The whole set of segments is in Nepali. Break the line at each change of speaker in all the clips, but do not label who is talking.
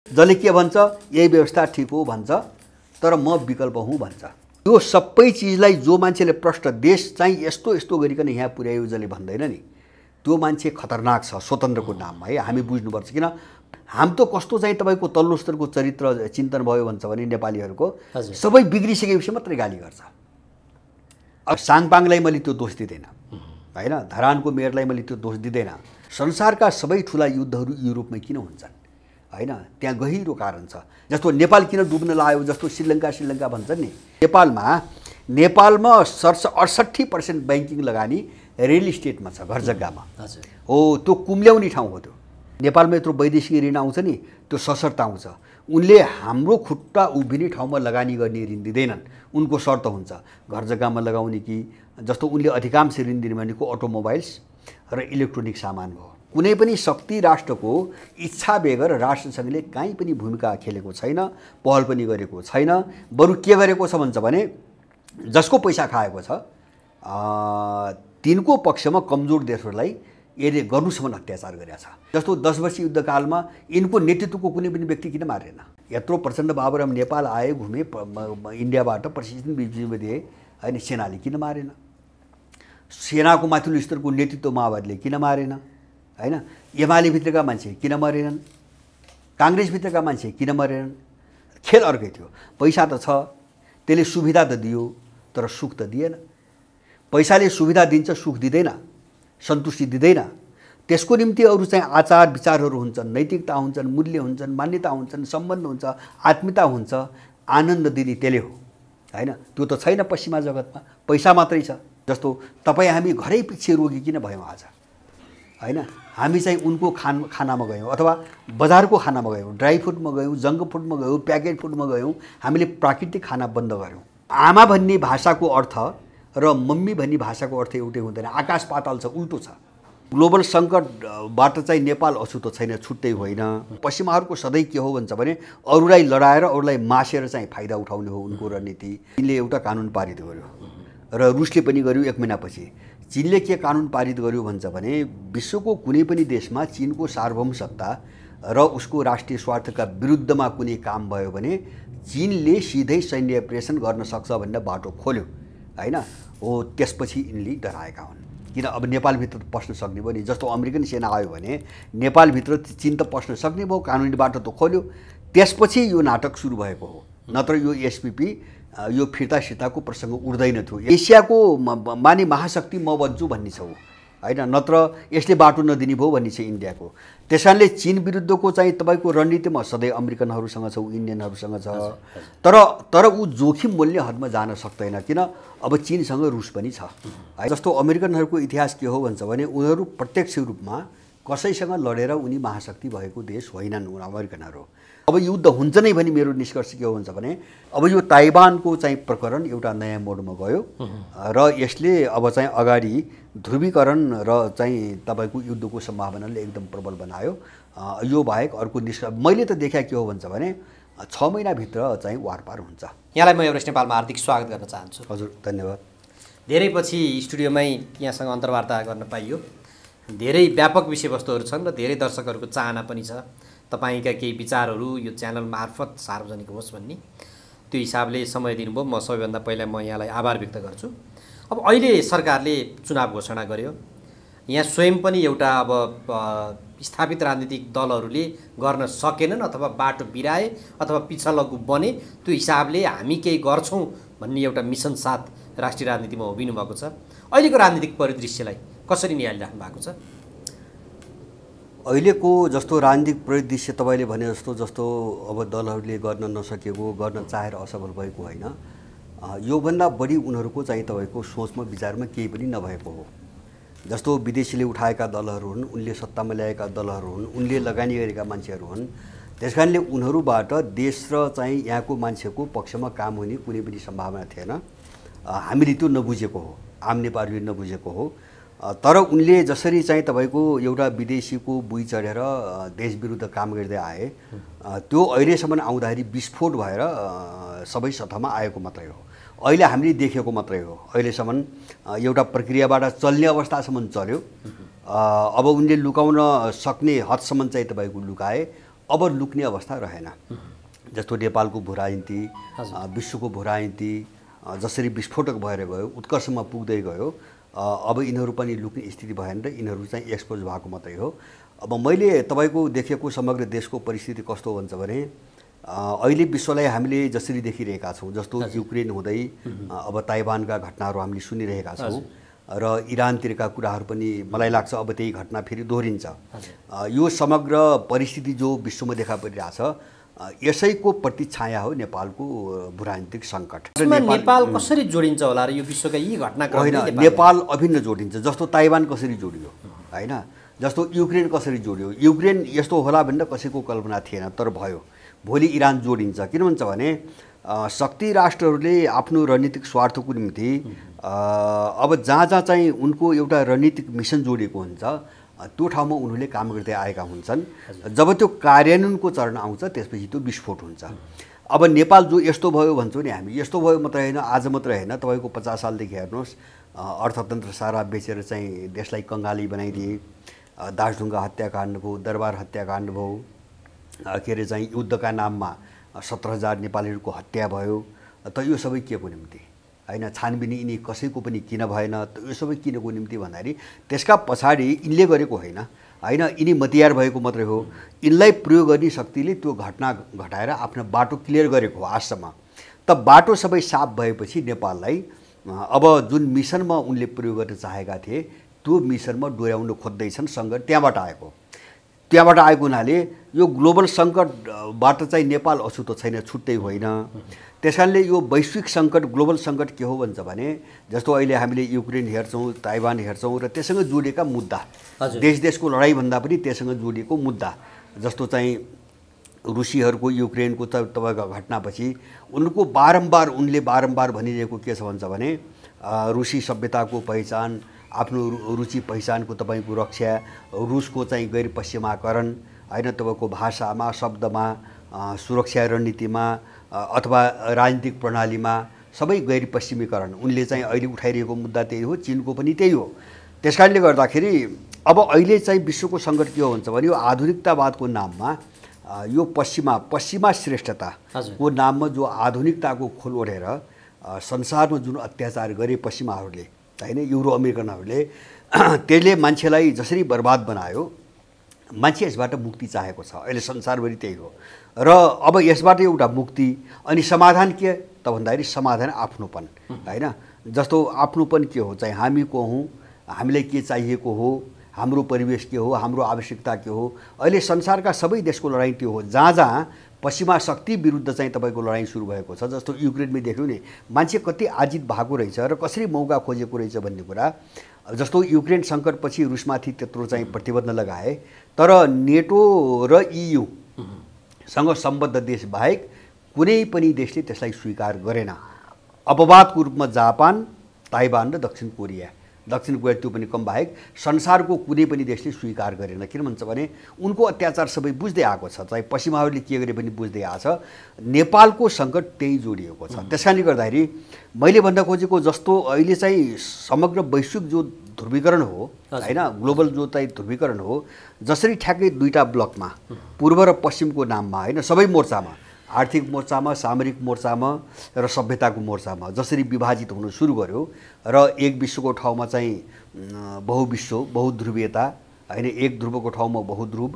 जसले के भन्छ यही व्यवस्था ठिक हो भन्छ, तर म विकल्प हुँ भन्छ। यो सबै चिजलाई जो मान्छेले प्रश्न देश चाहिँ यस्तो यस्तो गरिकन यहाँ पुर्यायो जसले भन्दैन नि, त्यो मान्छे खतरनाक छ स्वतन्त्रको नाममा है। हामी बुझ्नुपर्छ, किन हामी त कस्तो चाहिँ तपाईँको तल्लो स्तरको चरित्र चिन्तन भयो भन्छ भने नेपालीहरूको सबै बिग्रिसकेपछि मात्रै गाली गर्छ। अब साङपाङलाई मैले त्यो दोष दिँदैन होइन, धरानको मेयरलाई मैले त्यो दोष दिँदैन। संसारका सबै ठुला युद्धहरू युरोपमै किन हुन्छन् होइन, त्यहाँ गहिरो कारण छ। जस्तो नेपाल किन डुब्न लाग्यो, जस्तो श्रीलङ्का भन्छन् नि, नेपालमा 68% बैंकिङ लगानी रियल इस्टेटमा छ, घर जग्गामा हो। त्यो कुम्ल्याउने ठाउँ हो त्यो। नेपालमा यत्रो वैदेशिक ऋण आउँछ नि, त्यो सशर्त आउँछ। उनले हाम्रो खुट्टा उभिने ठाउँमा लगानी गर्ने ऋण दिँदैनन्, उनको शर्त हुन्छ घर जग्गामा लगाउने कि जस्तो उनले अधिकांश ऋण दिने भनेको अटोमोबाइल्स र इलेक्ट्रोनिक सामान हो। कुनै पनि शक्ति राष्ट्रको इच्छा बेगर राष्ट्रसङ्घले कहीँ पनि भूमिका खेलेको छैन, पहल पनि गरेको छैन। बरु के गरेको छ भन्छ भने जसको पैसा खाएको छ तिनको पक्षमा कमजोर देशहरूलाई यसले गर्नुसम्म अत्याचार गरेको छ। जस्तो 10 वर्ष युद्धकालमा यिनको नेतृत्वको कुनै पनि व्यक्ति किन मारेन? यत्रो प्रचण्ड बाबुराम नेपाल आए, घुमे, इन्डियाबाट प्रशिक्षण दिए होइन, सेनाले किन मारेन? सेनाको माथिल्लो स्तरको नेतृत्व माओवादीले किन मारेन होइन? एमाले भित्रका मान्छे किन मरेनन्? काङ्ग्रेसभित्रका मान्छे किन मरेनन्? खेल अर्कै थियो। पैसा त छ, त्यसले सुविधा त दियो, तर सुख त दिएन। पैसाले सुविधा दिन्छ, सुख दिँदैन, सन्तुष्टि दिँदैन। त्यसको निम्ति अरू चाहिँ आचार विचारहरू हुन्छन्, नैतिकता हुन्छन्, मूल्य हुन्छन्, मान्यता हुन्छन्, सम्बन्ध हुन्छ, आत्मीयता हुन्छ। आनन्द दिने त्यसले हो होइन, त्यो त छैन पश्चिमा जगतमा, पैसा मात्रै छ। जस्तो तपाईँ हामी घरै पछि रोगी किन भयौँ आज होइन? हामी चाहिँ उनको खानामा गयौँ अथवा बजारको खानामा गयौँ, ड्राई फुडमा गयौँ, जङ्क फुडमा गयौँ, प्याकेट फुडमा गयौँ, हामीले प्राकृतिक खाना बन्द गऱ्यौँ। आमा भन्ने भाषाको अर्थ र मम्मी भन्ने भाषाको अर्थ एउटै हुँदैन, आकाश पाताल छ, उल्टो छ। ग्लोबल सङ्कटबाट चाहिँ नेपाल अछुतो छैन, छुट्टै होइन। पश्चिमाहरूको सधैँ के हो भन्छ भने अरूलाई लडाएर अरूलाई मासेर चाहिँ फाइदा उठाउने हो उनको रणनीति। चीनले एउटा कानुन पारित गर्यो र रुसले पनि गर्यो 1 महिनापछि। चीनले के कानुन पारित गर्यो भन्छ भने विश्वको कुनै पनि देशमा चीनको सार्वभौम सत्ता र उसको राष्ट्रिय स्वार्थका विरुद्धमा कुनै काम भयो भने चीनले सिधै सैन्य अपरेसन गर्न सक्छ भन्ने बाटो खोल्यो होइन हो। त्यसपछि यिनले डराएका हुन्, किन अब नेपालभित्र पस्न सक्ने भयो नि। जस्तो अमेरिकन सेना आयो भने नेपालभित्र चीन त पस्न सक्ने भयो, कानुनी बाटो त खोल्यो। त्यसपछि यो नाटक सुरु भएको हो, नत्र यो एसपीपी यो फिर्ता सिर्ताको प्रसङ्ग उठ्दैन थियो। एसियाको माने महाशक्ति म बन्छु भन्ने छ होइन, नत्र यसले बाटो नदिने भयो भन्ने छ इन्डियाको। त्यस कारणले चीन विरुद्धको चाहिँ तपाईँको रणनीतिमा सधैँ अमेरिकनहरूसँग छ, इन्डियनहरूसँग छ, तर ऊ जोखिम मूल्य हदमा जान सक्दैन, किन अब चीनसँग रुस पनि छ। जस्तो अमेरिकनहरूको इतिहास के हो भन्छ भने उनीहरू प्रत्यक्ष रूपमा कसैसँग लडेर उनी महाशक्ति भएको देश होइनन् अमेरिकनहरू। अब युद्ध हुन्छ नै भने मेरो निष्कर्ष के हो भन्छ भने अब यो ताइवानको चाहिँ प्रकरण एउटा नयाँ मोडमा गयो र यसले अब चाहिँ अगाडि ध्रुवीकरण र चाहिँ तपाईँको युद्धको सम्भावनाले एकदम प्रबल बनायो। यो बाहेक अर्को मैले त देखा के हो भन्छ भने 6 महिनाभित्र चाहिँ वारपार हुन्छ।
यहाँलाई म एभरेस्ट नेपालमा हार्दिक स्वागत गर्न चाहन्छु।
हजुर धन्यवाद।
धेरै पछि स्टुडियोमै यहाँसँग अन्तर्वार्ता गर्न पाइयो। धेरै व्यापक विषयवस्तुहरू छन् र धेरै दर्शकहरूको चाहना पनि छ तपाईका केही विचारहरू यो च्यानल मार्फत सार्वजनिक होस् भन्ने। त्यो हिसाबले समय दिनुभयो, म सबैभन्दा पहिला म यहाँलाई आभार व्यक्त गर्छु। अब अहिले सरकारले चुनाव घोषणा गर्यो, यहाँ स्वयं पनि एउटा अब स्थापित राजनीतिक दलहरूले गर्न सकेनन् अथवा बाटो बिराए अथवा पिछलग्गु बने। त्यो हिसाबले हामी केही गर्छौँ भन्ने एउटा मिसन साथ राष्ट्रिय राजनीतिमा उभिनु भएको छ। अहिलेको राजनीतिक परिदृश्यलाई कसरी निहालिराख्नु भएको छ?
अहिलेको जस्तो राजनीतिक परिदृश्य तपाईँले भने जस्तो अब दलहरूले गर्न नसकेको, गर्न चाहेर असफल भएको होइन, योभन्दा बढी उनीहरूको चाहिँ तपाईँको सोचमा विचारमा केही पनि नभएको हो। जस्तो विदेशीले उठाएका दलहरू हुन्, उनले सत्तामा ल्याएका दलहरू हुन्, उनले लगानी गरेका मान्छेहरू हुन्। त्यस कारणले उनीहरूबाट देश र चाहिँ यहाँको मान्छेको पक्षमा काम हुने कुनै पनि सम्भावना थिएन। हामीले त्यो नबुझेको हो, आम नेपालीले नबुझेको हो। तर उनले जसरी चाहिँ तपाईँको एउटा विदेशीको बुई चढेर देश विरुद्ध काम गर्दै आए, त्यो अहिलेसम्म आउँदाखेरि विस्फोट भएर सबै सतहमा आएको मात्रै हो। अहिले हामीले देखेको मात्रै हो। अहिलेसम्म एउटा प्रक्रियाबाट चल्ने अवस्थासम्म चल्यो। अब उनले लुकाउन सक्ने हदसम्म चाहिँ तपाईँको लुकाए। अब लुक्ने अवस्था रहेन। जस्तो नेपालको भू राजनीति, विश्वको भू राजनीति जसरी विस्फोटक भएर गयो, उत्कर्षमा पुग्दै गयो, अब यिनीहरू पनि लुक्ने स्थिति भएन र यिनीहरू चाहिँ एक्सपोज भएको मात्रै हो। अब मैले तपाईँको देखेको समग्र देशको परिस्थिति कस्तो हुन्छ भने अहिले विश्वलाई हामीले जसरी देखिरहेका छौँ, जस्तो युक्रेन हुँदै अब ताइवानका घटनाहरू हामीले सुनिरहेका छौँ र इरानतिरका कुराहरू पनि मलाई लाग्छ अब त्यही घटना फेरि दोहोरिन्छ। यो समग्र परिस्थिति जो विश्वमा देखा परिरहेछ, यसैको प्रतिछाया हो नेपालको भूराजनीतिक सङ्कट।
नेपाल कसरी जोडिन्छ होला र यो विश्वका यी घटनाक्रम?
होइन, नेपाल अभिन्न जोडिन्छ। जस्तो ताइवान कसरी जोडियो, होइन, जस्तो युक्रेन कसरी जोडियो। युक्रेन यस्तो होला भनेर कसैको कल्पना थिएन, तर भयो। भोलि इरान जोडिन्छ। किन भन्छ भने शक्ति राष्ट्रहरूले आफ्नो रणनीतिक स्वार्थको निम्ति अब जहाँ जहाँ चाहिँ उनको एउटा रणनीतिक मिसन जोडिएको हुन्छ त्यो ठाउँमा उनीहरूले काम गर्दै आएका हुन्छन्। जब त्यो कार्यान्वयनको चरण आउँछ त्यसपछि त्यो विस्फोट हुन्छ। अब नेपाल जो यस्तो भयो भन्छौँ नि हामी, यस्तो भयो मात्रै होइन, आज मात्रै होइन, तपाईँको 50 सालदेखि हेर्नुहोस् अर्थतन्त्र सारा बेचेर चाहिँ देशलाई कङ्गाली बनाइदिए, दासढुङ्गा हत्याकाण्ड भयो, दरबार हत्याकाण्ड भयो, के अरे चाहिँ युद्धका नाममा 17,000 नेपालीहरूको हत्या भयो। त यो सबै के को निम्ति, होइन, छानबिन यिनी कसैको पनि किन भएन, यो सबै किनको निम्ति भन्दाखेरि त्यसका पछाडि यिनले गरेको होइन, होइन, यिनी मतियार भएको मात्रै हो। यिनलाई प्रयोग गर्ने शक्तिले त्यो घटना घटाएर आफ्नो बाटो क्लियर गरेको हो आजसम्म। त बाटो सबै साफ भएपछि नेपाललाई अब जुन मिसनमा उनले प्रयोग गर्न चाहेका थिए त्यो मिसनमा डोर्याउन खोज्दैछन्। सङ्कट त्यहाँबाट आएको हुनाले यो ग्लोबल सङ्कटबाट चाहिँ नेपाल अछुतो छैन, छुट्टै होइन। त्यस कारणले यो वैश्विक सङ्कट, ग्लोबल सङ्कट के हो भन्छ भने जस्तो अहिले हामीले युक्रेन हेर्छौँ, ताइवान हेर्छौँ र त्यससँग जोडिएका मुद्दा, देशको लडाइँभन्दा पनि त्यससँग जोडिएको मुद्दा, जस्तो चाहिँ रुसीहरूको युक्रेनको तपाईँको घटनापछि उनको उनले बारम्बार भनिरहेको के छ भन्छ भने रुसी सभ्यताको पहिचान, आफ्नो रुचि पहिचानको तपाईँको रक्षा, रुसको चाहिँ गैर पश्चिमाकरण, होइन, तपाईँको भाषामा, शब्दमा, सुरक्षा रणनीतिमा अथवा राजनीतिक प्रणालीमा सबै गैर पश्चिमीकरण उनले चाहिँ अहिले उठाइरहेको मुद्दा त्यही हो। चीनको पनि त्यही हो। त्यस कारणले गर्दाखेरि अब अहिले चाहिँ विश्वको सङ्कट के हो भन्छ भने यो आधुनिकतावादको नाममा, यो पश्चिमा श्रेष्ठताको नाममा जो आधुनिकताको खोल ओढेर संसारमा जुन अत्याचार गरे पश्चिमाहरूले, होइन, युरो अमेरिकनहरूले, त्यसले मान्छेलाई जसरी बर्बाद बनायो, मान्छे यसबाट मुक्ति चाहेको छ। अहिले संसारभरि त्यही हो। र अब यसबाट एउटा मुक्ति अनि समाधान के त भन्दाखेरि समाधान आफ्नोपन, होइन, जस्तो आफ्नोपन के हो चाहिँ हामी को हौँ, हामीलाई के चाहिएको हो, हाम्रो परिवेश के हो, हाम्रो आवश्यकता के हो। अहिले संसारका सबै देशको लडाइँ त्यो हो। जहाँ जहाँ पश्चिमा शक्ति विरुद्ध चाहिँ तपाईँको लडाइँ सुरु भएको छ, जस्तो युक्रेनमै देख्यौँ नि, मान्छे कति आजित भएको रहेछ र कसरी मौका खोजेको रहेछ भन्ने कुरा। जस्तो युक्रेन सङ्कटपछि रुसमाथि त्यत्रो चाहिँ प्रतिबन्ध लगाए, तर नेटो र EUसँग सम्बद्ध देश बाहेक कुनै पनि देशले त्यसलाई स्वीकार गरेन। अपवादको रूपमा जापान, ताइवान र दक्षिण कोरिया त्यो पनि कम बाहेक संसारको कुनै पनि देशले स्वीकार गरेन। किन भन्छ भने उनको अत्याचार सबै बुझ्दै आएको छ, चाहिँ पश्चिमाहरूले के गरे पनि बुझ्दै आएको छ। नेपालको सङ्कट त्यही जोडिएको छ। त्यस कारणले गर्दाखेरि मैले भन्न खोजेको जस्तो अहिले चाहिँ समग्र वैश्विक जो ध्रुवीकरण हो, होइन, ग्लोबल जो चाहिँ ध्रुवीकरण हो, जसरी ठ्याक्कै दुईटा ब्लकमा पूर्व र पश्चिमको नाममा, होइन, सबै मोर्चामा, आर्थिक मोर्चामा, सामरिक मोर्चामा र सभ्यताको मोर्चामा जसरी विभाजित हुन सुरु गर्यो र एक विश्वको ठाउँमा चाहिँ बहुध्रुवीयता, होइन, एक ध्रुवको ठाउँमा बहुध्रुव,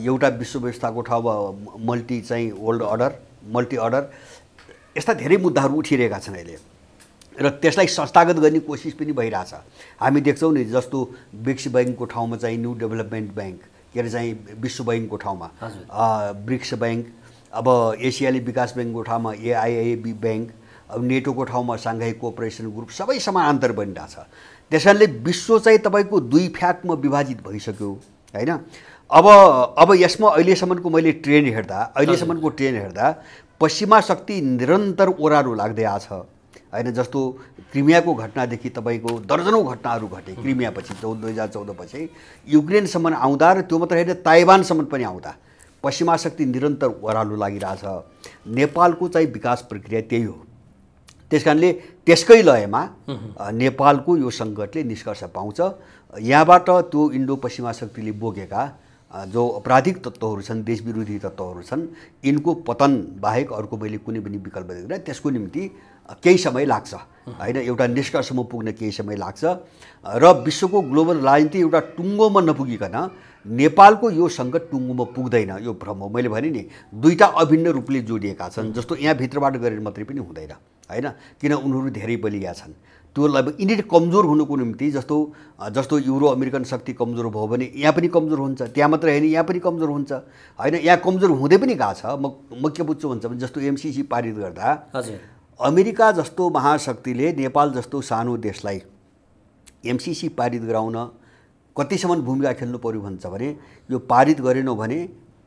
एउटा विश्व व्यवस्थाको ठाउँमा मल्टी अर्डर, यस्ता धेरै मुद्दाहरू उठिरहेका छन् अहिले र त्यसलाई संस्थागत गर्ने कोसिस पनि भइरहेछ। हामी देख्छौँ नि, जस्तो ब्रिक्स ब्याङ्कको ठाउँमा चाहिँ न्यू डेभलपमेन्ट ब्याङ्क, के अरे चाहिँ विश्व ब्याङ्कको ठाउँमा ब्रिक्स ब्याङ्क, अब एसियाली विकास ब्याङ्कको ठाउँमा AIIB ब्याङ्क, अब नेटोको ठाउँमा साङ्घाई कोअपरेसन ग्रुप, सबै समानान्तर बनिरहेछ। त्यस कारणले विश्व चाहिँ तपाईँको दुई फ्याकमा विभाजित भइसक्यो, होइन। अब यसमा अहिलेसम्मको ट्रेन्ड हेर्दा पश्चिमा शक्ति निरन्तर ओह्रालो लाग्दै आछ, होइन। जस्तो क्रिमियाको घटनादेखि तपाईँको दर्जनौँ घटनाहरू घटे। क्रिमियापछि 2014 पछि युक्रेनसम्म आउँदा र त्यो मात्र होइन, ताइवानसम्म पनि आउँदा पश्चिमा शक्ति निरन्तर ओह्रालो लागिरहेछ। नेपालको चाहिँ विकास प्रक्रिया त्यही हो। त्यस कारणले त्यसकै लयमा नेपालको यो सङ्कटले निष्कर्ष पाउँछ। यहाँबाट त्यो इन्डो पश्चिमा शक्तिले बोकेका जो आपराधिक तत्त्वहरू छन्, देशविरोधी तत्त्वहरू छन्, यिनको पतन बाहेक अर्को मैले कुनै पनि विकल्प देख्दिनँ। त्यसको निम्ति केही समय लाग्छ होइन, एउटा निष्कर्षमा पुग्न केही समय लाग्छ र विश्वको ग्लोबल राजनीति एउटा टुङ्गोमा नपुगिकन नेपालको यो सङ्कट टुङ्गोमा पुग्दैन, यो भ्रम हो। मैले भने नि दुईटा अभिन्न रूपले जोडिएका छन्, जस्तो यहाँ भित्रबाट गरेर मात्रै पनि हुँदैन होइन, किन उनीहरू धेरै बलिया छन्। त्यो यिनीहरू कमजोर हुनुको निम्ति जस्तो युरो अमेरिकन शक्ति कमजोर भयो भने यहाँ पनि कमजोर हुन्छ, त्यहाँ मात्रै होइन यहाँ पनि कमजोर हुन्छ होइन, यहाँ कमजोर हुँदै पनि गएको छ। म के बुझ्छु भन्छ भने जस्तो एमसिसी पारित गर्दा अमेरिका जस्तो महाशक्तिले नेपाल जस्तो सानो देशलाई एमसिसी पारित गराउन कतिसम्म भूमिका खेल्नु पर्यो भन्छ भने यो पारित गरेनौँ भने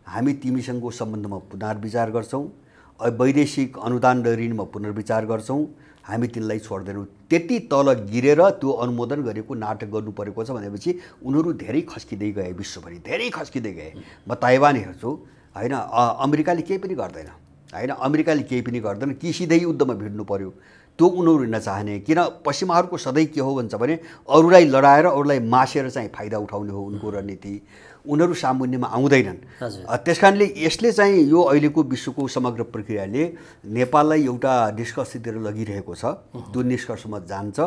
हामी तिमीसँगको सम्बन्धमा पुनर्विचार गर्छौँ, वैदेशिक अनुदान ऋणमा पुनर्विचार गर्छौँ, हामी तिनलाई छोड्दैनौँ। त्यति तल गिरेर त्यो अनुमोदन गरेको नाटक गर्नु परेको छ भनेपछि उनीहरू धेरै खस्किँदै गए, विश्वभरि धेरै खस्किँदै गए। म ताइवान हेर्छु होइन, अमेरिकाले केही पनि गर्दैन होइन, अमेरिकाले केही पनि गर्दैन कि सिधै युद्धमा भिड्नु पर्यो, त्यो उनीहरू नचाहने। किन पश्चिमाहरूको सधैँ के हो भन्छ भने अरूलाई लडाएर अरूलाई मासेर चाहिँ फाइदा उठाउने हो उनको रणनीति, उनीहरू सामुन्यमा आउँदैनन्। त्यस कारणले यसले चाहिँ यो अहिलेको विश्वको समग्र प्रक्रियाले नेपाललाई एउटा निष्कर्षतिर लगिरहेको छ, त्यो निष्कर्षमा जान्छ।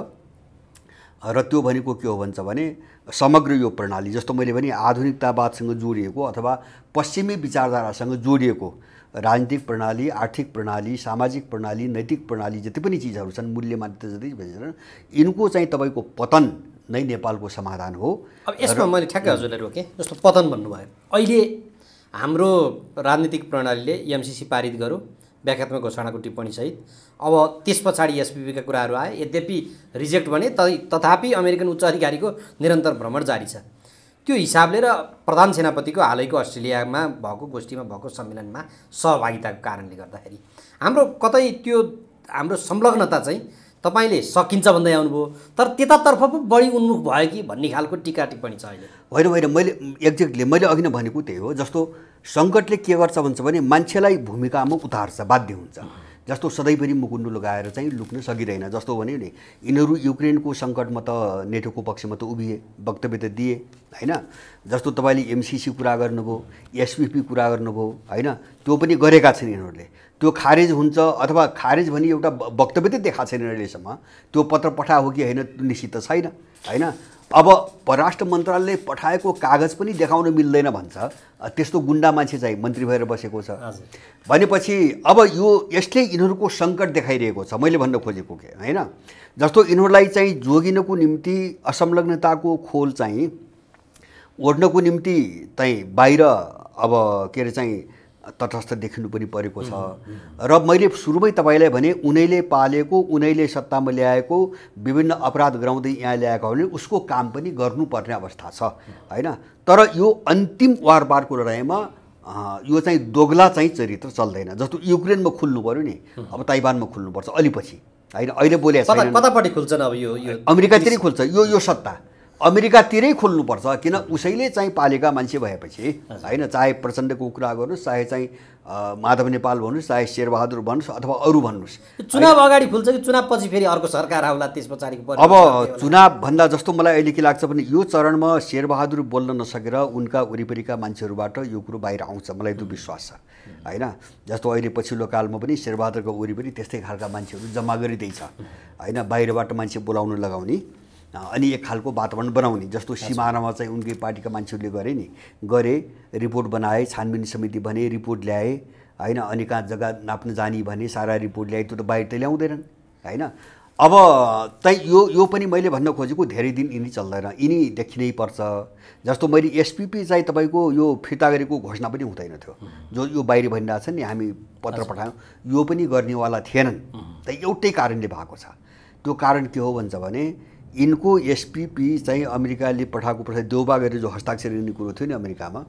र त्यो भनेको के हो भन्छ भने समग्र यो प्रणाली जस्तो मैले भने आधुनिकतावादसँग जोडिएको अथवा पश्चिमी विचारधारासँग जोडिएको राजनीतिक प्रणाली, आर्थिक प्रणाली, सामाजिक प्रणाली, नैतिक प्रणाली जति पनि चिजहरू छन्, मूल्य मान्यता जति भन्छन्, यिनको चाहिँ तपाईँको पतन नै नेपालको समाधान हो।
अब यसमा मैले ठ्याक्कै हजुरलाई रोकेँ, जस्तो पतन भन्नुभयो। अहिले हाम्रो राजनीतिक प्रणालीले एमसिसी पारित गर्यो व्याख्यात्मक घोषणाको टिप्पणीसहित, अब त्यस पछाडि एसपिपीका कुराहरू आए, यद्यपि रिजेक्ट भने तथापि अमेरिकन उच्च अधिकारीको निरन्तर भ्रमण जारी छ। त्यो हिसाबले र प्रधान सेनापतिको हालैको अस्ट्रेलियामा भएको गोष्ठीमा भएको सम्मेलनमा सहभागिताको कारणले गर्दाखेरि हाम्रो कतै त्यो हाम्रो संलग्नता चाहिँ तपाईँले सकिन्छ भन्दै आउनुभयो, तर त्यतातर्फ पो बढी उन्मुख भयो कि भन्ने खालको टिका टिप्पणी छ अहिले।
होइन मैले एक्ज्याक्टली मैले अघि नै भनेको त्यही हो। जस्तो सङ्कटले के गर्छ भन्छ भने मान्छेलाई भूमिकामा उतार्छ, बाध्य हुन्छ। जस्तो सधैँभरि मुकुन्डो लगाएर चाहिँ लुक्न सकिँदैन। जस्तो भन्यो नि यिनीहरू युक्रेनको सङ्कटमा त नेटोको पक्षमा त उभिए, वक्तव्य त दिए होइन। जस्तो तपाईँले एमसिसी कुरा गर्नुभयो, एसपिपी कुरा गर्नुभयो होइन, त्यो पनि गरेका छन् यिनीहरूले। त्यो खारेज हुन्छ अथवा खारेज भने एउटा वक्तव्य त देखाएको छैन अहिलेसम्म, त्यो पत्र पठा हो कि होइन निश्चित त छैन होइन। अब परराष्ट्र मन्त्रालयले पठाएको कागज पनि देखाउन मिल्दैन भन्छ, त्यस्तो गुन्डा मान्छे चाहिँ मन्त्री भएर बसेको छ भनेपछि अब यसले यिनीहरूको सङ्कट देखाइरहेको छ। मैले भन्न खोजेको के होइन, जस्तो यिनीहरूलाई चाहिँ जोगिनको निम्ति असंलग्नताको खोल चाहिँ ओढ्नको निम्ति चाहिँ बाहिर अब के अरे चाहिँ तटस्थ देखिनु पनि परेको छ। र मैले सुरुमै तपाईँलाई भने उनैले पालेको, उनैले सत्तामा ल्याएको, विभिन्न अपराध गराउँदै यहाँ ल्याएको भने उसको काम पनि गर्नुपर्ने अवस्था छ होइन। तर यो अन्तिम वारपारको लडाइँमा यो चाहिँ दोगला चाहिँ चरित्र चल्दैन। जस्तो युक्रेनमा खुल्नु पऱ्यो नि, अब ताइवानमा खुल्नुपर्छ अलि पछि होइन। अहिले बोले
कतापट्टि खुल्छन् अब यो
अमेरिकातिरै खुल्छ, यो सत्ता अमेरिकातिरै खोल्नुपर्छ। किन उसैले चाहिँ पालेका मान्छे भएपछि होइन, चाहे प्रचण्डको कुरा गर्नुहोस्, चाहे चाहिँ माधव नेपाल भन्नुहोस्, चाहे शेरबहादुर भन्नुहोस् अथवा अरू भन्नुहोस्।
चुनाव अगाडि खुल्छ कि चुनाव पछि फेरि अर्को सरकार आउला त्यस पछाडिको?
अब चुनावभन्दा जस्तो मलाई अहिले के लाग्छ भने यो चरणमा शेरबहादुर बोल्न नसकेर उनका वरिपरिका मान्छेहरूबाट यो कुरो बाहिर आउँछ, मलाई त्यो विश्वास छ होइन। जस्तो अहिले पछिल्लो कालमा पनि शेरबहादुरको वरिपरि त्यस्तै खालका मान्छेहरू जम्मा गरिँदैछ होइन, बाहिरबाट मान्छे बोलाउन लगाउने अनि एक खालको वातावरण बनाउने। जस्तो सिमानामा चाहिँ उनकै पार्टीका मान्छेहरूले गरे रिपोर्ट बनाए, छानबिन समिति भने रिपोर्ट ल्याए होइन, अनि कहाँ जग्गा नाप्न जाने भने सारा रिपोर्ट ल्याए, त्यो त बाहिर त ल्याउँदैनन् होइन। अब चाहिँ यो पनि मैले भन्न खोजेको धेरै दिन यिनी चल्दैन, यिनी देखिनै पर्छ। जस्तो मैले एसपिपी चाहिँ तपाईँको यो फिर्ता गरेको घोषणा पनि हुँदैन थियो, जो यो बाहिर भनिरहेको छ नि हामी पत्र पठायौँ, यो पनि गर्नेवाला थिएनन्। त एउटै कारणले भएको छ। त्यो कारण के हो भन्छ भने यिनको एसपिपी चाहिँ अमेरिकाले पठाएको पछाडि देउबा गरेर जो हस्ताक्षर गर्ने कुरो थियो नि अमेरिकामा,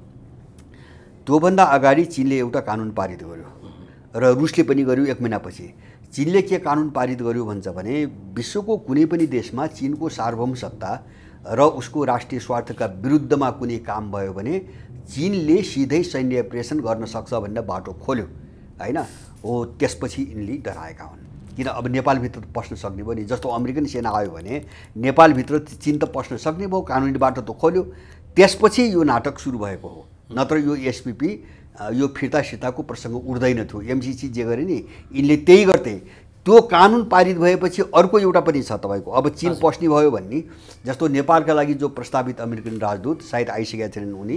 त्योभन्दा अगाडि चीनले एउटा कानुन पारित गर्यो र रुसले पनि गर्यो 1 महिनापछि। चीनले के कानुन पारित गर्यो भन्छ भने विश्वको कुनै पनि देशमा चीनको सार्वभौम सत्ता र उसको राष्ट्रिय स्वार्थका विरुद्धमा कुनै काम भयो भने चीनले सिधै सैन्य अप्रेसन गर्न सक्छ भन्ने बाटो खोल्यो होइन। हो त्यसपछि यिनले डराएका हुन्, किन अब नेपालभित्र पस्न सक्ने भयो नि। जस्तो अमेरिकन सेना आयो भने नेपालभित्र चीन त पस्न सक्ने भयो, कानुनी बाटो त खोल्यो। त्यसपछि यो नाटक सुरु भएको हो नत्र यो एसपिपी यो फिर्ता सिर्ताको प्रसङ्ग उठ्दैन थियो। एमसिसी जे गरे नि यिनले त्यही गर्थे। त्यो कानुन पारित भएपछि अर्को एउटा पनि छ तपाईँको, अब चीन पस्ने भयो भन्ने, जस्तो नेपालका लागि जो प्रस्तावित अमेरिकन राजदूत सायद आइसकेका थिएनन्, उनी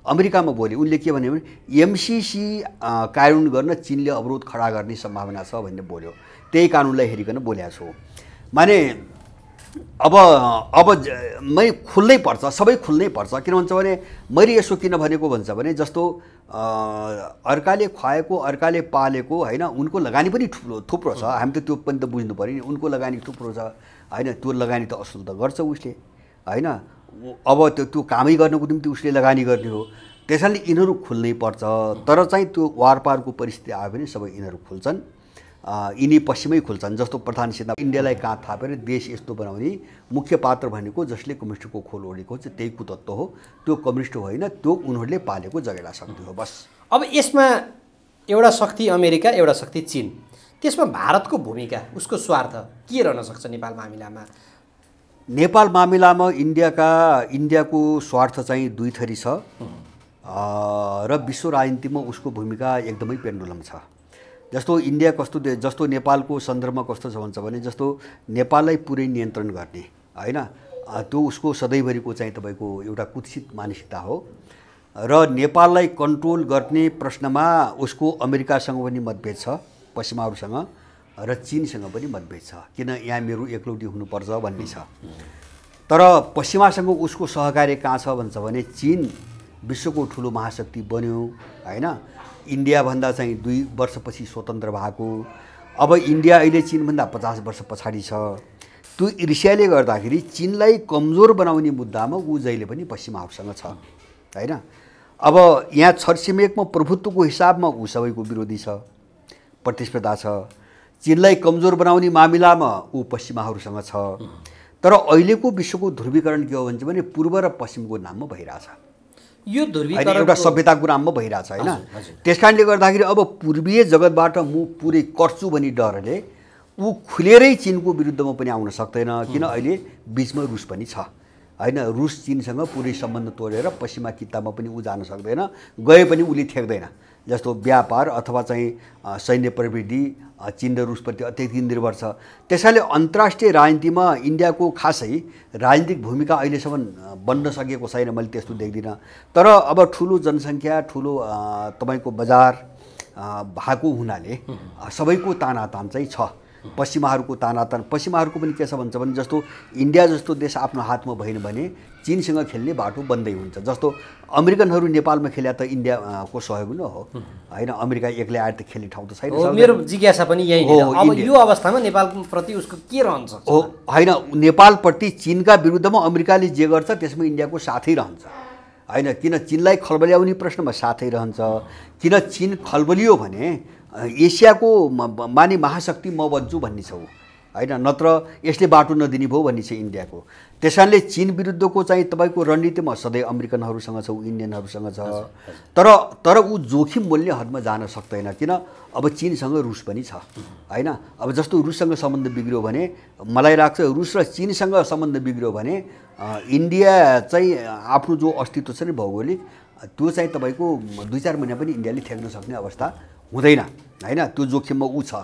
अमेरिकामा बोले। उनले के भन्यो भने एमसिसी कार्यान्वयन गर्न चीनले अवरोध खडा गर्ने सम्भावना छ भन्ने बोल्यो। त्यही कानुनलाई हेरिकन बोलेको छु। माने अब मै खुल्नै पर्छ, सबै खुल्नै पर्छ। किन भन्छ भने मैले यसो किन भनेको भन्छ भने जस्तो अर्काले खुवाएको अर्काले पालेको होइन, उनको लगानी पनि थुप्रो छ। हामी त त्यो पनि त बुझ्नु पऱ्यो नि, उनको लगानी थुप्रो छ होइन, त्यो लगानी त असुल त गर्छ उसले होइन। अब त्यो कामै गर्नको निम्ति उसले लगानी गर्ने हो, त्यसैले यिनीहरू खुल्नै पर्छ। तर चाहिँ त्यो वारपारको परिस्थिति आयो भने सबै यिनीहरू खुल्छन्, यिनी पश्चिमै खुल्छन्। जस्तो प्रधान सिन्हा इन्डियालाई काँध थापेर देश यस्तो बनाउने मुख्य पात्र भनेको जसले कम्युनिस्टको खोल ओढेको चाहिँ त्यही कुतत्व हो, त्यो कम्युनिस्ट होइन, त्यो उनीहरूले पालेको जगेडा शक्ति हो बस।
अब यसमा एउटा शक्ति अमेरिका, एउटा शक्ति चीन, त्यसमा भारतको भूमिका, उसको स्वार्थ के रहन सक्छ नेपाल मामिलामा?
नेपाल मामिलामा इन्डियाको स्वार्थ चाहिँ दुई थरी छ र विश्व राजनीतिमा उसको भूमिका एकदमै पेन्डुलम छ। जस्तो इन्डिया कस्तो, जस्तो नेपालको सन्दर्भमा कस्तो छ भन्छ भने जस्तो नेपाललाई पुरै नियन्त्रण गर्ने होइन, त्यो उसको सधैँभरिको चाहिँ तपाईँको एउटा कुत्सित मानसिकता हो। र नेपाललाई कन्ट्रोल गर्ने प्रश्नमा उसको अमेरिकासँग पनि मतभेद छ, पश्चिमाहरूसँग, र चीनसँग पनि मतभेद छ। किन यहाँ मेरो एकलौटी हुनुपर्छ भन्ने छ। तर पश्चिमासँग उसको सहकार्य कहाँ छ भन्छ भने चीन विश्वको ठुलो महाशक्ति बन्यो होइन, इन्डियाभन्दा चाहिँ 2 वर्षपछि स्वतन्त्र भएको। अब इन्डिया अहिले चीनभन्दा 50 वर्ष पछाडि छ। त्यो ईर्ष्याले गर्दाखेरि चीनलाई कमजोर बनाउने मुद्दामा ऊ जहिले पनि पश्चिमाहरूसँग छ होइन। अब यहाँ छरछिमेकमा प्रभुत्वको हिसाबमा ऊ सबैको विरोधी छ, प्रतिस्पर्धा छ। चीनलाई कमजोर बनाउने मामिलामा ऊ पश्चिमाहरूसँग छ। तर अहिलेको विश्वको ध्रुवीकरण के हो भन्छ भने पूर्व र पश्चिमको नाममा भइरहेछ।
यो ध्रुवीकरण
एउटा सभ्यताको नाममा भइरहेछ होइन। त्यसकारणले गर्दाखेरि अब पूर्वीय जगतबाट म पुरै कर्छु भन्ने डरले ऊ खुलेरै चीनको विरुद्धमा पनि आउन सक्दैन। किन अहिले बिचमा रुस पनि छ होइन। रुस चीनसँग पुरै सम्बन्ध तोडेर पश्चिमा कितामा पनि ऊ जान सक्दैन, गए पनि उसले ठेक्दैन। जस्तो व्यापार अथवा चाहिँ सैन्य प्रविधि चीन र रुसप्रति अत्यधिक निर्भर छ। त्यसैले अन्तर्राष्ट्रिय राजनीतिमा इन्डियाको खासै राजनीतिक भूमिका अहिलेसम्म बन्न सकेको छैन, मैले त्यस्तो देख्दिनँ। तर अब ठुलो जनसङ्ख्या, ठुलो तपाईँको बजार भएको हुनाले सबैको तानातान चाहिँ छ। पश्चिमाहरूको तानातान, पश्चिमाहरूको पनि के छ भन्छ भने जस्तो इन्डिया जस्तो देश आफ्नो हातमा भएन भने चीनसँग खेल्ने बाटो बन्दै हुन्छ। जस्तो अमेरिकनहरू नेपालमा खेले त इन्डियाको सहयोग न हो होइन, अमेरिका एक्लै आएर त खेल्ने ठाउँ त छैन।
मेरो जिज्ञासा पनि यही हो। अब यो अवस्थामा नेपालप्रति उसको के रहन्छ
हो होइन, नेपालप्रति चीनका विरुद्धमा अमेरिकाले जे गर्छ त्यसमा इन्डियाको साथै रहन्छ होइन। किन चीनलाई खलबल्याउने प्रश्नमा साथै रहन्छ। किन चीन खलबलियो भने एसियाको माने महाशक्ति म बन्छु भन्ने छ होइन, नत्र यसले बाटो नदिने भयो भन्ने छ इन्डियाको। त्यसैले चीन विरुद्धको चाहिँ तपाईँको रणनीतिमा सधैँ अमेरिकनहरूसँग छ, इन्डियनहरूसँग छ। तर ऊ जोखिम मूल्य हदमा जान सक्दैन। किन अब चीनसँग रुस पनि छ होइन। अब जस्तो रुससँग सम्बन्ध बिग्रियो भने मलाई लाग्छ रुस र चीनसँग सम्बन्ध बिग्रियो भने इन्डिया चाहिँ आफ्नो जो अस्तित्व छ नि भौगोलिक, त्यो चाहिँ तपाईँको 2-4 महिना पनि इन्डियाले ठेक्न सक्ने अवस्था हुँदैन होइन। त्यो जोखिममा ऊ छ।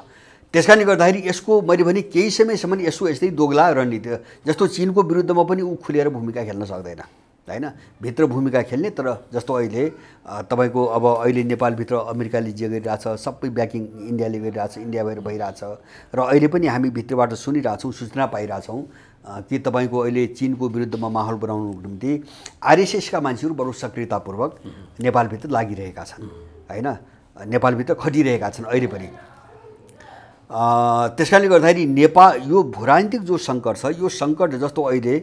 त्यसकारणले गर्दाखेरि यसको मैले भने केही समयसम्म यसो यस्तै दोगला रणनीति, जस्तो चीनको विरुद्धमा पनि ऊ खुलेर भूमिका खेल्न सक्दैन होइन, भित्र भूमिका खेल्ने। तर जस्तो अहिले तपाईँको अब अहिले नेपालभित्र अमेरिकाले जे गरिरहेछ सबै ब्याकिङ इन्डियाले गरिरहेछ, इन्डिया भएर भइरहेछ। र अहिले पनि हामी भित्रबाट सुनिरहेछौँ, सूचना पाइरहेछौँ कि तपाईँको अहिले चीनको विरुद्धमा माहौल बनाउनुको निम्ति आरएसएसका मान्छेहरू बरु सक्रियतापूर्वक नेपालभित्र लागिरहेका छन् होइन, नेपालभित्र खटिरहेका छन् अहिले पनि। त्यसकारणले गर्दाखेरि नेपाल यो भूराजनीतिक जो सङ्कट छ, यो सङ्कट जस्तो अहिले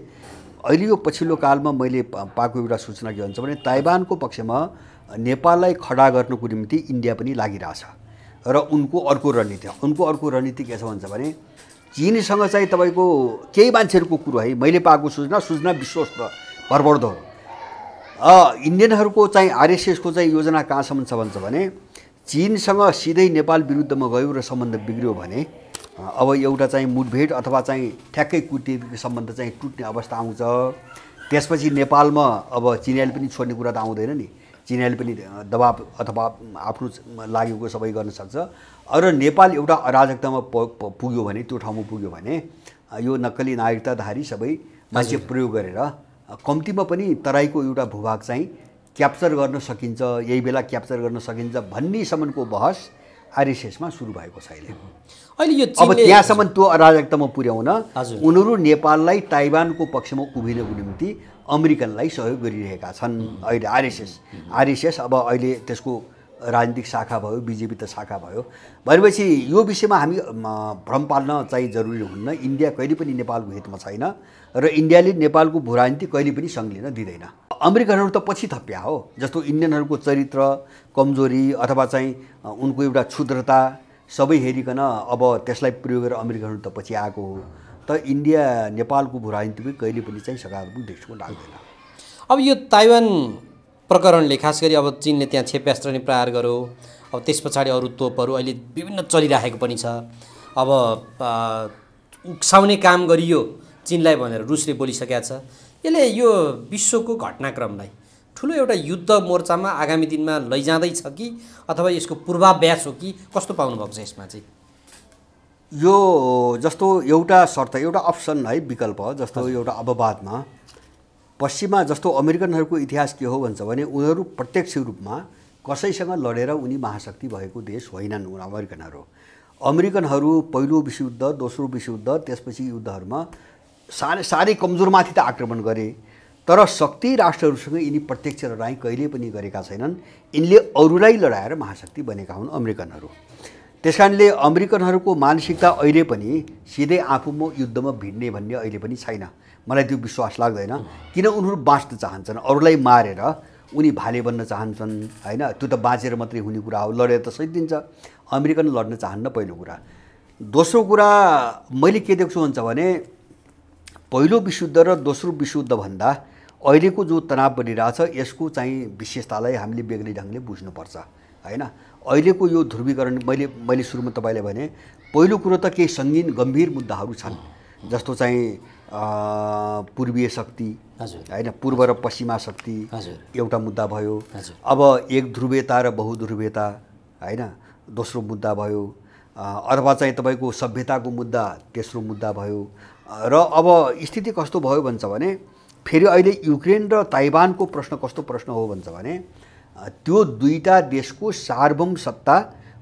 यो पछिल्लो कालमा मैले पाएको एउटा सूचना के भन्छ भने ताइवानको पक्षमा नेपाललाई खडा गर्नको निम्ति इन्डिया पनि लागिरहेछ। र उनको अर्को रणनीति के छ भन्छ भने चीनसँग चाहिँ तपाईँको केही मान्छेहरूको कुरो है, मैले पाएको सूचना विश्वस्त भरपर्दो हो। इन्डियनहरूको चाहिँ आरएसएसको चाहिँ योजना कहाँसम्म छ भन्छ भने चीनसँग सिधै नेपाल विरुद्धमा गयो र सम्बन्ध बिग्रियो भने अब एउटा चाहिँ मुठभेड अथवा चाहिँ ठ्याक्कै कूटनीतिक सम्बन्ध चाहिँ टुट्ने अवस्था आउँछ। त्यसपछि नेपालमा अब चिनियाले पनि छोड्ने कुरा त आउँदैन नि। चिनाले पनि दबाब अथवा आफ्नो लागेको सबै गर्न सक्छ। र नेपाल एउटा अराजकतामा पुग्यो भने, त्यो ठाउँमा पुग्यो भने यो नक्कली नागरिकताधारी सबै मान्छे प्रयोग गरेर कम्तीमा पनि तराईको एउटा भूभाग चाहिँ क्याप्चर गर्न सकिन्छ, यही बेला क्याप्चर गर्न सकिन्छ भन्नेसम्मको बहस आरएसएसमा सुरु भएको छ अहिले। अब त्यहाँसम्म त्यो अराजकतामा पुर्याउन उनीहरू नेपाललाई ताइवानको पक्षमा उभिनको निम्ति अमेरिकनलाई सहयोग गरिरहेका छन् अहिले आरएसएस। अब अहिले त्यसको राजनीतिक शाखा भयो, बिजेपी त शाखा भयो भनेपछि यो विषयमा हामी भ्रम पाल्न चाहिँ जरुरी हुन्न। इन्डिया कहिले पनि नेपालको हितमा छैन र इन्डियाले नेपालको भू राजनीति कहिले पनि सङ्लिन दिँदैन। अमेरिकनहरू त पछि थप्या हो, जस्तो इन्डियनहरूको चरित्र कमजोरी अथवा चाहिँ उनको एउटा क्षुद्रता सबै हेरिकन अब त्यसलाई प्रयोग गरेर अमेरिकनहरू त पछि आएको हो। त इन्डिया नेपालको भू राजनीतिमा कहिले पनि चाहिँ सकारात्मक दृष्टिकोण लाग्दैन।
अब यो ताइवान प्रकरणले खास गरी अब चीनले त्यहाँ क्षेप्यास्त्र नि प्रहार गर्यो, अब त्यस पछाडि अरू तोपहरू अहिले विभिन्न चलिरहेको पनि छ। अब उक्साउने काम गरियो चीनलाई भनेर रुसले बोलिसकेका छ। यसले यो विश्वको घटनाक्रमलाई ठुलो एउटा युद्ध मोर्चामा आगामी दिनमा लैजाँदैछ कि अथवा यसको पूर्वाभ्यास हो कि कस्तो पाउनुभएको छ यसमा चाहिँ?
यो जस्तो एउटा शर्त, एउटा अप्सन है, विकल्प जस्तो एउटा अपवादमा पश्चिममा जस्तो अमेरिकनहरूको इतिहास के हो भन्छ भने उनीहरू प्रत्यक्ष रूपमा कसैसँग लडेर उनी महाशक्ति भएको देश होइनन् अमेरिकनहरू। अमेरिकनहरू पहिलो विश्वयुद्ध, दोस्रो विश्वयुद्ध, त्यसपछि युद्धहरूमा साह्रै कमजोरमाथि त आक्रमण गरे, तर शक्ति राष्ट्रहरूसँग यिनी प्रत्यक्ष लडाइँ कहिले पनि गरेका छैनन्। यिनले अरूलाई लडाएर महाशक्ति बनेका हुन् अमेरिकनहरू। त्यसकारणले अमेरिकनहरूको मानसिकता अहिले पनि सिधै आफू म युद्धमा भिड्ने भन्ने अहिले पनि छैन। मलाई त्यो विश्वास लाग्दैन, किन उनीहरू बाँच्न चाहन्छन्, अरूलाई मारेर उनी भाले बन्न चाहन्छन् हैन। त्यो त बाँचेर मात्रै हुने कुरा हो, लडेर त सहित दिन्छ। अमेरिकन लड्न चाहन्न पहिलो कुरा। दोस्रो कुरा मैले के देख्छु भन्छ भने पहिलो विश्वयुद्ध र दोस्रो विश्वयुद्धभन्दा अहिलेको जो तनाव बढिरहेछ यसको चाहिँ विशेषतालाई हामीले बेग्लै ढङ्गले बुझ्नुपर्छ हैन। अहिलेको यो ध्रुवीकरण मैले सुरुमा तपाईँलाई भने पहिलो कुरो त केही सङ्गीन गम्भीर मुद्दाहरू छन्, जस्तो चाहिँ पूर्वीय शक्ति हैन, पूर्व र पश्चिमा शक्ति एउटा मुद्दा भयो। अब एक ध्रुवीयता र बहुध्रुवीयता हैन दोस्रो मुद्दा भयो। अथवा चाहिँ तपाईँको सभ्यताको मुद्दा तेस्रो मुद्दा भयो। र अब स्थिति कस्तो भयो भन्छ भने फेरि अहिले युक्रेन र ताइवानको प्रश्न कस्तो प्रश्न हो भन्छ भने त्यो दुईटा देशको सार्वभौम सत्ता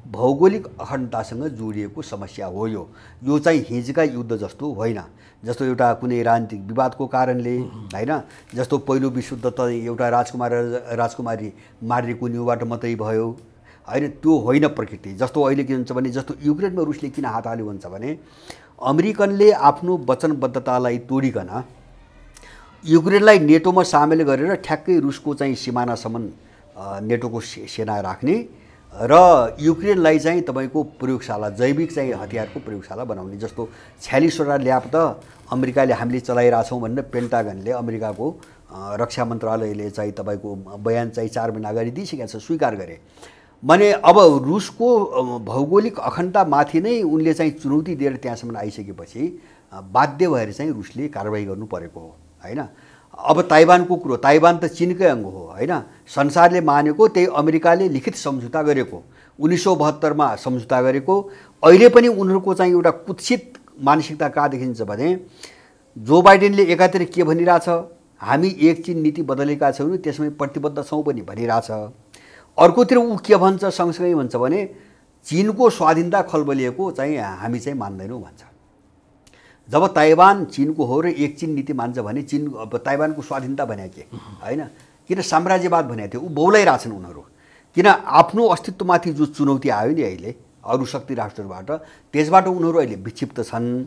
भौगोलिक अखण्डतासँग जोडिएको समस्या हो। यो चाहिँ हिजका युद्ध जस्तो होइन, जस्तो एउटा कुनै राजनीतिक विवादको कारणले हैन, जस्तो पहिलो विश्वयुद्ध त एउटा राजकुमारी मारिएको न्युबाट मात्रै भयो हैन, त्यो होइन प्रकृति। जस्तो अहिले के हुन्छ भने जस्तो युक्रेनमा रुसले किन हात हाल्यो भन्छ भने अमेरिकनले आफ्नो वचनबद्धतालाई तोडिकन युक्रेनलाई नेटोमा सामेल गरेर ठ्याक्कै रुसको चाहिँ सिमानासम्म नेटोको सेना राख्ने र युक्रेनलाई चाहिँ तपाईँको प्रयोगशाला, जैविक चाहिँ हतियारको प्रयोगशाला बनाउने। जस्तो 46वटा ल्याब त अमेरिकाले हामीले चलाइरहेछौँ भनेर पेन्टागनले अमेरिकाको रक्षा मन्त्रालयले चाहिँ तपाईँको बयान चाहिँ 4 महिना अगाडि दिइसकेको छ, स्वीकार गरे। भने अब रुसको भौगोलिक अखण्डतामाथि नै उनले चाहिँ चुनौती दिएर त्यहाँसम्म आइसकेपछि बाध्य भएर चाहिँ रुसले कारबाही गर्नु परेको हो हैन। अब ताइवानको कुरो, ताइवान त चीनकै अङ्ग हो हैन। संसारले मानेको त्यही अमेरिकाले लिखित सम्झौता गरेको, 1972मा सम्झौता गरेको। अहिले पनि उनीहरूको चाहिँ एउटा कुत्सित मानसिकता कहाँ देखिन्छ भने जो बाइडेनले एकातिर के भनिरहेछ, हामी एक चीन नीति बदलेका छौँ, त्यसमै प्रतिबद्ध छौँ पनि भनिरहेछ। अर्कोतिर ऊ के भन्छ, सँगसँगै भन्छ भने चीनको स्वाधीनता खलबलिएको चाहिँ हामी चाहिँ मान्दैनौँ भन्छ। जब ताइवान चीनको हो र एक चीन नीति मान्छ भने चीन ताइवानको स्वाधीनता भने के हैन, किन साम्राज्यवाद भने थियो। ऊ बौलाइरहेछन् उनीहरू, किन आफ्नो अस्तित्वमाथि जो चुनौती आयो नि अहिले अरू शक्ति राष्ट्रहरूबाट, त्यसबाट उनीहरू अहिले विक्षिप्त छन्।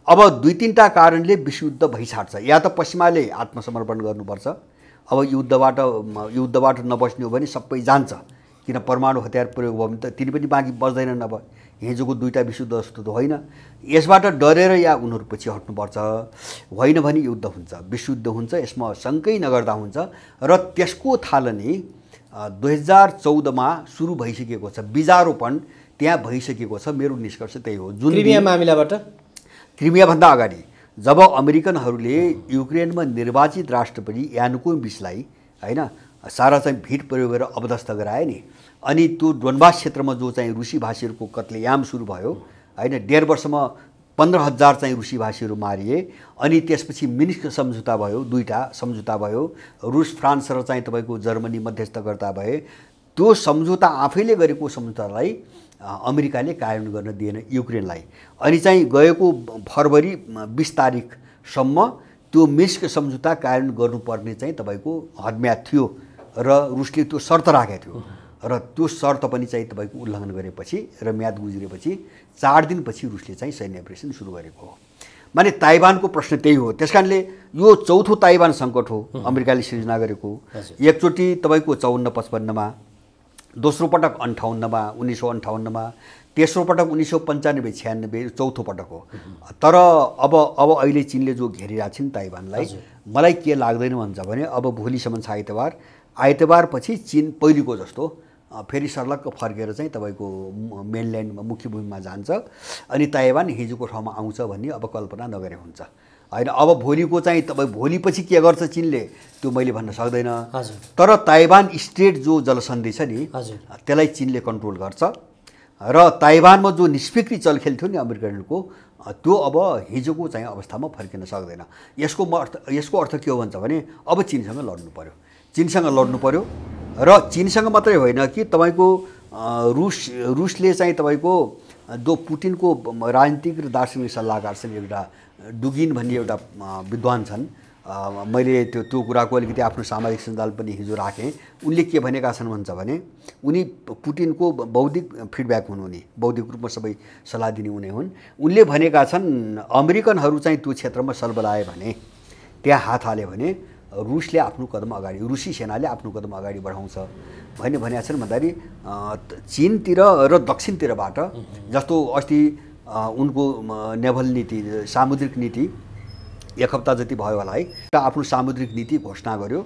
अब 2-3टा कारणले विश्वयुद्ध भइसार्छ। या त पश्चिमाले आत्मसमर्पण गर्नुपर्छ, अब युद्धबाट नबस्ने हो भने सबै जान्छ, किन परमाणु हतियार प्रयोग भयो भने त तिनी पनि बाँकी बच्दैनन्। अब हिजोको 2टा विश्वयुद्ध जस्तो त होइन। यसबाट डरेर या उनीहरू पछि हट्नुपर्छ, होइन भने युद्ध हुन्छ, विश्वयुद्ध हुन्छ, यसमा शङ्कै नगर्दा हुन्छ। र त्यसको थालनी 2014मा सुरु भइसकेको छ, बीजारोपण त्यहाँ भइसकेको छ। मेरो निष्कर्ष त्यही हो। जुन
क्रिमिया मामिलाबाट,
क्रिमियाभन्दा अगाडि जब अमेरिकनहरूले युक्रेनमा निर्वाचित राष्ट्रपति यानुकोभिचलाई हैन सारा चाहिँ भिड प्रयोग गरेर अवदस्त गराए नि। अनि त्यो डोनबास क्षेत्रमा जो चाहिँ रुसी भाषीहरूको कत्लेआम सुरु भयो होइन, 1.5 वर्षमा 15,000 चाहिँ रुसी भाषीहरू मारिए। अनि त्यसपछि मिन्स्क सम्झौता भयो, 2टा सम्झौता भयो, रुस फ्रान्स र चाहिँ तपाईँको जर्मनी मध्यस्थकर्ता भए। त्यो सम्झौता आफैले गरेको सम्झौतालाई अमेरिकाले कार्यान्वयन गर्न दिएन युक्रेनलाई। अनि चाहिँ गएको फरवरी 20 तारिकसम्म त्यो मिन्स्क सम्झौता कार्यान्वयन गर्नुपर्ने चाहिँ तपाईँको हदम्याद थियो र रुसले त्यो शर्त राखेको थियो र त्यो शर्त पनि चाहिँ तपाईँको उल्लङ्घन गरेपछि र म्याद गुज्रेपछि 4 दिनपछि रुसले चाहिँ सैन्य अपरेसन सुरु गरेको हो। माने ताइवानको प्रश्न त्यही हो। त्यसकारणले यो चौथो ताइवान सङ्कट हो अमेरिकाले सिर्जना गरेको। एकचोटि तपाईँको 54-55मा, दोस्रो पटक 1958मा, तेस्रो पटक 1995-96, चौथो पटक हो। तर अब अहिले चीनले जो घेरिरहेको छ नि ताइवानलाई, मलाई के लाग्दैन भन्छ भने अब भोलिसम्म छ आइतबार पछि चीन पहिलेको जस्तो फेरि सर्लक्क फर्केर चाहिँ तपाईँको मेनल्यान्डमा मुख्य भूमिमा जान्छ अनि ताइवान हिजोको ठाउँमा आउँछ भन्ने अब कल्पना नगरे हुन्छ होइन। अब भोलिको चाहिँ तपाईँ भोलिपछि के गर्छ चीनले त्यो मैले भन्न सक्दैन। तर ताइवान स्टेट जो जलसन्धि छ नि त्यसलाई चीनले कन्ट्रोल गर्छ र ताइवानमा जो निष्क्रिय चलखेल थियो नि अमेरिकनको त्यो अब हिजोको चाहिँ अवस्थामा फर्किन सक्दैन। यसको अर्थ के हो भन्छ भने अब चीनसँग लड्नु पर्यो, चीनसँग लड्नु पर्यो। र चीनसँग मात्रै होइन कि तपाईँको रुसले चाहिँ तपाईँको जो पुटिनको राजनीतिक र दार्शनिक सल्लाहकार छन्, एउटा डुगिन भन्ने एउटा विद्वान छन्, मैले त्यो कुराको अलिकति आफ्नो सामाजिक सञ्जाल पनि हिजो राखेँ। उनले के भनेका छन् भन्छ भने उनी पुटिनको बौद्धिक फिडब्याक हुन्, उनी बौद्धिक रूपमा सबै सल्लाह दिने हुने हुन्। उनले भनेका छन् अमेरिकनहरू चाहिँ त्यो क्षेत्रमा सलबलाए भने, त्यहाँ हात हाल्यो भने रुसले आफ्नो कदम अगाडि, रुसी सेनाले आफ्नो कदम अगाडि बढाउँछ भन्ने भनेका छन्। भन्दाखेरि चीनतिर र दक्षिणतिरबाट जस्तो अस्ति उनको नेभल नीति, सामुद्रिक नीति 1 हप्ता जति भयो होला है, आफ्नो सामुद्रिक नीति घोषणा गर्यो।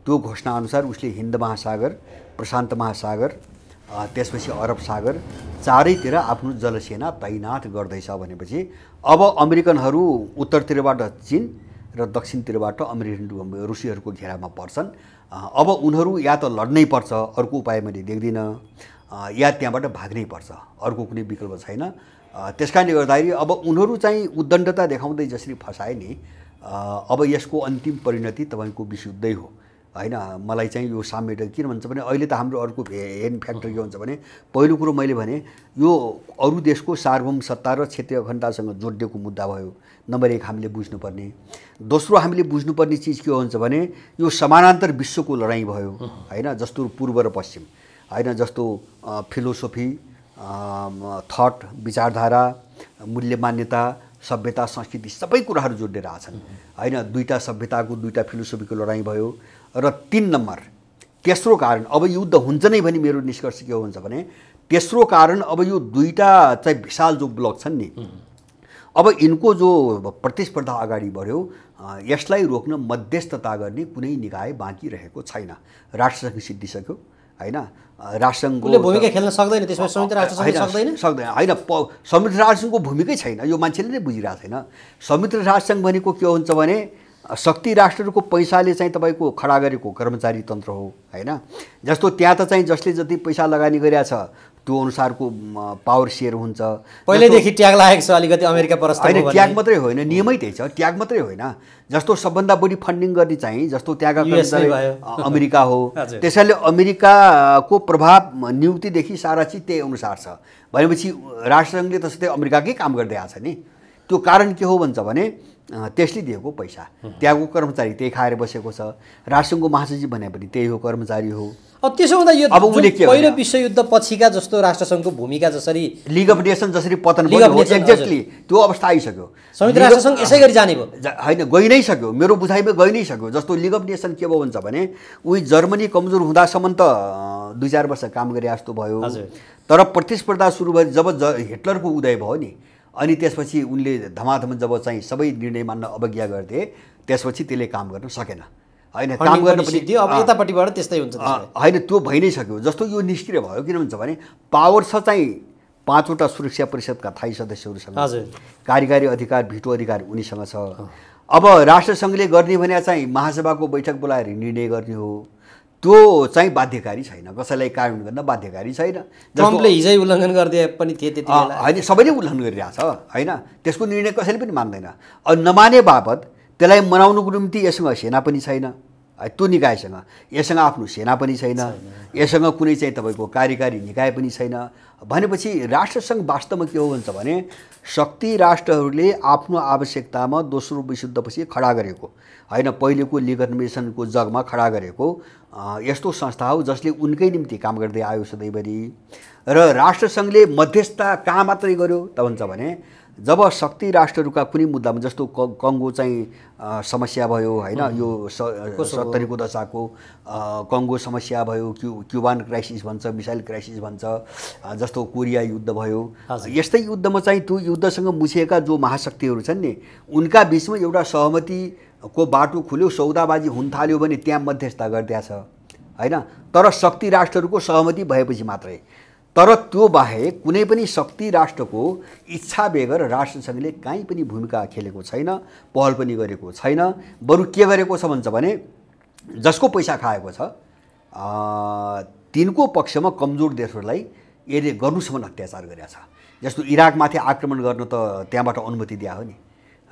त्यो घोषणाअनुसार उसले हिन्द महासागर, प्रशान्त महासागर, त्यसपछि अरब सागर चारैतिर आफ्नो जलसेना तैनात गर्दैछ भनेपछि अब अमेरिकनहरू उत्तरतिरबाट चीन र दक्षिणतिरबाट रुसीहरूको घेरामा पर्छन्। अब उनीहरू या त लड्नै पर्छ, अर्को उपाय मैले देख्दिनँ, या त्यहाँबाट भाग्नै पर्छ, अर्को कुनै विकल्प छैन। त्यसकारणले गर्दाखेरि अब उनीहरू चाहिँ उद्दण्डता देखाउँदै जसरी फसाए नि, अब यसको अन्तिम परिणति तपाईँको विशुद्धै हो होइन। मलाई चाहिँ यो साम्यता किन भन्छ भने अहिले त हाम्रो अर्को हेन फ्याक्टर के भन्छ भने पहिलो कुरो मैले भने यो अरू देशको सार्वभौम सत्ता र क्षेत्रीय अखण्डतासँग जोडिएको मुद्दा भयो, नम्बर 1 हामीले बुझ्नुपर्ने। दोस्रो हामीले बुझ्नुपर्ने चिज के हुन्छ भने यो समानान्तर विश्वको लडाइँ भयो होइन, जस्तो पूर्व र पश्चिम होइन, जस्तो फिलोसोफी, थट, विचारधारा, मूल्य मान्यता, सभ्यता, संस्कृति सबै कुराहरू जोडिएर आछन् होइन। 2टा सभ्यताको 2टा फिलोसोफीको लडाइँ भयो। र 3 नम्बर तेस्रो कारण, अब युद्ध हुन्छ नै भने मेरो निष्कर्ष के हो भन्छ भने तेस्रो कारण अब यो 2टा चाहिँ विशाल जो ब्लक छन् नि, अब यिनको जो प्रतिस्पर्धा अगाडि बढ्यो यसलाई रोक्न मध्यस्थता गर्ने कुनै निकाय बाँकी रहेको छैन। राष्ट्रसङ्घ सिद्धिसक्यो होइन, राष्ट्रसङ्घले
भूमिका खेल्न सक्दैन, त्यसमा संयुक्त राष्ट्रसङ्घ सक्दैन
होइन, संयुक्त राष्ट्रसङ्घको भूमिकै छैन, यो मान्छेले नै बुझिरहेको छैन। संयुक्त राष्ट्रसङ्घ भनेको के हुन्छ भने शक्ति राष्ट्रहरूको पैसाले चाहिँ तपाईँको खडा गरेको कर्मचारी तन्त्र हो होइन। जस्तो त्यहाँ त चाहिँ जसले जति पैसा लगानी गरेको छ त्यो अनुसारको पावर सेयर हुन्छ।
पहिल्यैदेखि ट्याग लागेको छ अलिकति अमेरिका परस्त
होइन, ट्याग मात्रै होइन, नियमै त्यही छ, ट्याग मात्रै होइन। जस्तो सबभन्दा बढी फन्डिङ गर्ने चाहिँ जस्तो त्यहाँका कर्मचारी अमेरिका हो, त्यसैले अमेरिकाको प्रभाव नियुक्तिदेखि सारा चिज त्यही अनुसार छ भनेपछि राष्ट्रसङ्घले त सधैँ अमेरिकाकै काम गर्दै आएको छ नि। त्यो कारण के हो भन्छ भने त्यसले दिएको पैसा, त्यहाँको कर्मचारी त्यही खाएर बसेको छ। राष्ट्रसङ्घको महासचिव भने पनि त्यही हो, कर्मचारी हो।
अब त्यसो हुँदा यो पहिलो विश्वयुद्ध पछिका जस्तो राष्ट्रसङ्घको भूमिका जसरी
लिग अफ नेसन जसरी पतन भयो एक्ज्याक्टली त्यो अवस्था आइसक्यो।
संयुक्त राष्ट्रसङ्घ यसै गरी जाने भयो
होइन, गइ नै सक्यो, मेरो बुझाइमा गइ नै सक्यो। जस्तो लिग अफ नेसन के भयो भन्छ भने उही जर्मनी कमजोर हुँदासम्म त 2-4 वर्ष काम गरे जस्तो भयो। तर प्रतिस्पर्धा सुरु भयो जब हिटलरको उदय भयो नि, अनि त्यसपछि उनले धमाधम जब चाहिँ सबै निर्णय मान्न अवज्ञा गर्थे त्यसपछि त्यसले काम गर्न सकेन होइन। काम गर्न पनि
अब यतापट्टिबाट त्यस्तै हुन्छ
होइन, त्यो भइ नै सक्यो। जस्तो यो निष्क्रिय भयो किन भन्छ भने पावर छ चाहिँ 5वटा सुरक्षा परिषदका स्थायी सदस्यहरूसँग, कार्यकारी अधिकार, भिटो अधिकार उनीसँग छ। अब राष्ट्रसङ्घले गर्ने भने चाहिँ महासभाको बैठक बोलाएर निर्णय गर्ने हो, त्यो चाहिँ बाध्यकारी छैन, कसैलाई कार्यान्वयन गर्न बाध्यकारी छैन।
ट्रम्पले हिजै उल्लङ्घन गरिदिए पनि थिए त्यति बेला,
होइन सबैले उल्लङ्घन गरिरहेछ होइन, त्यसको निर्णय कसैले पनि मान्दैन। नमाने बापत त्यसलाई मनाउनुको निम्ति यससँग सेना पनि छैन, त्यो निकायसँग यससँग आफ्नो सेना पनि छैन, यससँग कुनै चाहिँ तपाईँको कार्यकारी निकाय पनि छैन भनेपछि राष्ट्रसङ्घ वास्तवमा के हो भन्छ भने शक्ति राष्ट्रहरूले आफ्नो आवश्यकतामा दोस्रो विश्वयुद्धपछि खडा गरेको होइन, पहिलेको लिग अर्गनाइजेसनको जगमा खडा गरेको यस्तो संस्था हो जसले उनकै निम्ति काम गर्दै आयो सधैँभरि। र राष्ट्रसङ्घले मध्यस्थता कहाँ मात्रै गर्यो त भन्छ भने जब शक्ति राष्ट्रहरूका कुनै मुद्दामा जस्तो कङ्गो चाहिँ समस्या भयो होइन, यो 70 को दशकको कङ्गो समस्या भयो, क्युबान क्राइसिस भन्छ, मिसाइल क्राइसिस भन्छ, जस्तो कोरिया युद्ध भयो, यस्तै युद्धमा चाहिँ त्यो युद्धसँग मुछिएका जो महाशक्तिहरू छन् नि उनका बिचमा एउटा सहमतिको बाटो खुल्यो, सौदाबाजी हुन थाल्यो भने त्यहाँ मध्यस्थता गरिदिएछ होइन। तर शक्ति राष्ट्रहरूको सहमति भएपछि मात्रै, तर त्यो बाहेक कुनै पनि शक्ति राष्ट्रको इच्छा बेगर राष्ट्रसङ्घले कहीँ पनि भूमिका खेलेको छैन, पहल पनि गरेको छैन। बरु के गरेको छ भन्छ भने जसको पैसा खाएको छ तिनको पक्षमा कमजोर देशहरूलाई यसले गर्नुसम्म अत्याचार गरेको छ। जस्तो इराकमाथि आक्रमण गर्न त त्यहाँबाट अनुमति दिया हो नि,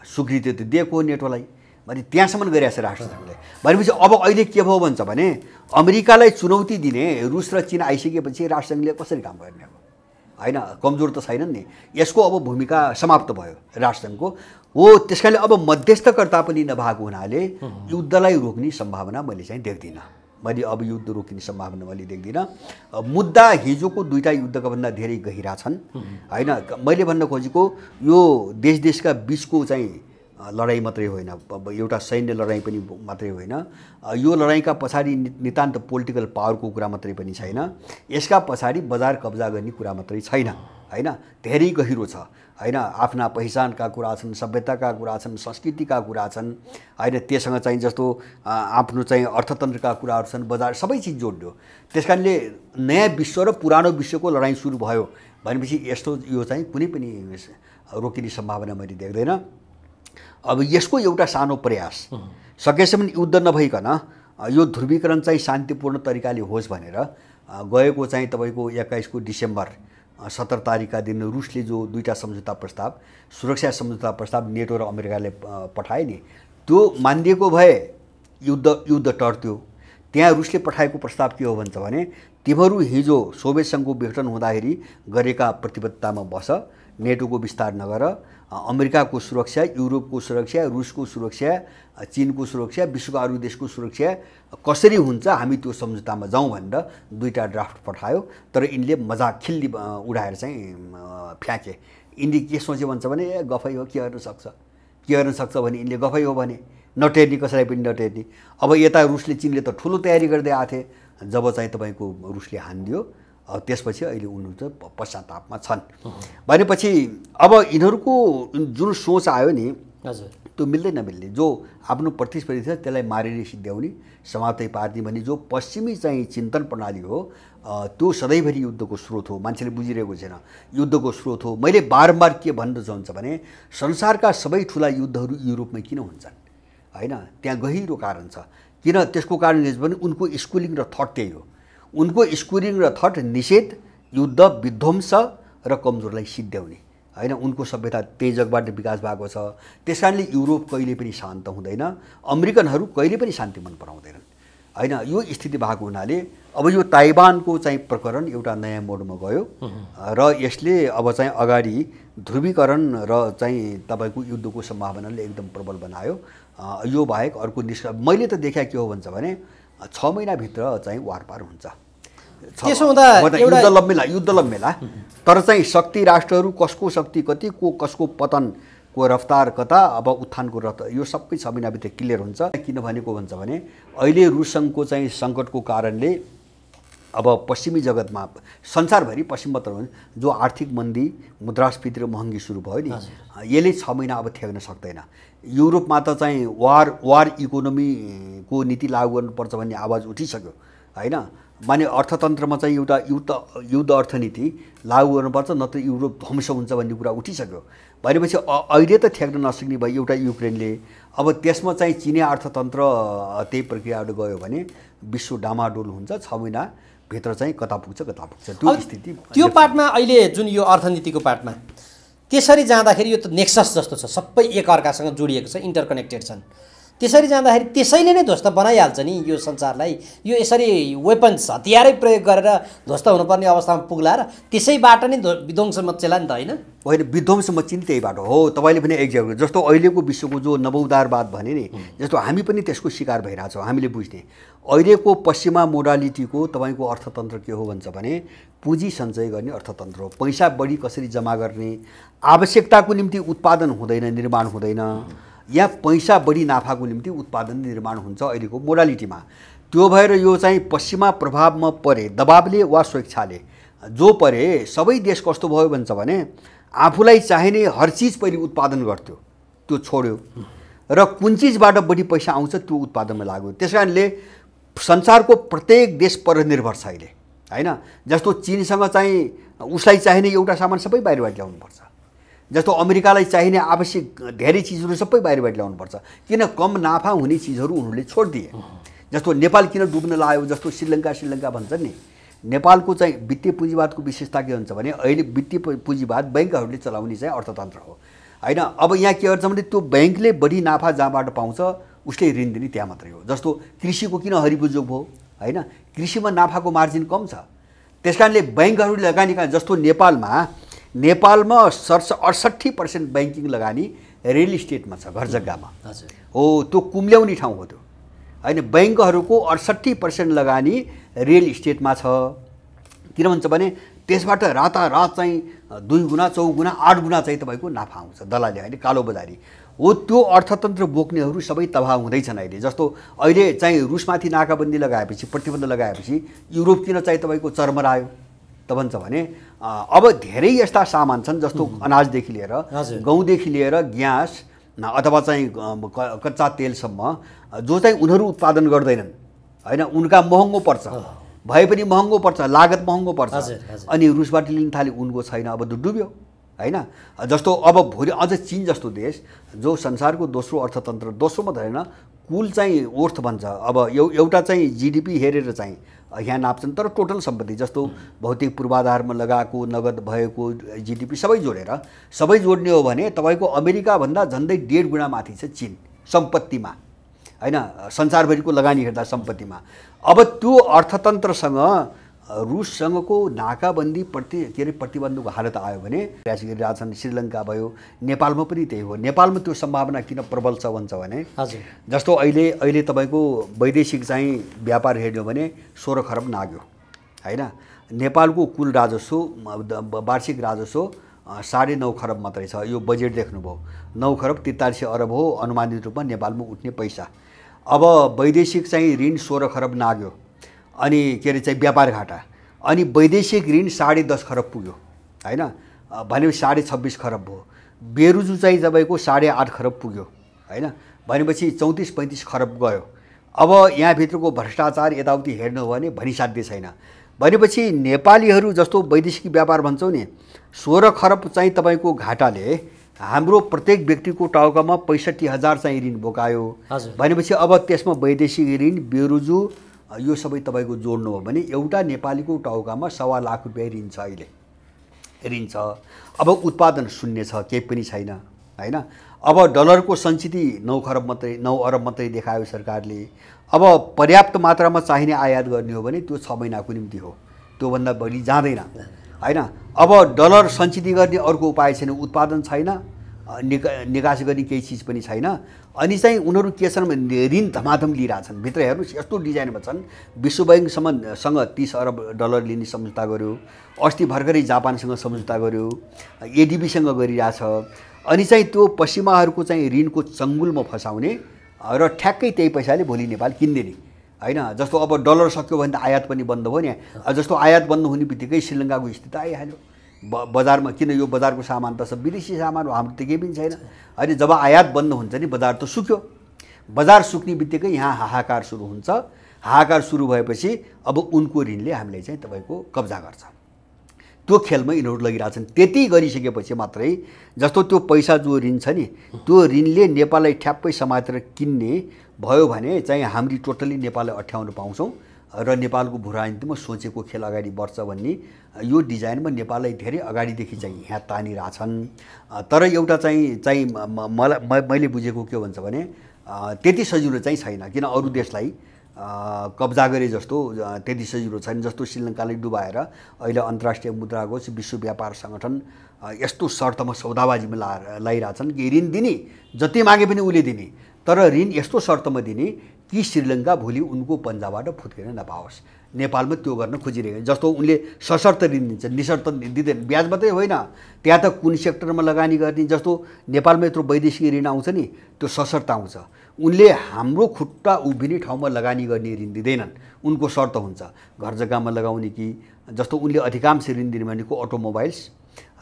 स्वीकृति त दिएको हो नेटोलाई, भने त्यहाँसम्म गरिरहेछ राष्ट्रसङ्घले। भनेपछि अब अहिले के भयो भन्छ भने अमेरिकालाई चुनौती दिने रुस र चीन आइसकेपछि राष्ट्रसङ्घले कसरी काम गर्ने अब होइन, कमजोर त छैनन् नि, यसको अब भूमिका समाप्त भयो राष्ट्रसङ्घको हो। त्यस कारणले अब मध्यस्थकर्ता पनि नभएको हुनाले युद्धलाई रोक्ने सम्भावना मैले चाहिँ देख्दिनँ, मैले अब युद्ध रोक्ने सम्भावना मैले देख्दिनँ। मुद्दा हिजोको दुईटा युद्धका भन्दा धेरै गहिरा छन् होइन। मैले भन्न खोजेको यो देशका बिचको चाहिँ लडाइँ मात्रै होइन, एउटा सैन्य लडाइँ पनि मात्रै होइन, यो लडाइँका पछाडि नितान्त पोलिटिकल पावरको कुरा मात्रै पनि छैन, यसका पछाडि बजार कब्जा गर्ने कुरा मात्रै छैन होइन, धेरै गहिरो छ होइन। आफ्ना पहिचानका कुरा छन्, सभ्यताका कुरा छन्, संस्कृतिका कुरा छन् होइन, त्योसँग चाहिँ जस्तो आफ्नो चाहिँ अर्थतन्त्रका कुराहरू छन्, बजार सबै चिज जोड्यो। त्यस कारणले नयाँ विश्व र पुरानो विश्वको लडाइँ सुरु भयो भनेपछि यस्तो यो चाहिँ कुनै पनि रोकिने सम्भावना मैले देख्दैन। अब यसको एउटा सानो प्रयास सकेसम्म युद्ध नभइकन यो ध्रुवीकरण चाहिँ शान्तिपूर्ण तरिकाले होस् भनेर गएको चाहिँ तपाईँको 21 डिसेम्बर 17 तारिकका दिन रुसले जो दुईटा सम्झौता प्रस्ताव, सुरक्षा सम्झौता प्रस्ताव नेटो र अमेरिकाले पठाए नि, त्यो मानिदिएको भए युद्ध टर्थ्यो। त्यहाँ रुसले पठाएको प्रस्ताव के हो भन्छ भने तिमीहरू हिजो सोभियत सङ्घको विघटन हुँदाखेरि गरेका प्रतिबद्धतामा बस, नेटोको विस्तार नगर, अमेरिकाको सुरक्षा, युरोपको सुरक्षा, रुसको सुरक्षा, चीनको सुरक्षा, विश्वका अरू देशको सुरक्षा कसरी हुन्छ हामी त्यो सम्झौतामा जाउँ भनेर दुईटा ड्राफ्ट पठायो। तर यिनले मजाक खिल्ली उडाएर चाहिँ फ्याँके। यिनले के सोचे भन्छ भने गफै हो, के गर्न सक्छ भने यिनले गफै हो भने नटेर्ने, कसैलाई पनि नटेर्ने। अब यता रुसले चिनले त ठुलो तयारी गर्दै आएको थिए, जब चाहिँ तपाईँको रुसले हानिदियो त्यसपछि अहिले उनीहरू चाहिँ पश्चातापमा छन्। भनेपछि अब यिनीहरूको जुन सोच आयो नि त्यो मिल्दै नमिल्ने, जो आफ्नो प्रतिस्पर्धी छ त्यसलाई मारेर सिद्ध्याउने, समाप्तै पार्ने भन्ने जो पश्चिमी चाहिँ चिन्तन प्रणाली हो त्यो सधैँभरि युद्धको स्रोत हो। मान्छेले बुझिरहेको छैन, युद्धको स्रोत हो। मैले बारम्बार के भन्न चाहन्छु भने संसारका सबै ठुला युद्धहरू युरोपमै किन हुन्छन् होइन, त्यहाँ गहिरो कारण छ। किन त्यसको कारण के भने उनको स्कुलिङ र थट त्यही हो। उनको स्कुलिङ र थट निषेध, युद्ध, विध्वंस र कमजोरलाई सिद्ध्याउने होइन। उनको सभ्यता त्यही जगबाट विकास भएको छ। त्यस कारणले युरोप कहिले पनि शान्त हुँदैन, अमेरिकनहरू कहिले पनि शान्ति मन पराउँदैनन् होइन। यो स्थिति भएको हुनाले अब यो ताइवानको चाहिँ प्रकरण एउटा नयाँ मोडमा गयो र यसले अब चाहिँ अगाडि ध्रुवीकरण र चाहिँ तपाईँको युद्धको सम्भावनाले एकदम प्रबल बनायो। यो बाहेक अर्को मैले त देखा के हो भन्छ भने 6 महिनाभित्र चाहिँ वारपार हुन्छ।
त्यसो हुँदा
युद्ध लम्मेला, तर चाहिँ शक्ति राष्ट्रहरू कसको शक्ति कति, कसको पतनको रफ्तार कता, अब उत्थानको रफ्तार, यो सबै 6 महिनाभित्र क्लियर हुन्छ। किन भनेको भन्छ भने अहिले रुससँगको चाहिँ सङ्कटको कारणले अब पश्चिमी जगतमा, संसारभरि पश्चिम मात्र जो आर्थिक मन्दी, मुद्रास्फीति र महँगी सुरु भयो नि, यसले 6 महिना अब थ्याक्न सक्दैन। युरोपमा त चाहिँ वार इकोनोमीको नीति लागू गर्नुपर्छ भन्ने आवाज उठिसक्यो होइन। माने अर्थतन्त्रमा चाहिँ एउटा युद्ध अर्थनीति लागू गर्नुपर्छ नत्र युरोप ध्वंस हुन्छ भन्ने कुरा उठिसक्यो। भनेपछि अहिले त ठेक्न नसक्ने भयो एउटा युक्रेनले। अब त्यसमा चाहिँ चिनिया अर्थतन्त्र त्यही प्रक्रियाबाट गयो भने विश्व डामाडोल हुन्छ। 6 महिनाभित्र चाहिँ कता पुग्छ त्यो स्थिति।
त्यो पार्टमा अहिले जुन यो अर्थनीतिको पार्टमा त्यसरी जाँदाखेरि यो त नेक्सस जस्तो छ, सबै एकअर्कासँग जोडिएको छ, इन्टरकनेक्टेड छन्। त्यसरी जाँदाखेरि त्यसैले नै ध्वस्त बनाइहाल्छ नि यो संसारलाई। यो यसरी वेपन्स हतियारै प्रयोग गरेर ध्वस्त हुनुपर्ने अवस्थामा पुग्ला र त्यसैबाट नै विध्वंस मच्चेला नि त होइन?
होइन, विध्वंस मच्चिने त्यही बाटो हो। तपाईँले पनि एक्ज्याक्ट जस्तो अहिलेको विश्वको जो नवोदारवाद भने नि, जस्तो हामी पनि त्यसको शिकार भइरहेछौँ। हामीले बुझ्ने अहिलेको पश्चिमा मोडालिटीको तपाईँको अर्थतन्त्र के हो भन्छ भने पुँजी सञ्चय गर्ने अर्थतन्त्र हो। पैसा बढी कसरी जम्मा गर्ने, आवश्यकताको निम्ति उत्पादन हुँदैन, निर्माण हुँदैन, या पैसा बढी नाफाको निम्ति उत्पादन निर्माण हुन्छ अहिलेको मोडालिटीमा। त्यो भएर यो चाहिँ पश्चिमा प्रभावमा परे, दबावले वा स्वेच्छाले जो परे, सबै देश कस्तो भयो भन्छ भने आफूलाई चाहिने हर चिज पहिले उत्पादन गर्थ्यो, त्यो छोड्यो र कुन चिजबाट बढी पैसा आउँछ त्यो उत्पादनमा लाग्यो। त्यस कारणले संसारको प्रत्येक देश परनिर्भर छ अहिले होइन। जस्तो चीनसँग चाहिँ उसलाई चाहिने एउटा सामान सबै बाहिरबाट ल्याउनुपर्छ, जस्तो अमेरिकालाई चाहिने आवश्यक धेरै चिजहरू सबै बाहिरबाट ल्याउनुपर्छ। किन कम नाफा हुने चिजहरू उनीहरूले छोडिदिए। जस्तो नेपाल किन डुब्न लाग्यो, जस्तो श्रीलङ्का भन्छन् नि, नेपालको चाहिँ वित्तीय पुँजीवादको विशेषता के हुन्छ भने अहिले वित्तीय पुँजीवाद बैंकहरूले चलाउने चाहिँ अर्थतन्त्र हो होइन। अब यहाँ के गर्छ भने त्यो बैंकले बढी नाफा जहाँबाट पाउँछ उसले ऋण दिने त्यहाँ मात्रै हो। जस्तो कृषिको किन हरिबुजो भयो होइन, कृषिमा नाफाको मार्जिन कम छ। त्यस कारणले बैंकहरूले लगानी, जस्तो नेपालमा 68% बैंकिङ लगानी रियल इस्टेटमा छ, घर जग्गामा हो। त्यो कुम्ल्याउने ठाउँ हो त्यो होइन। बैंकहरूको 68% लगानी रियल इस्टेटमा छ। किन भन्छ भने त्यसबाट रातारात चाहिँ 2 गुणा 4 गुणा 8 गुणा चाहिँ तपाईँको नाफा आउँछ दलाली होइन, कालो बजारी हो। त्यो अर्थतन्त्र बोक्नेहरू सबै तबाह हुँदैछन् अहिले। जस्तो अहिले चाहिँ रुसमाथि नाकाबन्दी लगाएपछि, प्रतिबन्ध लगाएपछि युरोप किन चाहिँ तपाईँको चर्मरायो त भन्छ भने अब धेरै यस्ता सामान छन् जस्तो अनाजदेखि लिएर गहुँदेखि लिएर ग्यास अथवा चाहिँ कच्चा तेलसम्म जो चाहिँ उनीहरू उत्पादन गर्दैनन् होइन। उनका महँगो पर्छ, भए पनि महँगो पर्छ, लागत महँगो पर्छ। अनि रुसबाट लिन थाले उनको छैन, अब डुब्यो होइन। जस्तो अब भोलि अझ चीन जस्तो देश जो संसारको दोस्रो अर्थतन्त्र, दोस्रो मात्रै होइन, कुल चाहिँ ओर्थ भन्छ। अब एउटा चाहिँ जिडिपी हेरेर चाहिँ यहाँ नाप्छन्, तर टोटल सम्पत्ति जस्तो भौतिक पूर्वाधारमा लगाएको नगद भएको जिडिपी सबै जोड्ने हो भने तपाईँको अमेरिकाभन्दा झन्डै 1.5 गुणा माथि छ चीन सम्पत्तिमा होइन, संसारभरिको लगानी हेर्दा सम्पत्तिमा। अब त्यो अर्थतन्त्रसँग रुससँगको नाकाबन्दी प्रतिबन्धको हालत आयो भने प्रयास गरिरहेछन्। श्रीलङ्का भयो, नेपालमा पनि त्यही हो। नेपालमा त्यो सम्भावना किन प्रबल छ भन्छ भने जस्तो अहिले तपाईँको वैदेशिक चाहिँ व्यापार हेर्यो भने 16 खरब नाग्यो होइन। नेपालको कुल राजस्व वार्षिक राजस्व 9.5 खरब मात्रै छ। यो बजेट देख्नुभयो, 9 खरब 43 अरब हो अनुमानित रूपमा नेपालमा उठ्ने पैसा। अब वैदेशिक चाहिँ ऋण 16 खरब नाग्यो, अनि के अरे चाहिँ व्यापार घाटा, अनि वैदेशिक ऋण 10.5 खरब पुग्यो होइन, भनेपछि 26.5 खरब भयो। बेरुजु चाहिँ तपाईँको 8.5 खरब पुग्यो होइन, भनेपछि 34-35 खरब गयो। अब यहाँभित्रको भ्रष्टाचार यताउति हेर्नु हो भने भनिसाध्य छैन। भनेपछि नेपालीहरू जस्तो वैदेशिक व्यापार भन्छौँ नि, 16 खरब चाहिँ तपाईँको घाटाले हाम्रो प्रत्येक व्यक्तिको टाउकामा 65,000 चाहिँ ऋण बोकायो। भनेपछि अब त्यसमा वैदेशिक ऋण, बेरुजु यो सबै तपाईँको जोड्नु हो भने एउटा नेपालीको टाउकामा 1.25 लाख रुपियाँ ऋण छ, अहिले ऋण छ। अब उत्पादन शून्य छ, केही पनि छैन होइन। अब डलरको सञ्चिति 9 अरब मात्रै देखायो सरकारले। अब पर्याप्त मात्रामा चाहिने आयात गर्ने हो भने त्यो 6 महिनाको निम्ति हो, त्योभन्दा बढी जाँदैन होइन। अब डलर सञ्चित गर्ने अर्को उपाय छैन, उत्पादन छैन, निकास गर्ने केही चिज पनि छैन। अनि चाहिँ उनीहरू के छन् भने ऋण धमाधम लिइरहेछन्। भित्र हेर्नुहोस् यस्तो डिजाइनमा छन्, विश्व बैंकसँग 30 अरब डलर लिने सम्झौता गर्यो, अस्ति भर्खरै जापानसँग सम्झौता गर्यो, एडिबीसँग गरिरहेछ। अनि चाहिँ त्यो पश्चिमाहरूको चाहिँ ऋणको चङ्गुलमा फसाउने र ठ्याक्कै त्यही पैसाले भोलि नेपाल किन्दिने होइन। जस्तो अब डलर सक्यो भने त आयात पनि बन्द भयो नि। जस्तो आयात बन्द हुने बित्तिकै श्रीलङ्काको स्थिति आइहाल्यो बजारमा। किन यो बजारको सामान त सब विदेशी सामान हो, हाम्रो त केही पनि छैन होइन। जब आयात बन्द हुन्छ नि बजार त सुक्यो। बजार सुक्ने बित्तिकै यहाँ हाहाकार सुरु हुन्छ। हाहाकार सुरु भएपछि अब उनको ऋणले हामीलाई चाहिँ तपाईँको कब्जा गर्छ। त्यो खेलमा यिनीहरू लगिरहेछन्। त्यति गरिसकेपछि मात्रै जस्तो त्यो पैसा जो ऋण छ नि त्यो ऋणले नेपाललाई ठ्याप्पै समातेर किन्ने भयो भने चाहिँ हामी टोटली नेपाललाई अठ्याउन पाउँछौँ र नेपालको भू राजनीतिमा सोचेको खेल अगाडि बढ्छ भन्ने यो डिजाइनमा नेपाललाई धेरै अगाडिदेखि चाहिँ यहाँ तानिरहेछन्। तर एउटा चाहिँ मैले बुझेको के भन्छ भने त्यति सजिलो चाहिँ छैन, किन अरू देशलाई कब्जा गरे जस्तो त्यति सजिलो छैन। जस्तो श्रीलङ्कालाई डुबाएर अहिले अन्तर्राष्ट्रिय मुद्रा कोष, विश्व व्यापार सङ्गठन यस्तो शर्तमा सौदाबाजीमा लाइरहेछन् कि ऋण दिने जति मागे पनि उसले दिने, तर ऋण यस्तो शर्तमा दिने कि श्रीलङ्का भोलि उनको पन्जाबाट फुत्केर नपाओस्। नेपालमा त्यो गर्न खोजिरहेको, जस्तो उनले सशर्त ऋण दिन्छ, निशर्त दिँदैन। ब्याज मात्रै होइन, त्यहाँ त कुन सेक्टरमा लगानी गर्ने, जस्तो नेपालमा यत्रो वैदेशिक ऋण आउँछ नि त्यो सशर्त आउँछ। उनले हाम्रो खुट्टा उभिने ठाउँमा लगानी गर्ने ऋण दिँदैनन्, उनको शर्त हुन्छ घर जग्गामा लगाउने कि जस्तो उनले अधिकांश ऋण दिने भनेको अटोमोबाइल्स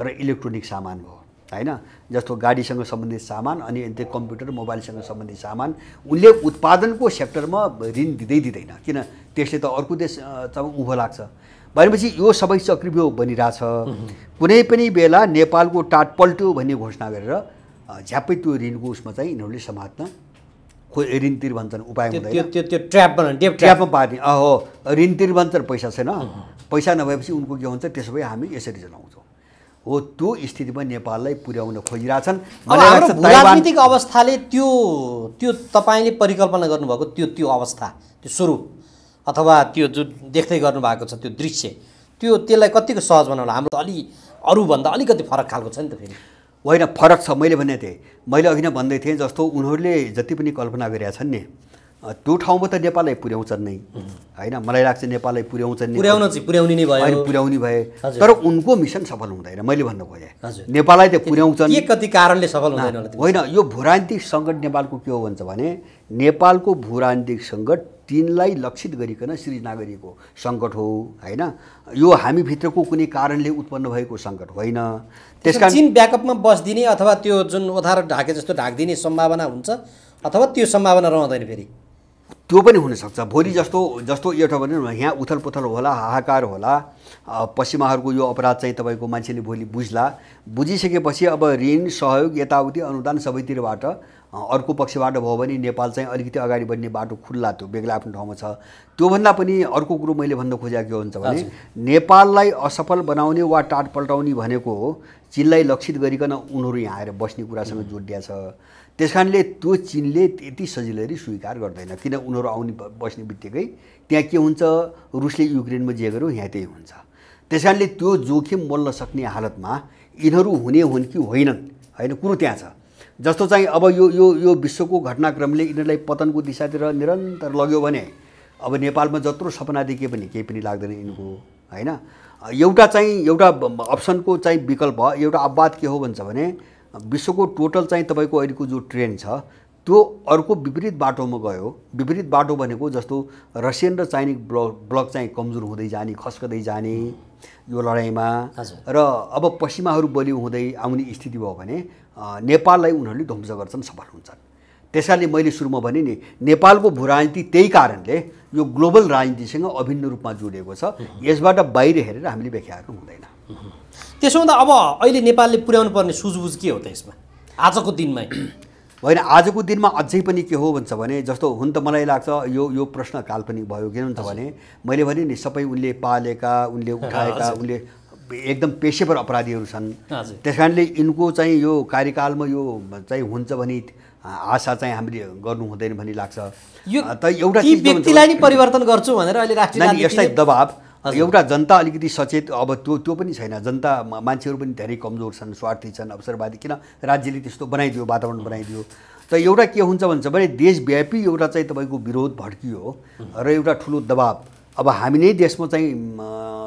र इलेक्ट्रोनिक सामान हो हैन। जस्तो गाडीसँग सम्बन्धित सामान अनि त्यो कम्प्युटर मोबाइलसँग सम्बन्धित सामान उनले उत्पादनको सेक्टरमा ऋण दिँदैन, किन त्यसले त अर्को देशसँग उँभो लाग्छ। भनेपछि यो सबै चक्रव्यूह बनिरहेछ। कुनै पनि बेला नेपालको टाट पल्ट्यो भन्ने घोषणा गरेर झ्याप्पै त्यो ऋणको उसमा चाहिँ यिनीहरूले समात्न ऋण तिर भन्छन्, उपाय हुँदैन।
त्यो ट्र्यापमा
पार्ने हो, ऋण तिर भन्छन्, पैसा छैन, पैसा नभएपछि उनको के हुन्छ, त्यसो भए हामी यसरी चलाउँछौँ हो। त्यो स्थितिमा नेपाललाई पुर्याउन खोजिरहेछन्।
राजनीतिक अवस्थाले त्यो तपाईँले परिकल्पना गर्नुभएको त्यो अवस्था, त्यो स्वरूप अथवा त्यो जुन देख्दै गर्नुभएको छ त्यो दृश्य, त्यसलाई कतिको सहज बनाउला? हाम्रो अलि अरूभन्दा अलिकति फरक खालको छ नि त फेरि।
होइन, फरक छ। मैले भनेको थिएँ, मैले अघि नै भन्दै थिएँ, जस्तो उनीहरूले जति पनि कल्पना गरेका छन् नि त्यो ठाउँमा त नेपाललाई पुर्याउँछन् नै हैन। मलाई लाग्छ नेपाललाई पुर्याउँछन्, पुर्याउने भए, तर उनको मिसन सफल हुँदैन। मैले भन्न खोजेँ नेपाललाई त पुर्याउँछन्,
के कति कारणले सफल हुँदैन
होइन। यो भू राजनीतिक सङ्कट नेपालको के हो भन्छ भने नेपालको भू राजनीतिक सङ्कट तिनलाई लक्षित गरिकन सृजना गरिएको सङ्कट हो हैन। यो हामीभित्रको कुनै कारणले उत्पन्न भएको सङ्कट होइन।
त्यसकारण चीन ब्याकअपमा बस्दिने अथवा त्यो जुन ओथार ढाके जस्तो ढाकिदिने सम्भावना हुन्छ अथवा त्यो सम्भावना रहँदैन फेरि,
त्यो पनि हुनसक्छ। भोलि जस्तो एउटा भन्नु यहाँ उथल पुथल होला, हाहाकार होला, पश्चिमाहरूको यो अपराध चाहिँ तपाईँको मान्छेले भोलि बुझिसकेपछि अब ऋण, सहयोग, यताउति, अनुदान सबैतिरबाट अर्को पक्षबाट भयो भने नेपाल चाहिँ अलिकति अगाडि बढ्ने बाटो खुल्ला, त्यो बेग्ला आफ्नो ठाउँमा छ। त्योभन्दा पनि अर्को कुरो मैले भन्न खोजेको के हुन्छ भने नेपाललाई असफल बनाउने वा टाट पल्टाउने भनेको चीनलाई लक्षित गरिकन उनीहरू यहाँ आएर बस्ने कुरासँग जोडिया छ। त्यसकारणले त्यो चीनले त्यति सजिलै स्वीकार गर्दैन, किन उनीहरू आउने बस्ने बित्तिकै त्यहाँ के हुन्छ, रुसले युक्रेनमा जे गर्यो यहाँ त्यही हुन्छ। त्यसकारणले त्यो जोखिम मोल्न सक्ने हालतमा यिनीहरू हुने हुन् कि होइनन् हैन, कुरो त्यहाँ छ। जस्तो चाहिँ अब यो विश्वको घटनाक्रमले यिनीहरूलाई पतनको दिशातिर निरन्तर लग्यो भने अब नेपालमा जत्रो सपना देखे पनि केही पनि लाग्दैन यिनको हैन। एउटा अप्सनको चाहिँ विकल्प, एउटा अपवाद के हो भन्छ भने विश्वको टोटल चाहिँ तपाईँको अहिलेको जो ट्रेन्ड छ त्यो अर्को विपरीत बाटोमा गयो। विपरीत बाटो भनेको जस्तो रसियन र चाइनिज ब्लक चाहिँ कमजोर हुँदै जाने, खस्कदै जाने यो लडाइँमा, र अब पश्चिमाहरू बलियो हुँदै आउने स्थिति भयो भने नेपाललाई उनीहरूले ध्वंस गर्छन्, सफल हुन्छन्। त्यसकारणले मैले सुरुमा भने नि नेपालको भू राजनीति त्यही कारणले यो ग्लोबल राजनीतिसँग अभिन्न रूपमा जोडिएको छ। यसबाट बाहिर हेरेर हामीले व्याख्या गर्नु हुँदैन।
त्यसो हुँदा अब अहिले नेपालले पुर्याउनु पर्ने सुझबुझ के हो त यसमा आजको दिनमा?
होइन, आजको दिनमा अझै पनि के हो भन्छ भने जस्तो हुन त मलाई लाग्छ यो प्रश्न काल्पनिक भयो। किन भन्छ भने मैले भने नि सबै उनले पालेका, उनले उठाएका, उनले एकदम पेशेवर अपराधीहरू छन्। त्यसकारणले यिनको चाहिँ यो कार्यकालमा यो चाहिँ हुन्छ भने आशा चाहिँ हामीले गर्नु हुँदैन भन्ने लाग्छ।
त एउटा व्यक्तिलाई नि परिवर्तन गर्छु भनेर अहिले राष्ट्रिय
यसलाई दबाब, एउटा जनता अलिकति सचेत, अब त्यो पनि छैन। जनता मान्छेहरू पनि धेरै कमजोर छन्, स्वार्थी छन्, अवसरवादी, किन राज्यले त्यस्तो बनाइदियो, वातावरण बनाइदियो। त एउटा के हुन्छ भन्छ भने देशव्यापी एउटा चाहिँ तपाईँको विरोध भड्कियो र एउटा ठुलो दबाब, अब हामी नै देशमा चाहिँ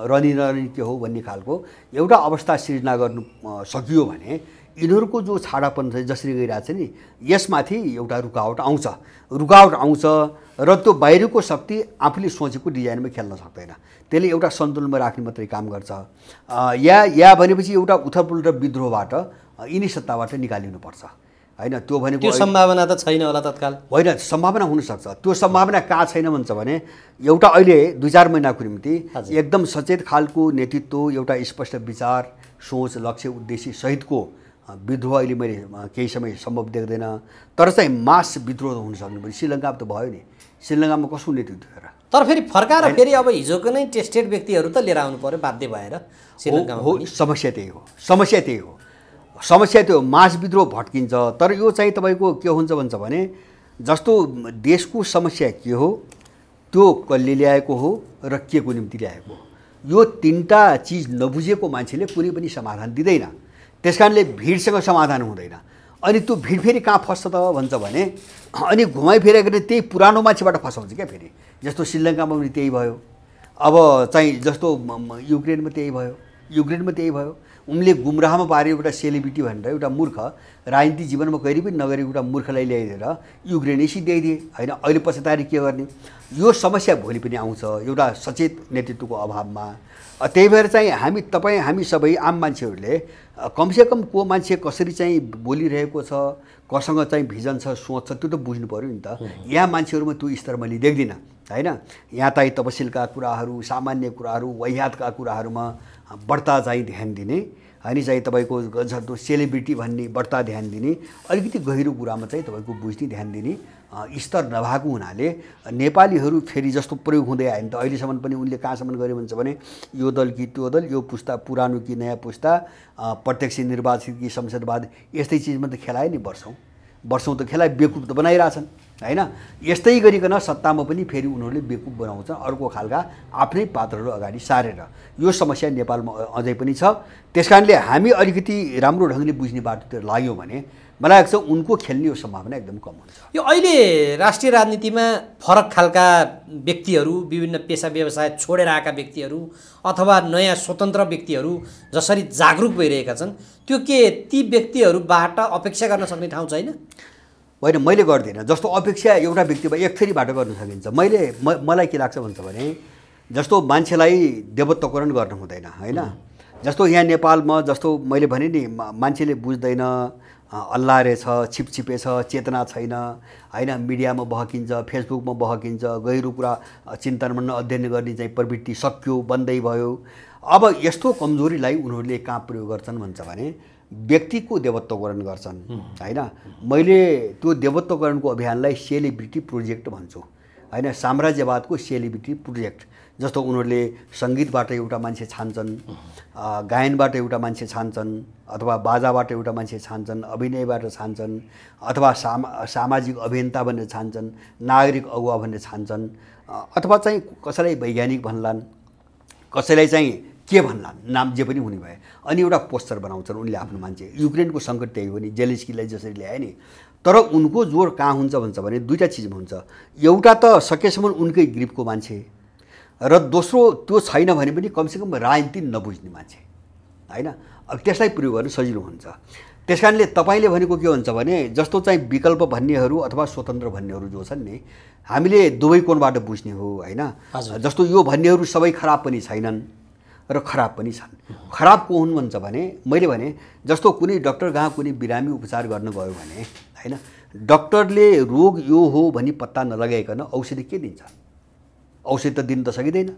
रहने के हो भन्ने खालको एउटा अवस्था सृजना गर्नु सकियो भने यिनीहरूको जो छाडापन छ जसरी गइरहेको छ नि यसमाथि एउटा रुकावट आउँछ र त्यो बाहिरको शक्ति आफूले सोचेको डिजाइनमा खेल्न सक्दैन। त्यसले एउटा सन्तुलनमा राख्ने मात्रै काम गर्छ। या भनेपछि एउटा उथलपुथल र विद्रोहबाट यिनी सत्ताबाट निकालिनुपर्छ। होइन त्यो भनेको
त्यो सम्भावना त छैन होला तत्काल
होइन सम्भावना हुनसक्छ त्यो सम्भावना कहाँ छैन भन्छ भने एउटा अहिले 2-4 महिनाको निम्ति एकदम सचेत खालको नेतृत्व एउटा स्पष्ट विचार सोच लक्ष्य उद्देश्य सहितको विद्रोह अहिले मैले केही समय सम्भव देख्दैन तर चाहिँ मास विद्रोह हुन सक्ने भने श्रीलङ्कामा त भयो नि श्रीलङ्कामा कसो नेतृत्व र
तर फेरि फर्काएर फेरि अब हिजोको नै टेस्टेड व्यक्तिहरू त लिएर आउनु पर्यो बाध्य भएर श्रीलङ्कामा
हो समस्या त्यही हो समस्या त्यो मास विद्रोह भट्किन्छ तर यो चाहिँ तपाईँको के हुन्छ भन्छ भने जस्तो देशको समस्या के हो त्यो कसले ल्याएको हो र के को निम्ति ल्याएको हो यो तीनटा चिज नबुझेको मान्छेले कुनै पनि समाधान दिँदैन त्यसकारणले भिडसँग समाधान हुँदैन अनि त्यो भिड फेरि कहाँ फस्छ त भन्छ भने अनि घुमाइ फिराइ गरेर त्यही पुरानो मान्छेबाट फसाउँछ क्या फेरि जस्तो श्रीलङ्कामा पनि त्यही भयो अब चाहिँ जस्तो युक्रेनमा त्यही भयो उनले गुमराहमा पार्यो एउटा सेलिब्रिटी भनेर एउटा मूर्ख राजनीति जीवनमा कहिले पनि नगरेको एउटा मूर्खलाई ल्याइदिएर युक्रेनै सिद्ध्याइदिए होइन अहिले पछतारी के गर्ने यो समस्या भोलि पनि आउँछ एउटा सचेत नेतृत्वको अभावमा त्यही भएर चाहिँ हामी सबै आम मान्छेहरूले कमसेकम को मान्छे कसरी चाहिँ बोलिरहेको छ कसँग चाहिँ भिजन छ सोच छ त्यो त बुझ्नु पऱ्यो नि त यहाँ मान्छेहरूमा त्यो स्तर मैले देख्दिनँ होइन यहाँ चाहिँ तपसिलका कुराहरू सामान्य कुराहरू वाहियातका कुराहरूमा बढ्ता चाहिँ ध्यान दिने अनि चाहिँ तपाईँको जस्तो सेलिब्रिटी भन्ने बढ्ता ध्यान दिने अलिकति गहिरो कुरामा चाहिँ तपाईँको बुझ्ने ध्यान दिने स्तर नभएको हुनाले नेपालीहरू फेरि जस्तो प्रयोग हुँदै आयो नि त अहिलेसम्म पनि उनले कहाँसम्म गर्यो भन्छ भने यो दल कि त्यो दल यो पुस्ता पुरानो कि नयाँ पुस्ता प्रत्यक्ष निर्वाचित कि संसदवाद यस्तै चिजमा त खेलायो नि वर्षौँ त खेलाए बेकुब त बनाइरहेछन् होइन यस्तै गरिकन सत्तामा पनि फेरि उनीहरूले बेकुब बनाउँछ अर्को खालका आफ्नै पात्रहरू अगाडि सारेर यो समस्या नेपालमा अझै पनि छ त्यसकारणले हामी अलिकति राम्रो ढङ्गले बुझ्ने बाटोतिर लाग्यौँ भने मलाई लाग्छ उनको खेल्ने यो सम्भावना एकदम कम हुन्छ
यो अहिले राष्ट्रिय राजनीतिमा फरक खालका व्यक्तिहरू विभिन्न पेसा व्यवसाय छोडेर आएका व्यक्तिहरू अथवा नयाँ स्वतन्त्र व्यक्तिहरू जसरी जागरुक भइरहेका छन् त्यो के ती व्यक्तिहरूबाट अपेक्षा गर्न सक्ने ठाउँ छैन
होइन मैले गर्दिनँ जस्तो अपेक्षा एउटा व्यक्तिबाट एक फेरिबाट गर्न सकिन्छ मलाई के लाग्छ भन्छ भने जस्तो मान्छेलाई देवत्वकरण गर्न हुँदैन होइन जस्तो यहाँ नेपालमा जस्तो मैले भने नि मान्छेले बुझ्दैन अल्लाह रहेछ छिपछिपे छ चेतना छैन होइन मिडियामा बहकिन्छ फेसबुकमा बहकिन्छ गहिरो कुरा चिन्तन मन अध्ययन गर्ने चाहिँ प्रवृत्ति सक्यो बन्दै भयो अब यस्तो कमजोरीलाई उनीहरूले कहाँ प्रयोग गर्छन् भन्छ भने व्यक्तिको देवत्वकरण गर्छन् होइन मैले त्यो देवत्वकरणको अभियानलाई सेलिब्रिटी प्रोजेक्ट भन्छु होइन साम्राज्यवादको सेलिब्रिटी प्रोजेक्ट जस्तो उनीहरूले सङ्गीतबाट एउटा मान्छे छान्छन् गायनबाट एउटा मान्छे छान्छन् अथवा बाजाबाट एउटा मान्छे छान्छन् अभिनयबाट छान्छन् अथवा सामाजिक अभियन्ता भनेर छान्छन् नागरिक अगुवा भनेर छान्छन् अथवा चाहिँ कसैलाई वैज्ञानिक भन्लान् कसैलाई चाहिँ के भन्लान् नाम जे पनि हुने भए अनि एउटा पोस्टर बनाउँछन् उनले आफ्नो मान्छे युक्रेनको सङ्कट त्यही हो नि जेलेन्स्कीलाई जसरी ल्याए नि तर उनको जोड कहाँ हुन्छ भन्छ भने दुईवटा चिजमा हुन्छ एउटा त सकेसम्म उनकै ग्रिपको मान्छे र दोस्रो त्यो छैन भने पनि कमसेकम राजनीति नबुझ्ने मान्छे होइन अब त्यसलाई प्रयोग गर्न सजिलो हुन्छ त्यसकारणले तपाईँले भनेको के हुन्छ भने जस्तो चाहिँ विकल्प भन्नेहरू अथवा स्वतन्त्र भन्नेहरू जो छन् नि हामीले दुवै कोणबाट बुझ्ने हो होइन जस्तो यो भन्नेहरू सबै खराब पनि छैनन् र खराब पनि छन् खराब को हुन् भन्छ भने मैले भने जस्तो कुनै डाक्टर कहाँ कुनै बिरामी उपचार गर्न गयो भने होइन डाक्टरले रोग यो हो भनी पत्ता नलगाइकन औषधि के दिन्छ औषधि त दिन त सकिँदैन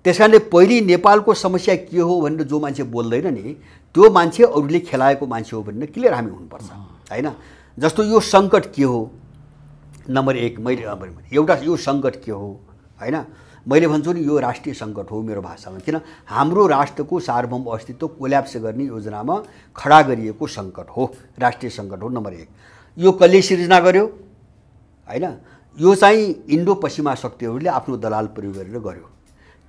त्यसकारणले पहिले नेपालको समस्या के हो भनेर जो मान्छे बोल्दैन नि त्यो मान्छे अरूले खेलाएको मान्छे हो भनेर क्लियर हामी हुनुपर्छ होइन जस्तो यो सङ्कट के हो नम्बर 1 मैले एउटा यो सङ्कट के हो होइन मैले भन्छु नि यो राष्ट्रिय सङ्कट हो मेरो भाषामा किन हाम्रो राष्ट्रको सार्वभौम अस्तित्व कोल्याप्स गर्ने योजनामा खडा गरिएको सङ्कट हो राष्ट्रिय सङ्कट हो नम्बर 1 यो कसले सिर्जना गर्यो होइन यो चाहिँ इन्डो पश्चिमा शक्तिहरूले आफ्नो दलाल प्रयोग गरेर गर्यो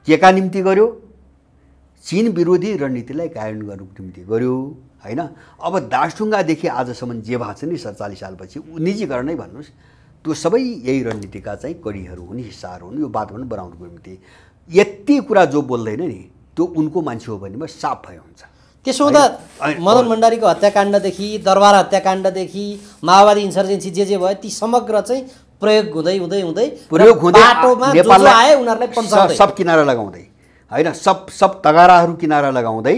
केका निम्ति गर्यो चीन विरोधी रणनीतिलाई कार्यान्वयन गर्नुको निम्ति गर्यो होइन अब दासढुङ्गादेखि आजसम्म जे भएको छ नि 47 सालपछि निजीकरणै भन्नुहोस् त्यो सबै यही रणनीतिका चाहिँ कडीहरू हुन् हिस्साहरू हुन् यो वातावरण बनाउनुको निम्ति यति कुरा जो बोल्दैन नि त्यो उनको मान्छे हो भनेमा साफ भयो हुन्छ
त्यसो हुँदा मदन भण्डारीको हत्याकाण्डदेखि दरबार हत्याकाण्डदेखि माओवादी इन्सर्जेन्सी जे भयो ती समग्र चाहिँ प्रयोग हुँदै बाटोमा जो आए उनीहरूलाई पन्छाउँदै
सब किनारा लगाउँदै होइन सब तगाराहरू किनारा लगाउँदै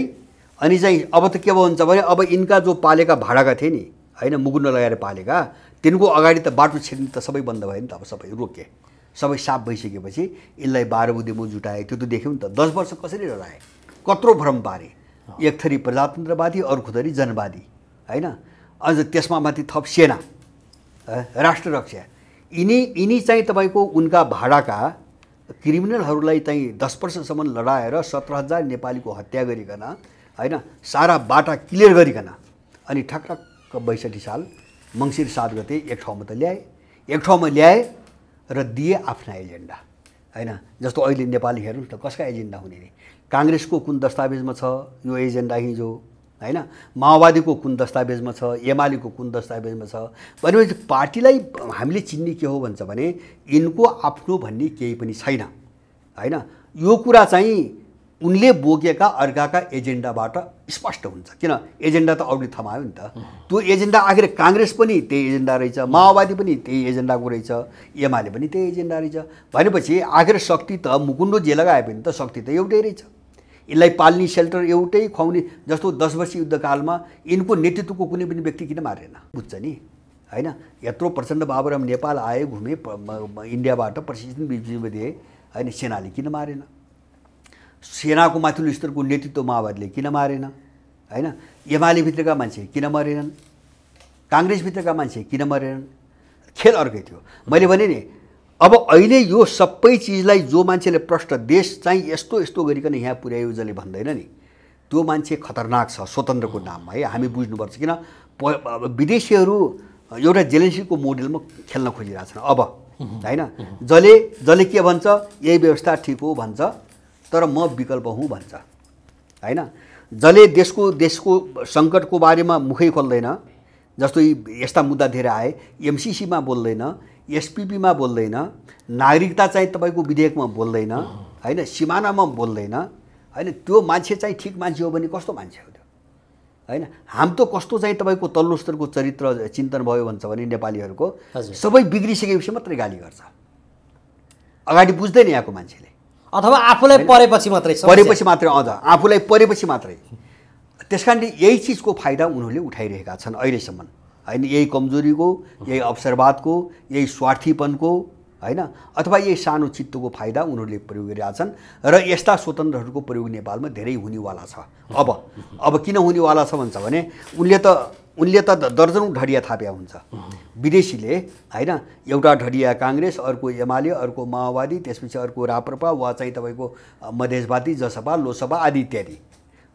अनि चाहिँ अब त के भयो भन्छ भने अब यिनका जो पालेका भाडाका थिए नि होइन मुगुन लगाएर पालेका तिनको अगाडि त बाटो छिर्ने त सबै बन्द भयो नि त। अब सबै रोके, सबै साफ भइसकेपछि यसलाई 12 बुँदे मुख जुटाए। त्यो त देख्यौँ नि त, 10 वर्ष कसरी लडाए, कत्रो भ्रम पारे। एक थरी प्रजातन्त्रवादी, अर्को थरी जनवादी, होइन। अझ त्यसमा माथि थप सेना, राष्ट्र रक्षा। यिनी चाहिँ तपाईँको उनका भाडाका क्रिमिनलहरूलाई चाहिँ 10 वर्षसम्म लडाएर 17,000 नेपालीको हत्या गरिकन, होइन, सारा बाटा क्लियर गरिकन अनि ठक्क 62 साल मङ्सिर 7 गते एक ठाउँमा त ल्याए, एक ठाउँमा ल्याए र दिए आफ्ना एजेन्डा, होइन। जस्तो अहिले नेपाली हेर्नुहोस् न कसका एजेन्डा हुने नि, काङ्ग्रेसको कुन दस्तावेजमा छ यो एजेन्डा हिजो, होइन, माओवादीको कुन दस्तावेजमा छ, एमालेको कुन दस्तावेजमा छ। भनेपछि पार्टीलाई हामीले चिन्ने के हो भन्छ भने यिनको आफ्नो भन्ने केही पनि छैन, होइन। यो कुरा चाहिँ उनले बोकेका अर्काका एजेन्डाबाट स्पष्ट हुन्छ। किन एजेन्डा त अघि थमायो नि त। त्यो एजेन्डा आखिर काङ्ग्रेस पनि त्यही एजेन्डा रहेछ, माओवादी पनि त्यही एजेन्डाको रहेछ, एमाले पनि त्यही एजेन्डा रहेछ। भनेपछि आखिर शक्ति त मुकुन्डो जे लगाए पनि त शक्ति त एउटै रहेछ। यसलाई पाल्ने सेल्टर एउटै, खुवाउने। जस्तो 10 वर्ष युद्धकालमा यिनको नेतृत्वको कुनै पनि व्यक्ति किन मारेन, बुझ्छ नि, होइन। यत्रो प्रचण्ड बाबुराम नेपाल आए, घुमे, इन्डियाबाट प्रशिक्षण दिए, होइन। सेनाले किन मारेन, सेनाको माथिल्लो स्तरको नेतृत्व माओवादीले किन मारेन, होइन। एमाले भित्रका मान्छे किन मरेनन्, काङ्ग्रेसभित्रका मान्छे किन मरेनन्। खेल अर्कै थियो। मैले भने नि अब अहिले यो सबै चिजलाई जो मान्छेले प्रश्न देश चाहिँ यस्तो यस्तो गरिकन यहाँ पुर्यायो जसले भन्दैन नि, त्यो मान्छे खतरनाक छ स्वतन्त्रको नाममा, है। हामी बुझ्नुपर्छ। किन विदेशीहरू एउटा जेलेन्सीको मोडेलमा खेल्न खोजिरहेछन् अब, होइन। जसले के भन्छ यही व्यवस्था ठिक हो भन्छ, तर म विकल्प हुँ भन्छ, होइन। जसले देशको सङ्कटको बारेमा मुखै खोल्दैन, जस्तो यस्ता मुद्दा धेरै आए, एमसिसीमा बोल्दैन, एसपिपीमा बोल्दैन, नागरिकता चाहिँ तपाईँको विधेयकमा बोल्दैन, होइन, सिमानामा बोल्दैन, होइन। त्यो मान्छे चाहिँ ठिक मान्छे हो भने कस्तो मान्छे हो त्यो, होइन। हाम त कस्तो चाहिँ तपाईँको तल्लो स्तरको चरित्र चिन्तन भयो भन्छ भने नेपालीहरूको सबै बिग्रिसकेपछि मात्रै गाली गर्छ, अगाडि बुझ्दैन यहाँको मान्छेले,
अथवा आफूलाई परेपछि मात्रै
अझ आफूलाई परेपछि मात्रै। त्यस कारणले यही चिजको फाइदा उनीहरूले उठाइरहेका छन् अहिलेसम्म, होइन। यही कमजोरीको, यही अवसरवादको, यही स्वार्थीपनको, होइन, अथवा यही सानो चित्तको फाइदा उनीहरूले प्रयोग गरिरहेछन्। र यस्ता स्वतन्त्रहरूको प्रयोग नेपालमा धेरै हुनेवाला छ। अब किन हुनेवाला छ भन्छ भने उनले त दर्जनौँ ढडिया थाप्या हुन्छ विदेशीले, होइन। एउटा ढडिया काङ्ग्रेस, अर्को एमाले, अर्को माओवादी, त्यसपछि अर्को राप्रपा, वा चाहिँ तपाईँको मधेसवादी, जसपा, लोसपा आदि इत्यादि।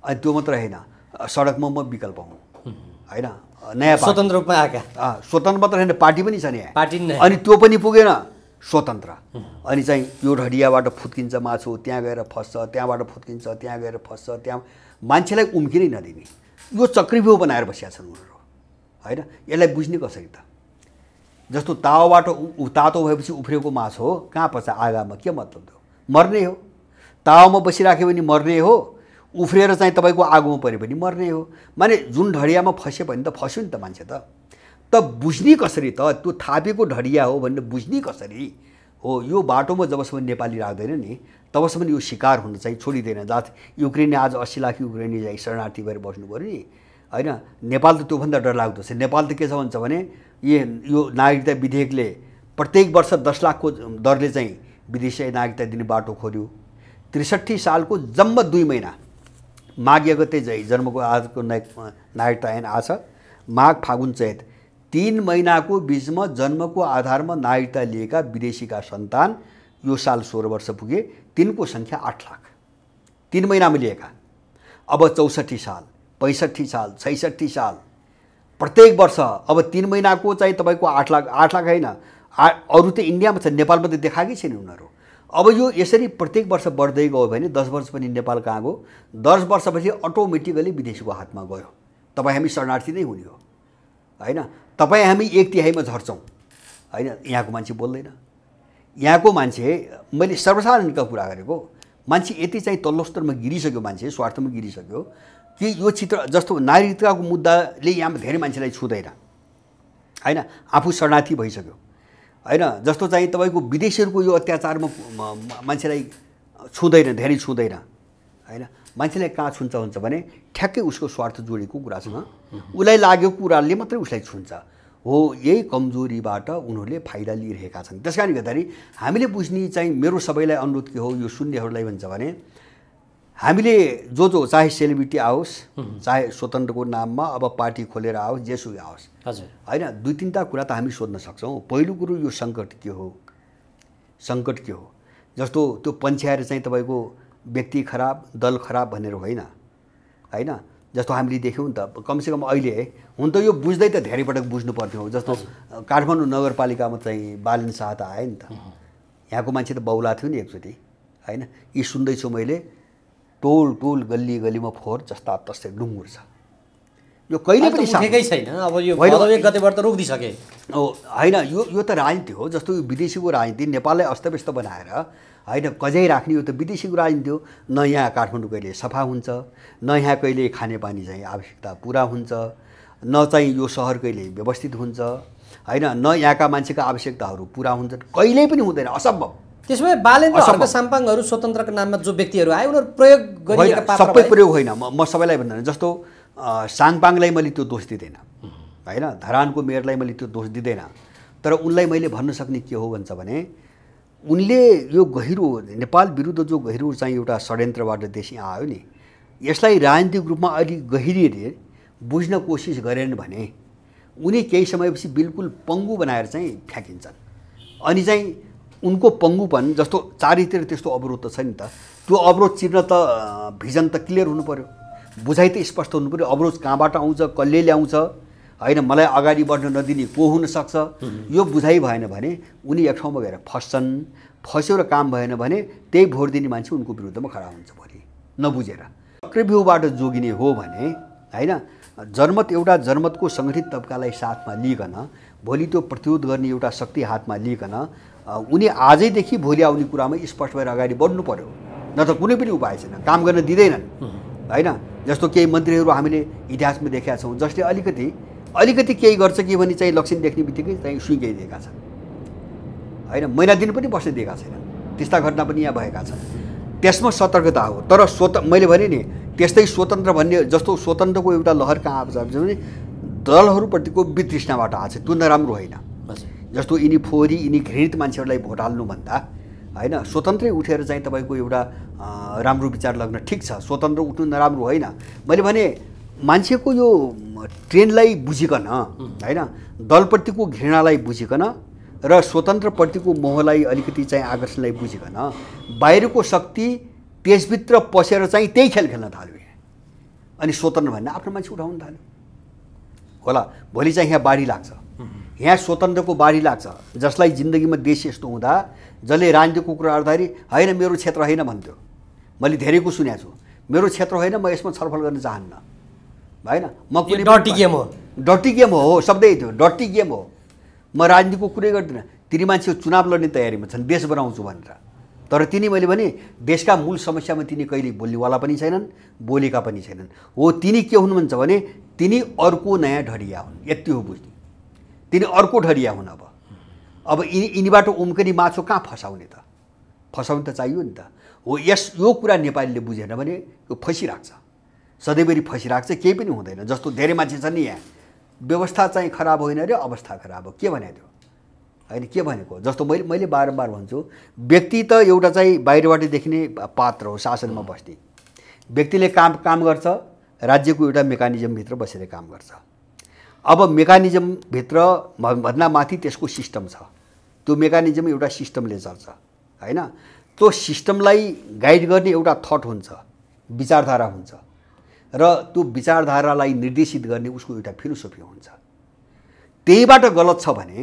अनि त्यो मात्र होइन, सडकमा म विकल्प हुँ, होइन। नयाँ
स्वतन्त्र रूपमा आएका,
स्वतन्त्र मात्र होइन, पार्टी पनि छ नि,
पार्टी नै।
अनि त्यो पनि पुगेन स्वतन्त्र। अनि चाहिँ यो ढडियाबाट फुत्किन्छ मासु, त्यहाँ गएर फस्छ, त्यहाँबाट फुत्किन्छ, त्यहाँ गएर फस्छ, त्यहाँ मान्छेलाई उम्किनै नदिने यो चक्रव्यूह बनाएर बसेका छन् उनीहरू, होइन। यसलाई बुझ्ने कसरी त। जस्तो तावाबाट तातो भएपछि उफ्रेको मासु हो, कहाँ पर्छ आगामा, के मतलब त्यो, मर्ने हो। तावामा बसिराख्यो भने मर्ने हो, उफ्रेर चाहिँ तपाईँको आगोमा पऱ्यो भने मर्ने हो। माने जुन ढडियामा फस्यो भने त फस्यो नि त मान्छे त बुझ्ने कसरी त, त्यो थापेको ढडिया हो भनेर बुझ्ने कसरी हो। यो बाटोमा जबसम्म नेपाली राख्दैन नि तबसम्म यो शिकार हुन चाहिँ छोडिँदैन। जहाँ युक्रेनले आज 80 लाख युक्रेनी चाहिँ शरणार्थी भएर बस्नु पऱ्यो नि, होइन। नेपाल त त्योभन्दा डरलाग्दो छ। नेपाल त के छ भन्छ भने यो नागरिकता विधेयकले प्रत्येक वर्ष 10 लाखको दरले चाहिँ विदेशी नागरिकता दिने बाटो खोल्यो। 63 सालको जम्मा 2 महिना माघ गते जन्मको आजको नागरिकता ऐन आछ, माघ फागुन चैत 3 महिनाको बिचमा जन्मको आधारमा नागरिकता लिएका विदेशीका सन्तान यो साल 16 वर्ष पुगे, तिनको सङ्ख्या 8 लाख 3 महिनामा लिएका। अब 64 साल, 65 साल, 66 साल प्रत्येक वर्ष अब 3 महिनाको चाहिँ तपाईँको 8 लाख होइन, अरू त इन्डियामा छ, नेपालमा त देखाएकै छैन उनीहरू। अब यो यसरी प्रत्येक वर्ष बढ्दै गयो भने 10 वर्ष पनि नेपाल कहाँ गयो, 10 वर्षपछि अटोमेटिकली विदेशीको हातमा गयो। तपाईँ हामी शरणार्थी नै हुने हो, होइन। तपाईँ हामी 1/3 झर्छौँ, होइन। यहाँको मान्छे बोल्दैन। यहाँको मान्छे, मैले सर्वसाधारणका कुरा गरेको, मान्छे यति चाहिँ तल्लो स्तरमा गिरिसक्यो, मान्छे स्वार्थमा गिरिसक्यो कि यो चित्र जस्तो नागरिकताको मुद्दाले यहाँ धेरै मान्छेलाई छुँदैन, होइन। आफू शरणार्थी भइसक्यो, होइन। जस्तो चाहिँ तपाईँको विदेशीहरूको यो अत्याचारमा मान्छेलाई छुँदैन, धेरै छुँदैन, होइन। मान्छेलाई कहाँ छुन्छ हुन्छ भने ठ्याक्कै उसको स्वार्थ जोडेको कुरासँग उसलाई लागेको कुराले मात्रै उसलाई छुन्छ। हो, यही कमजोरीबाट उनीहरूले फाइदा लिइरहेका छन्। त्यस कारणले गर्दाखेरि हामीले बुझ्ने चाहिँ मेरो सबैलाई अनुरोध के हो, यो सुन्नेहरूलाई भन्छ भने हामीले जो चाहे सेलिब्रिटी आओस्, चाहे स्वतन्त्रको नाममा अब पार्टी खोलेर आओस्, जेसुकै आओस्,
हजुर
होइन, 2-3टा कुरा त हामी सोध्न सक्छौँ। पहिलो कुरो यो सङ्कट के हो, सङ्कट के हो। जस्तो त्यो पन्छ्याएर चाहिँ तपाईँको व्यक्ति खराब, दल खराब भनेर होइन, होइन। जस्तो हामीले देख्यौँ नि त, कमसेकम अहिले हुन त यो बुझ्दै त धेरै पटक बुझ्नु पर्थ्यो। जस्तो काठमाडौँ नगरपालिकामा चाहिँ बालन शाह त आयो नि त, यहाँको मान्छे त बौला थियो नि एकचोटि, होइन। यी सुन्दैछु मैले, टोल टोल गल्ली गल्लीमा फोहोर जस्ता तस्तै डुङ्गुर छ। यो कहिले पनि
उठेकै छैन। अब यो 1 गतेबाट त रोकिदिसके
होइन। यो त राजनीति हो। जस्तो यो विदेशीको राजनीति नेपाललाई अस्तव्यस्त बनाएर होइन कझै राख्ने, यो त विदेशीको राजनीति हो। न यहाँ काठमाडौँ कहिले सफा हुन्छ, न यहाँ कहिले खानेपानी चाहिँ आवश्यकता पुरा हुन्छ, न चाहिँ यो सहर कहिले व्यवस्थित हुन्छ, होइन, न यहाँका मान्छेका आवश्यकताहरू पुरा हुन्छन्, कहिल्यै पनि हुँदैन, असम्भव।
त्यसो भए बालेन र हर्क साम्पाङहरू स्वतन्त्रको नाममा जो व्यक्तिहरू आए उनीहरू प्रयोग गरिएका पात्र
सबै प्रयोग होइन। म सबैलाई भन्दैन। जस्तो साङपाङलाई मैले त्यो दोष दिँदैन, होइन, धरानको मेयरलाई मैले त्यो दोष दिँदैन, तर उनलाई मैले भन्न सक्ने के हो भन्छ भने उनले यो गहिरो नेपाल विरुद्ध जो गहिरो चाहिँ एउटा षड्यन्त्रबाट देश यहाँ आयो नि, यसलाई राजनीतिक रूपमा अलिक गहिरिएर बुझ्न कोसिस गरेन भने उनी केही समयपछि बिल्कुल पङ्गु बनाएर चाहिँ फ्याँकिन्छन्। अनि चाहिँ उनको पङ्गुपन, जस्तो चारैतिर त्यस्तो अवरोध त छ नि त, त्यो अवरोध चिर्न त भिजन त क्लियर हुनु पऱ्यो, बुझाइ त स्पष्ट हुनु पऱ्यो। अवरोध कहाँबाट आउँछ, कसले ल्याउँछ, होइन, मलाई अगाडि बढ्न नदिने को हुनसक्छ, यो बुझाइ भएन भने उनी एक ठाउँमा गएर फस्छन्। फस्यो र काम भएन भने त्यही भोट दिने मान्छे उनको विरुद्धमा खडा हुन्छ भोलि, नबुझेर। चक्रव्यूहबाट जोगिने हो भने, होइन, जनमतको सङ्गठित तबकालाई साथमा लिइकन भोलि त्यो प्रतिरोध गर्ने एउटा शक्ति हातमा लिइकन उनी आजैदेखि भोलि आउने कुरामा स्पष्ट भएर अगाडि बढ्नु पर्यो, न त कुनै पनि उपाय छैन, काम गर्न दिँदैनन्, होइन। जस्तो केही मन्त्रीहरू हामीले इतिहासमा देखेका छौँ, जसले अलिकति केही गर्छ कि भने चाहिँ लक्षण देख्ने बित्तिकै चाहिँ सुइगाइदिएका छन्, होइन, महिना दिन पनि बस्न दिएका छैनन्। त्यस्ता घटना पनि यहाँ भएका छन्। त्यसमा सतर्कता हो। तर मैले भने नि, त्यस्तै स्वतन्त्र भन्ने जस्तो स्वतन्त्रको एउटा लहर कहाँ आएको छ भने दलहरूप्रतिको वितृष्णाबाट आएको छ, त्यो नराम्रो होइन। जस्तो यिनी फोहोरी, यिनी घृणित मान्छेहरूलाई भोट हाल्नुभन्दा, होइन, स्वतन्त्रै उठेर चाहिँ तपाईँको एउटा राम्रो विचार लाग्न ठिक छ, स्वतन्त्र उठ्नु नराम्रो होइन। मैले भने मान्छेको यो ट्रेन्डलाई बुझिकन, होइन, दलप्रतिको घृणालाई बुझिकन र स्वतन्त्रप्रतिको मोहलाई अलिकति चाहिँ आकर्षणलाई बुझिकन बाहिरको शक्ति त्यसभित्र पसेर चाहिँ त्यही खेल खेल्न थाल्यो। अनि स्वतन्त्र भन्ने आफ्नो मान्छे उठाउन थाल्यो होला। भोलि चाहिँ यहाँ बाढी लाग्छ, यहाँ स्वतन्त्रको बाढी लाग्छ, जसलाई जिन्दगीमा देश यस्तो हुँदा जसले राजनीतिको कुरा गर्दाखेरि होइन मेरो क्षेत्र होइन भन्थ्यो। मैले धेरैको सुनेको छु, मेरो क्षेत्र होइन, म यसमा छलफल गर्न चाहन्न, होइन, म कुनै
डर्टी गेम हो,
डर्टी गेम हो, शब्दै थियो, डर्टी गेम हो, म राजनीतिको कुरै गर्दिनँ। तिनी मान्छे चुनाव लड्ने तयारीमा छन्, देश बनाउँछु भनेर, तर तिनी मैले भने देशका मूल समस्यामा तिनी कहिले बोल्नेवाला पनि छैनन्, बोलेका पनि छैनन्। हो, तिनी के हुनुहुन्छ भने तिनी अर्को नयाँ ढडिया हुन्, यति हो बुझ्ने। तिनी अर्को ढडिया हुन्। अब यिनीबाट उम्कने माछो कहाँ फसाउने त? फसाउनु त चाहियो नि त। हो, यो कुरा नेपालीले बुझेन भने यो फसिराख्छ, सधैँभरि फसिराख्छ, केही पनि हुँदैन। जस्तो धेरै मान्छे छन् नि यहाँ, व्यवस्था चाहिँ खराब होइन रे, अवस्था खराब हो, के भने त्यो, होइन, के भनेको? जस्तो मैले बारम्बार भन्छु, व्यक्ति त एउटा चाहिँ बाहिरबाट देखिने पात्र हो, शासनमा बस्ने व्यक्तिले काम गर्छ, राज्यको एउटा मेकानिजमभित्र बसेर काम गर्छ। अब मेकानिजमभित्र भन्दा माथि त्यसको सिस्टम छ, त्यो मेकानिजम एउटा सिस्टमले चल्छ, होइन। त्यो सिस्टमलाई गाइड गर्ने एउटा थट हुन्छ, विचारधारा हुन्छ, र त्यो विचारधारालाई निर्देशित गर्ने उसको एउटा फिलोसफी हुन्छ। त्यहीबाट गलत छ भने,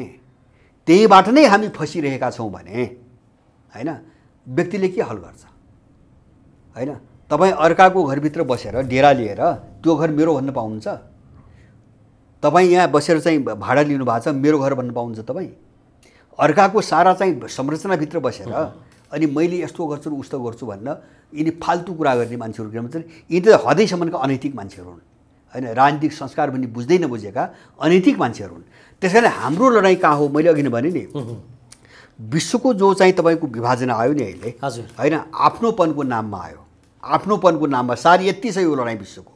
त्यहीबाट नै हामी फसिरहेका छौँ भने, होइन, व्यक्तिले के हल गर्छ, होइन। तपाईँ अर्काको घरभित्र बसेर डेरा लिएर त्यो घर मेरो भन्न पाउनुहुन्छ? तपाईँ यहाँ बसेर चाहिँ भाडा लिनु भएको छ, मेरो घर भन्न पाउनुहुन्छ तपाईँ? अर्काको सारा चाहिँ संरचनाभित्र बसेर अनि मैले यस्तो गर्छु र उस्तो गर्छु भन्न यिनी फाल्तु कुरा गर्ने मान्छेहरू के भन्छन्? यिनी त हदैसम्मका अनैतिक मान्छेहरू हुन्, होइन, राजनीतिक संस्कार भन्ने बुझ्दै नबुझेका अनैतिक मान्छेहरू हुन्। त्यस कारण हाम्रो लडाइँ कहाँ हो? मैले अघि नै भने नि, विश्वको जो चाहिँ तपाईँको विभाजना आयो नि अहिले, होइन, आफ्नोपनको नाममा आयो, आफ्नोपनको नाममा सारी यति छ यो लडाइँ विश्वको।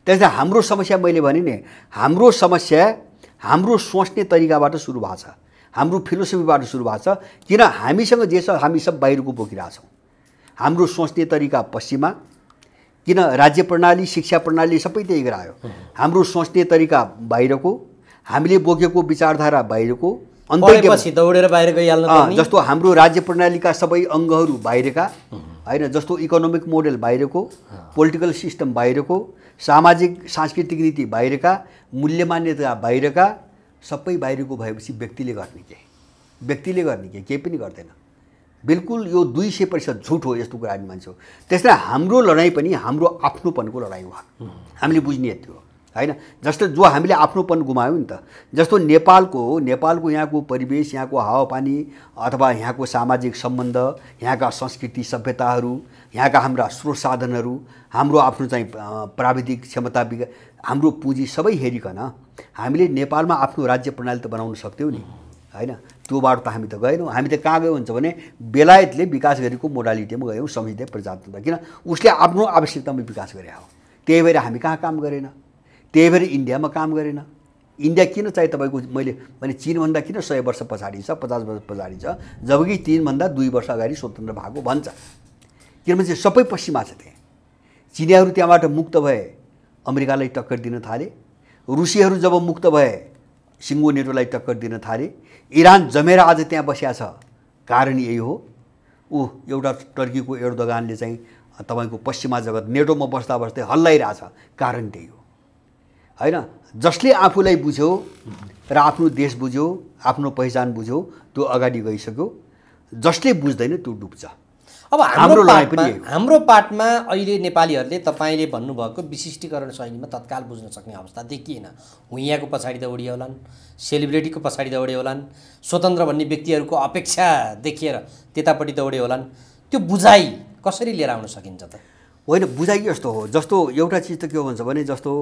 त्यसैले हाम्रो समस्या मैले भने नि, हाम्रो समस्या हाम्रो सोच्ने तरिकाबाट सुरु भएको छ, हाम्रो फिलोसफीबाट सुरु भएको छ। किन हामीसँग जे छ हामी सब बाहिरको बोकिरहेछौँ। हाम्रो सोच्ने तरिका पश्चिममा, किन राज्य प्रणाली शिक्षा प्रणाली सबै त्यही गरायो। हाम्रो सोच्ने तरिका बाहिरको, हामीले बोकेको विचारधारा बाहिरको,
पछि दौडेर बाहिर गइहाल्नु पर्ने।
जस्तो हाम्रो राज्य प्रणालीका सबै अङ्गहरू बाहिरका हैन, जस्तो इकोनोमिक मोडेल बाहिरको, पोलिटिकल सिस्टम बाहिरको, सामाजिक सांस्कृतिक नीति बाहिरका, मूल्य मान्यता बाहिरका, सबै बाहिरको भएपछि व्यक्तिले गर्ने के केही पनि गर्दैन। बिल्कुल यो 200% झुट हो, यस्तो कुरा हामी मान्छौँ। त्यसैले हाम्रो लडाइँ पनि हाम्रो आफ्नोपनको लडाइँ हो। हामीले बुझ्ने यति हो हैन। जस्तो जो हामीले आफ्नोपन गुमायौँ नि त, जस्तो नेपालको यहाँको परिवेश, यहाँको हावापानी अथवा यहाँको सामाजिक सम्बन्ध, यहाँका संस्कृति सभ्यताहरू, यहाँका हाम्रा स्रोत साधनहरू, हाम्रो आफ्नो चाहिँ प्राविधिक क्षमता, हाम्रो पुँजी सबै हेरिकन हामीले नेपालमा आफ्नो राज्य प्रणाली त बनाउन सक्थ्यौँ नि हैन। त्यो बाटो त हामी त गएनौँ। हामी त कहाँ गयो भन्छ भने बेलायतले विकास गरेको मोडालिटीमा गयौँ, संविधान प्रजातन्त्र। किन उसले आफ्नो आवश्यकतामा विकास गरे हो। त्यही भएर हामी कहाँ काम गरेन, त्यही भएर इन्डियामा काम गरेन। इन्डिया किन चाहिँ तपाईँको मैले भने चीनभन्दा किन 100 वर्ष पछाडि छ, 50 वर्ष पछाडि छ, जबकि चीनभन्दा 2 वर्ष अगाडि स्वतन्त्र भएको भन्छ। किनभने सबै पश्चिमा छ त्यहाँ। चिनियाहरू त्यहाँबाट मुक्त भए अमेरिकालाई टक्कर दिन थाले, रुसीहरू जब मुक्त भए सिङ्गो नेटोलाई टक्कर दिन थाले, इरान जमेर आज त्यहाँ बसिया छ। कारण यही हो, एउटा टर्कीको एर्दोगानले चाहिँ तपाईँको पश्चिमा जगत नेटोमा बस्दा बस्दै हल्लाइरहेछ। कारण त्यही हो हैन। जसले आफूलाई बुझ्यो र आफ्नो देश बुझ्यो, आफ्नो पहिचान बुझ्यो, त्यो अगाडि गइसक्यो। जसले बुझ्दैन त्यो डुब्छ।
अब हाम्रो पाटमा अहिले नेपालीहरूले तपाईँले भन्नुभएको विशिष्टीकरण शैलीमा तत्काल बुझ्न सक्ने अवस्था देखिएन। हुइयाँको पछाडि दौडिए होलान्, सेलिब्रिटीको पछाडि दौडे होलान्, स्वतन्त्र भन्ने व्यक्तिहरूको अपेक्षा देखिएर त्यतापट्टि दौडे होलान्। त्यो बुझाइ कसरी लिएर आउन सकिन्छ त?
होइन, बुझाइ यस्तो हो, जस्तो एउटा चिज त के हो भन्छ भने जस्तो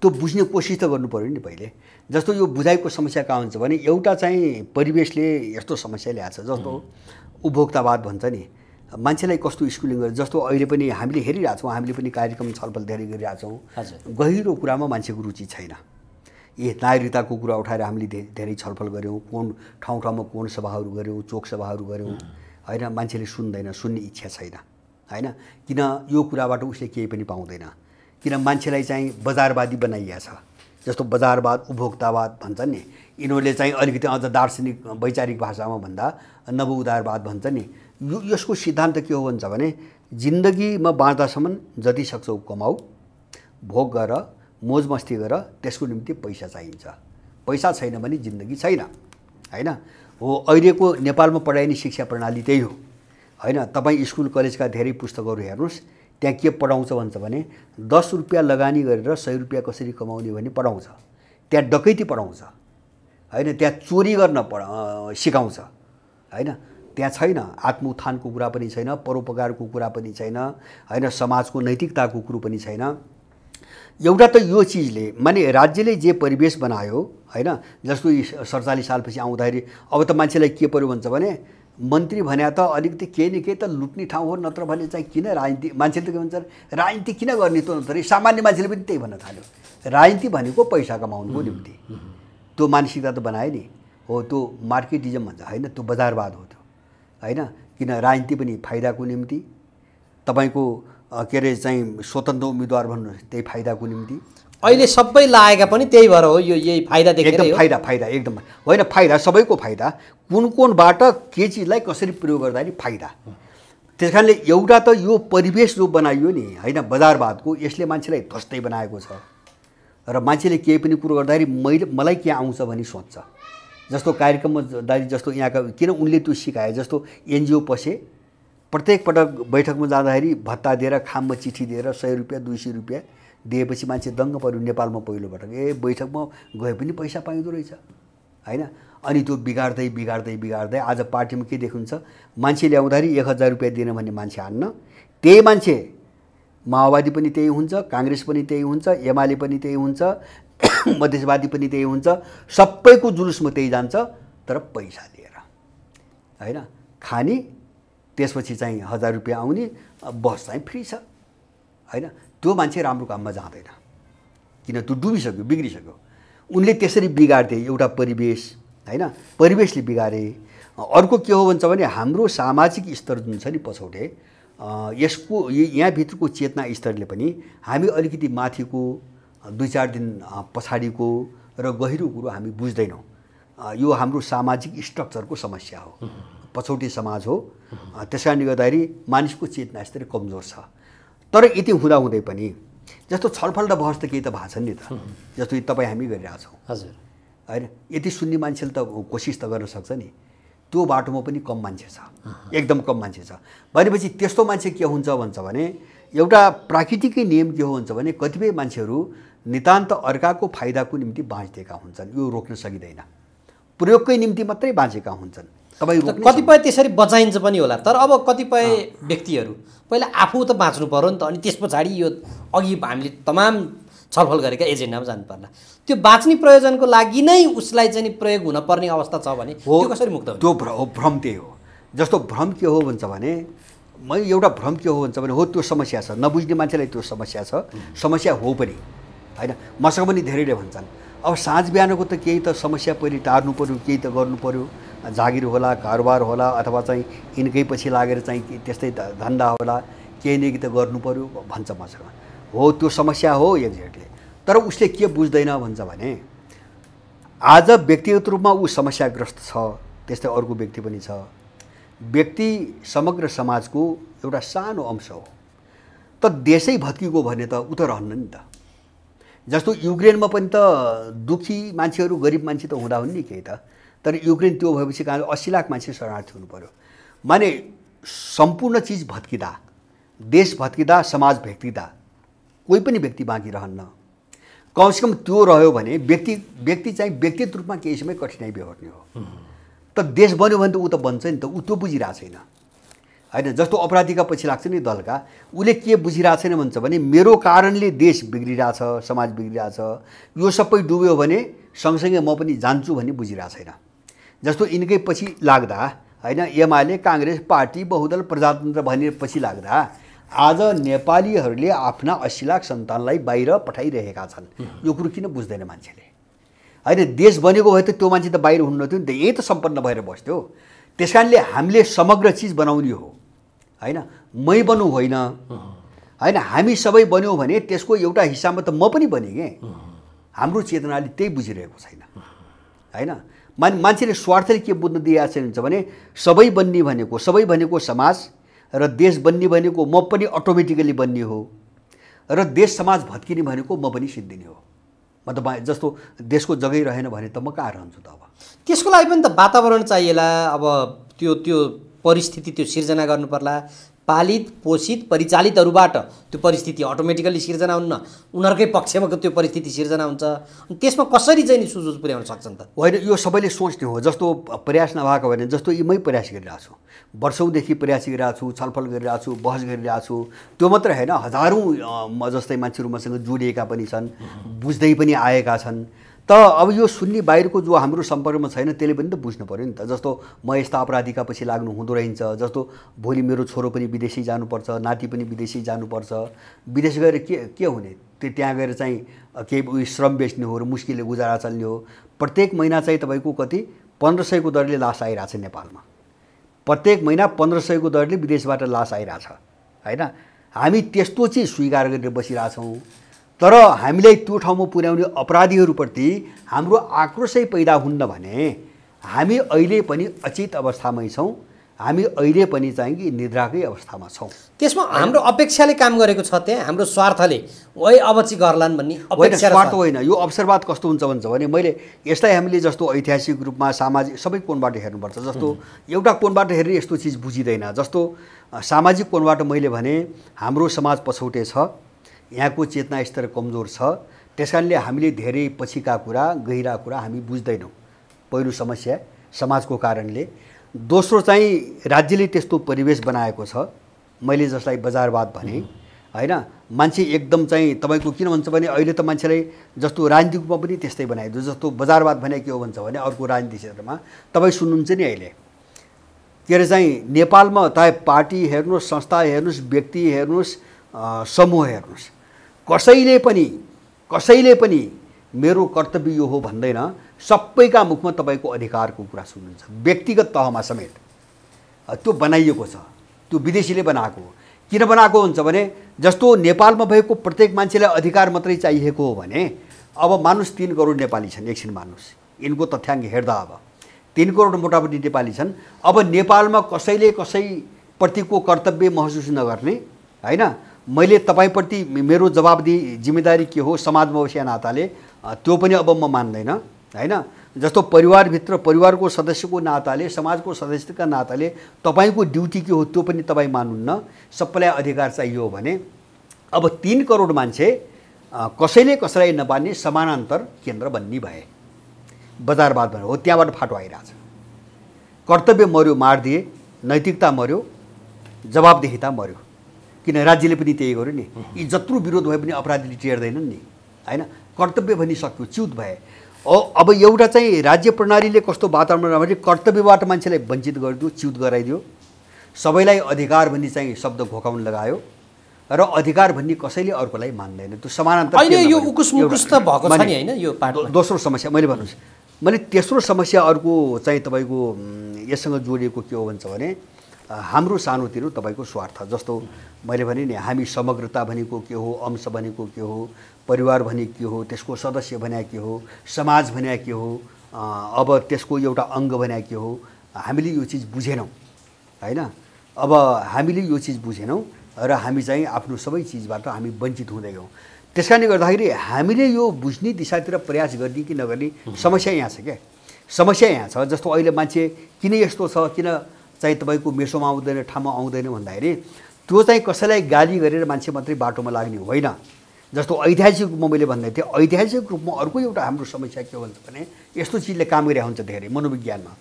त्यो बुझ्ने कोसिस त गर्नु पर्यो नि पहिले। जस्तो यो बुझाइको समस्या कहाँ हुन्छ भने एउटा चाहिँ परिवेशले यस्तो समस्या ल्याएको छ, जस्तो उपभोक्तावाद भन्छ नि। मान्छेलाई कस्तो स्कुलिङ गरेर, जस्तो अहिले पनि हामीले हेरिरहेछौँ, हामीले पनि कार्यक्रम छलफल धेरै गरिरहेछौँ। गहिरो कुरामा मान्छेको रुचि छैन। नागरिकताको कुरा उठाएर हामीले धेरै छलफल गऱ्यौँ, कुन ठाउँ ठाउँमा कुन सभाहरू गऱ्यौँ, चोक सभाहरू गऱ्यौँ हैन। मान्छेले सुन्दैन, सुन्ने इच्छा छैन हैन। किन यो कुराबाट उसले केही पनि पाउँदैन। किन मान्छेलाई चाहिँ बजारवादी बनाइएको छ। जस्तो बजारवाद, उपभोक्तावाद भन्छन् नि, यिनीहरूले चाहिँ अलिकति अझ दार्शनिक वैचारिक भाषामा भन्दा नव उदारवाद भन्छ नि। यसको सिद्धान्त के हो भन्छ भने जिन्दगीमा बाँच्दासम्म जति सक्छौ कमाऊ, भोग गर, मोज मस्ती गर, त्यसको निम्ति पैसा चाहिन्छ। पैसा छैन भने जिन्दगी छैन हैन। हो, अहिलेको नेपालमा पढाइने शिक्षा प्रणाली त्यही हो हैन। तपाईँ स्कुल कलेजका धेरै पुस्तकहरू हेर्नुहोस्, त्यहाँ के पढाउँछ भन्छ भने 10 रुपियाँ लगानी गरेर 100 रुपियाँ कसरी कमाउने भन्ने पढाउँछ। त्यहाँ डकैती पढाउँछ हैन, त्यहाँ चोरी गर्न सिकाउँछ हैन। त्यहाँ छैन आत्मउत्थानको कुरा पनि छैन, परोपकारको कुरा पनि छैन हैन, समाजको नैतिकताको कुरो पनि छैन। एउटा त यो चिजले माने राज्यले जे परिवेश बनायो हैन, जस्तो 47 सालपछि आउँदाखेरि अब त मान्छेलाई के पर्यो भन्छ भने मन्त्री भन्या त अलिकति केही न केही त लुट्ने ठाउँ हो, नत्र भने चाहिँ किन राजनीति। मान्छेले त के भन्छ, राजनीति किन गर्ने त नत्र। सामान्य मान्छेले पनि त्यही भन्न थाल्यो, राजनीति भनेको पैसा कमाउनुको निम्ति। त्यो मानसिकता त बनायो नि हो, त्यो मार्केटिजम भन्छ हैन, त्यो बजारवाद हो त्यो हैन। किन राजनीति पनि फाइदाको निम्ति, तपाईँको के अरे चाहिँ स्वतन्त्र उम्मेदवार भन्नुहोस् त्यही फाइदाको निम्ति।
अहिले सबै लागेका पनि त्यही भएर हो, यो यही फाइदा देखेर
एकदम फाइदा एकदम होइन, फाइदा सबैको फाइदा। कुनबाट के चिजलाई कसरी प्रयोग गर्दाखेरि फाइदा। त्यस कारणले एउटा त यो परिवेश जो बनाइयो नि हैन बजारवादको, यसले मान्छेलाई ध्वस्तै बनाएको छ। र मान्छेले केही पनि कुरो गर्दाखेरि मलाई के आउँछ भनी सोच्छ। जस्तो कार्यक्रममा दाइ जस्तो यहाँका किन उनले त्यो सिकाए, जस्तो एनजिओ पसे, प्रत्येक पटक बैठकमा जाँदाखेरि भत्ता दिएर, खाममा चिठी दिएर 100 रुपियाँ 200 रुपियाँ दिएपछि मान्छे दङ्ग पर्यो। नेपालमा पहिलो पटक बैठकमा गए पनि पैसा पाइँदो रहेछ हैन। अनि त्यो बिगार्दै आज पार्टीमा के देखिन्छ, मान्छे ल्याउँदाखेरि 1000 रुपियाँ दिन भन्ने मान्छे हान्न, त्यही मान्छे माओवादी पनि त्यही हुन्छ, काङ्ग्रेस पनि त्यही हुन्छ, एमाले पनि त्यही हुन्छ, मधेसवादी पनि त्यही हुन्छ। सबैको जुलुसमा त्यही जान्छ, तर पैसा दिएर हैन। खाने त्यसपछि चाहिँ 1000 रुपियाँ आउने, बस चाहिँ फ्री छ होइन, त्यो मान्छे राम्रो काममा जाँदैन, किन त्यो डुबिसक्यो, बिग्रिसक्यो। उनले त्यसरी बिगार्थे एउटा परिवेश, होइन, परिवेशले बिगारे। अर्को के हो भन्छ भने हाम्रो सामाजिक स्तर जुन छ नि पछौटे, यसको यहाँभित्रको चेतना स्तरले पनि हामी अलिकति माथिको 2-4 दिन पछाडिको र गहिरो कुरो हामी बुझ्दैनौँ। यो हाम्रो सामाजिक स्ट्रक्चरको समस्या हो, पछौटे समाज हो। त्यस कारणले गर्दाखेरि मानिसको चेतना स्तर कमजोर छ। तर यति हुँदाहुँदै पनि जस्तो छलफल र बहस त केही त भएको छ नि त, जस्तो तपाईँ हामी गरिरहेछौँ
हजुर,
होइन। यति सुन्ने मान्छेले त कोसिस त गर्न सक्छ नि, त्यो बाटोमा पनि कम मान्छे छ, एकदम कम मान्छे छ। भनेपछि त्यस्तो मान्छे के हुन्छ भन्छ भने एउटा प्राकृतिकै नियम के हो भन्छ भने कतिपय मान्छेहरू नितान्त अर्काको फाइदाको निम्ति बाँच्दिएका हुन्छन्, यो रोक्न सकिँदैन। प्रयोगकै निम्ति मात्रै बाँचेका हुन्छन्, तपाईँ
कतिपय त्यसरी बचाइन्छ पनि होला। तर अब कतिपय व्यक्तिहरू पहिला आफू त बाँच्नु पर्यो नि त, अनि त्यस पछाडि यो अघि हामीले तमाम छलफल गरेका एजेन्डामा जानु पर्ला। त्यो बाँच्ने प्रयोजनको लागि नै उसलाई चाहिँ प्रयोग हुनपर्ने अवस्था छ भने त्यो कसरी मुक्त हुन्छ?
त्यो भ्रम त्यही हो। जस्तो भ्रम के हो भन्छ भने एउटा भ्रम के हो भन्छ भने हो त्यो समस्या छ, नबुझ्ने मान्छेलाई त्यो समस्या छ, समस्या हो पनि, होइन। मसँग पनि धेरैले भन्छन् अब साँझ बिहानको त केही त समस्या पहिले टार्नु पऱ्यो, केही त गर्नु पऱ्यो, जागिर होला, कारोबार होला, अथवा चाहिँ यिनकै पछि लागेर चाहिँ त्यस्तै धन्दा होला, केही न केही त गर्नु पऱ्यो भन्छ मसँग। हो त्यो समस्या हो एक्ज्याक्टली। तर उसले के बुझ्दैन भन्छ भने आज व्यक्तिगत रूपमा ऊ समस्याग्रस्त छ, त्यस्तै अर्को व्यक्ति पनि छ। व्यक्ति समग्र समाजको एउटा सानो अंश हो। त देशै भत्किएको भने त ऊ त रहन्न नि त। जस्तो युक्रेनमा पनि त दुखी मान्छेहरू, गरिब मान्छे त हुँदा हुन् नि केही त। तर युक्रेन त्यो भएपछि कहाँ 80 लाख मान्छे शरणार्थी हुनु पर्यो। माने सम्पूर्ण चिज भत्किँदा, देश भत्किँदा, समाज भत्किँदा कोही पनि व्यक्ति बाँकी रहन्न। कमसेकम त्यो रह्यो भने व्यक्ति चाहिँ व्यक्तिगत रूपमा केही समय कठिनाइ बेहोर्ने हो। त देश बन्यो भने त ऊ त बन्छ नि त, ऊ त्यो बुझिरहेको छैन, होइन। जस्तो अपराधीका पछि लाग्छ नि दलका, उसले के बुझिरहेको छैन भन्छ भने मेरो कारणले देश बिग्रिरहेछ, समाज बिग्रिरहेछ, यो सबै डुब्यो भने सँगसँगै म पनि जान्छु भन्ने बुझिरहेको छैन। जस्तो यिनकै पछि लाग्दा, होइन, एमाले, काङ्ग्रेस पार्टी, बहुदल, प्रजातन्त्र भन्ने पछि लाग्दा आज नेपालीहरूले आफ्ना 80 लाख सन्तानलाई बाहिर पठाइरहेका छन्। यो कुरो किन बुझ्दैन मान्छेले, होइन। देश बनेको भए त त्यो मान्छे त बाहिर हुनु नथ्यो नि त, यही त सम्पन्न भएर बस्थ्यो। त्यस कारणले हामीले समग्र चिज बनाउने हो, होइन, मै बन्नु होइन, होइन। हामी सबै बन्यौँ भने त्यसको एउटा हिस्सामा त म पनि बनेँ के। हाम्रो चेतनाले त्यही बुझिरहेको छैन, होइन। मान्छेले स्वार्थले के बुझ्न दिएको छैन भने सबै बन्ने भनेको, सबै भनेको समाज र देश बन्ने भनेको म पनि अटोमेटिकली बन्ने हो, र देश समाज भत्किने भनेको म पनि सिद्धिने हो। म त जस्तो देशको जग्गै रहेन भने त म कहाँ रहन्छु त। अब
त्यसको लागि पनि त वातावरण चाहिएला। अब त्यो परिस्थिति त्यो सिर्जना गर्नु पर्ला। पालित, पोषित, परिचालितहरूबाट त्यो परिस्थिति अटोमेटिकली सिर्जना हुन्न, उनीहरूकै पक्षमा त्यो परिस्थिति सिर्जना हुन्छ। अनि त्यसमा कसरी चाहिँ नि सुझाव पुर्याउन सक्छन् त?
होइन, यो सबैले सोच्ने हो। जस्तो प्रयास नभएको भने, जस्तो मै प्रयास गरिरहेको छु, वर्षौँदेखि प्रयास गरिरहेको छु, छलफल गरिरहेको छु, बहस गरिरहेको छु। त्यो मात्र होइन, हजारौँ म जस्तै मान्छेहरू मसँग जोडिएका पनि छन्, बुझ्दै पनि आएका छन्। त अब यो सुन्ने बाहिरको जो हाम्रो सम्पर्कमा छैन त्यसले पनि त बुझ्नु पऱ्यो नि त। जस्तो म यस्ता अपराधीका पछि लाग्नु हुँदो रहेछ, जस्तो भोलि मेरो छोरो पनि विदेशी जानुपर्छ, नाति पनि विदेशी जानुपर्छ, विदेश गएर के हुने, त्यहाँ गएर चाहिँ केही श्रम बेच्ने हो र मुस्किलले गुजारा चल्ने हो। प्रत्येक महिना चाहिँ तपाईँको कति 1500 को दरले लास आइरहेछ नेपालमा। प्रत्येक महिना 1500 को दरले विदेशबाट लास आइरहेछ, होइन। हामी त्यस्तो चाहिँ स्वीकार गरेर बसिरहेछौँ। तर हामीलाई त्यो ठाउँमा पुर्याउने अपराधीहरूप्रति हाम्रो आक्रोशै पैदा हुन्न भने हामी अहिले पनि अचेत अवस्थामै छौँ, हामी अहिले पनि चाहिँ कि निद्राकै अवस्थामा छौँ।
त्यसमा हाम्रो अपेक्षाले काम गरेको छ, त्यहाँ हाम्रो स्वार्थले ओइ अब चाहिँ गर्लान् भन्ने अपेक्षा।
स्वार्थ होइन, यो अवसरवाद कस्तो हुन्छ भन्छ भने मैले यसलाई हामीले जस्तो ऐतिहासिक रूपमा सामाजिक सबै कोणबाट हेर्नुपर्छ। जस्तो एउटा कोणबाट हेरेर यस्तो चिज बुझिँदैन। जस्तो सामाजिक कोणबाट मैले भने हाम्रो समाज पछौटे छ, यहाँको चेतना स्तर कमजोर छ, त्यस कारणले हामीले धेरै पछिका कुरा, गहिरा कुरा हामी बुझ्दैनौँ। पहिलो समस्या समाजको कारणले। दोस्रो चाहिँ राज्यले त्यस्तो परिवेश बनाएको छ, मैले जसलाई बजारवाद भने, होइन। मान्छे एकदम चाहिँ तपाईँको किन भन्छ भने अहिले त मान्छेलाई जस्तो राजनीतिकमा पनि त्यस्तै बनाइदियो। जस्तो बजारवाद भने के हो भन्छ भने अर्को राजनीति क्षेत्रमा तपाईँ सुन्नुहुन्छ नि अहिले के अरे चाहिँ नेपालमा तपाईँ पार्टी हेर्नुहोस्, संस्था हेर्नुहोस्, व्यक्ति हेर्नुहोस्, समूह हेर्नुहोस्, कसैले पनि मेरो कर्तव्य यो हो भन्दैन। सबैका मुखमा तपाईँको अधिकारको कुरा सुन्नुहुन्छ, व्यक्तिगत तहमा समेत त्यो बनाइएको छ। त्यो विदेशीले बनाएको हो। किन बनाएको हुन्छ भने जस्तो नेपालमा भएको प्रत्येक मान्छेलाई अधिकार मात्रै चाहिएको हो भने अब मानुस 3 करोड नेपाली छन्। एकछिन मानुस, यिनको तथ्याङ्क हेर्दा अब 3 करोड मोटामोटी नेपाली छन्। अब नेपालमा कसैले कसैप्रतिको कर्तव्य महसुस नगर्ने, होइन, मैले तपाईँप्रति मेरो जवाबदेही जिम्मेदारी के हो समाजमा बसेका नाताले त्यो पनि अब म मान्दैन, होइन। जस्तो परिवारभित्र परिवारको सदस्यको नाताले समाजको सदस्यका नाताले तपाईँको ड्युटी के हो त्यो पनि तपाईँ मान्नुहुन्न। सबैलाई अधिकार चाहियो भने अब 3 करोड मान्छे कसैले कसैलाई नपार्ने समानान्तर केन्द्र बन्ने भए, बजारवाद भने हो, त्यहाँबाट फाटो आइरहेछ। कर्तव्य मर्यो, मारिदिए, नैतिकता मर्यो, जवाबदेहिता मर्यो। किन राज्यले पनि त्यही गर्यो नि। यी जत्रो विरोध भए पनि अपराधीले टेर्दैनन् नि, होइन। कर्तव्य भनिसक्यो, च्युत भए। अब एउटा चाहिँ राज्य प्रणालीले कस्तो वातावरण भने कर्तव्यबाट मान्छेलाई वञ्चित गरिदियो, च्युत गराइदियो। सबैलाई अधिकार भन्ने चाहिँ शब्द घोकाउन लगायो र अधिकार भन्ने कसैले अर्कोलाई मान्दैन। त्यो समानान्तर
अहिले यो उकुस-मुकुस त भएको छ नि, होइन। यो
दोस्रो समस्या मैले भन्नुहोस्, मैले तेस्रो समस्या अर्को चाहिँ तपाईँको यससँग जोडिएको के हो भन्छ भने हाम्रो सानोतिनो तपाईँको स्वार्थ। जस्तो मैले भने नि, हामी समग्रता भनेको के हो, अंश भनेको के हो, परिवार भने के हो, त्यसको सदस्य भने के हो, समाज भने के हो, अब त्यसको एउटा अङ्ग भने के हो, हामीले यो चिज बुझेनौँ, होइन। अब हामीले यो चिज बुझेनौँ र हामी चाहिँ आफ्नो सबै चिजबाट हामी वञ्चित हुँदै गयौँ। त्यस कारणले गर्दाखेरि हामीले यो बुझ्ने दिशातिर प्रयास गर्ने कि नगर्ने समस्या यहाँ छ क्या। समस्या यहाँ छ। जस्तो अहिले मान्छे किन यस्तो छ, किन चाहिँ तपाईँको मेसोमा आउँदैन, ठाउँमा आउँदैन भन्दाखेरि त्यो चाहिँ कसैलाई गाली गरेर मान्छे मात्रै बाटोमा लाग्ने होइन। जस्तो ऐतिहासिक रूपमा मैले भन्दै थिएँ, ऐतिहासिक रूपमा अर्को एउटा हाम्रो समस्या के भन्छ भने यस्तो चिजले काम गरिरहेको हुन्छ धेरै मनोविज्ञानमा।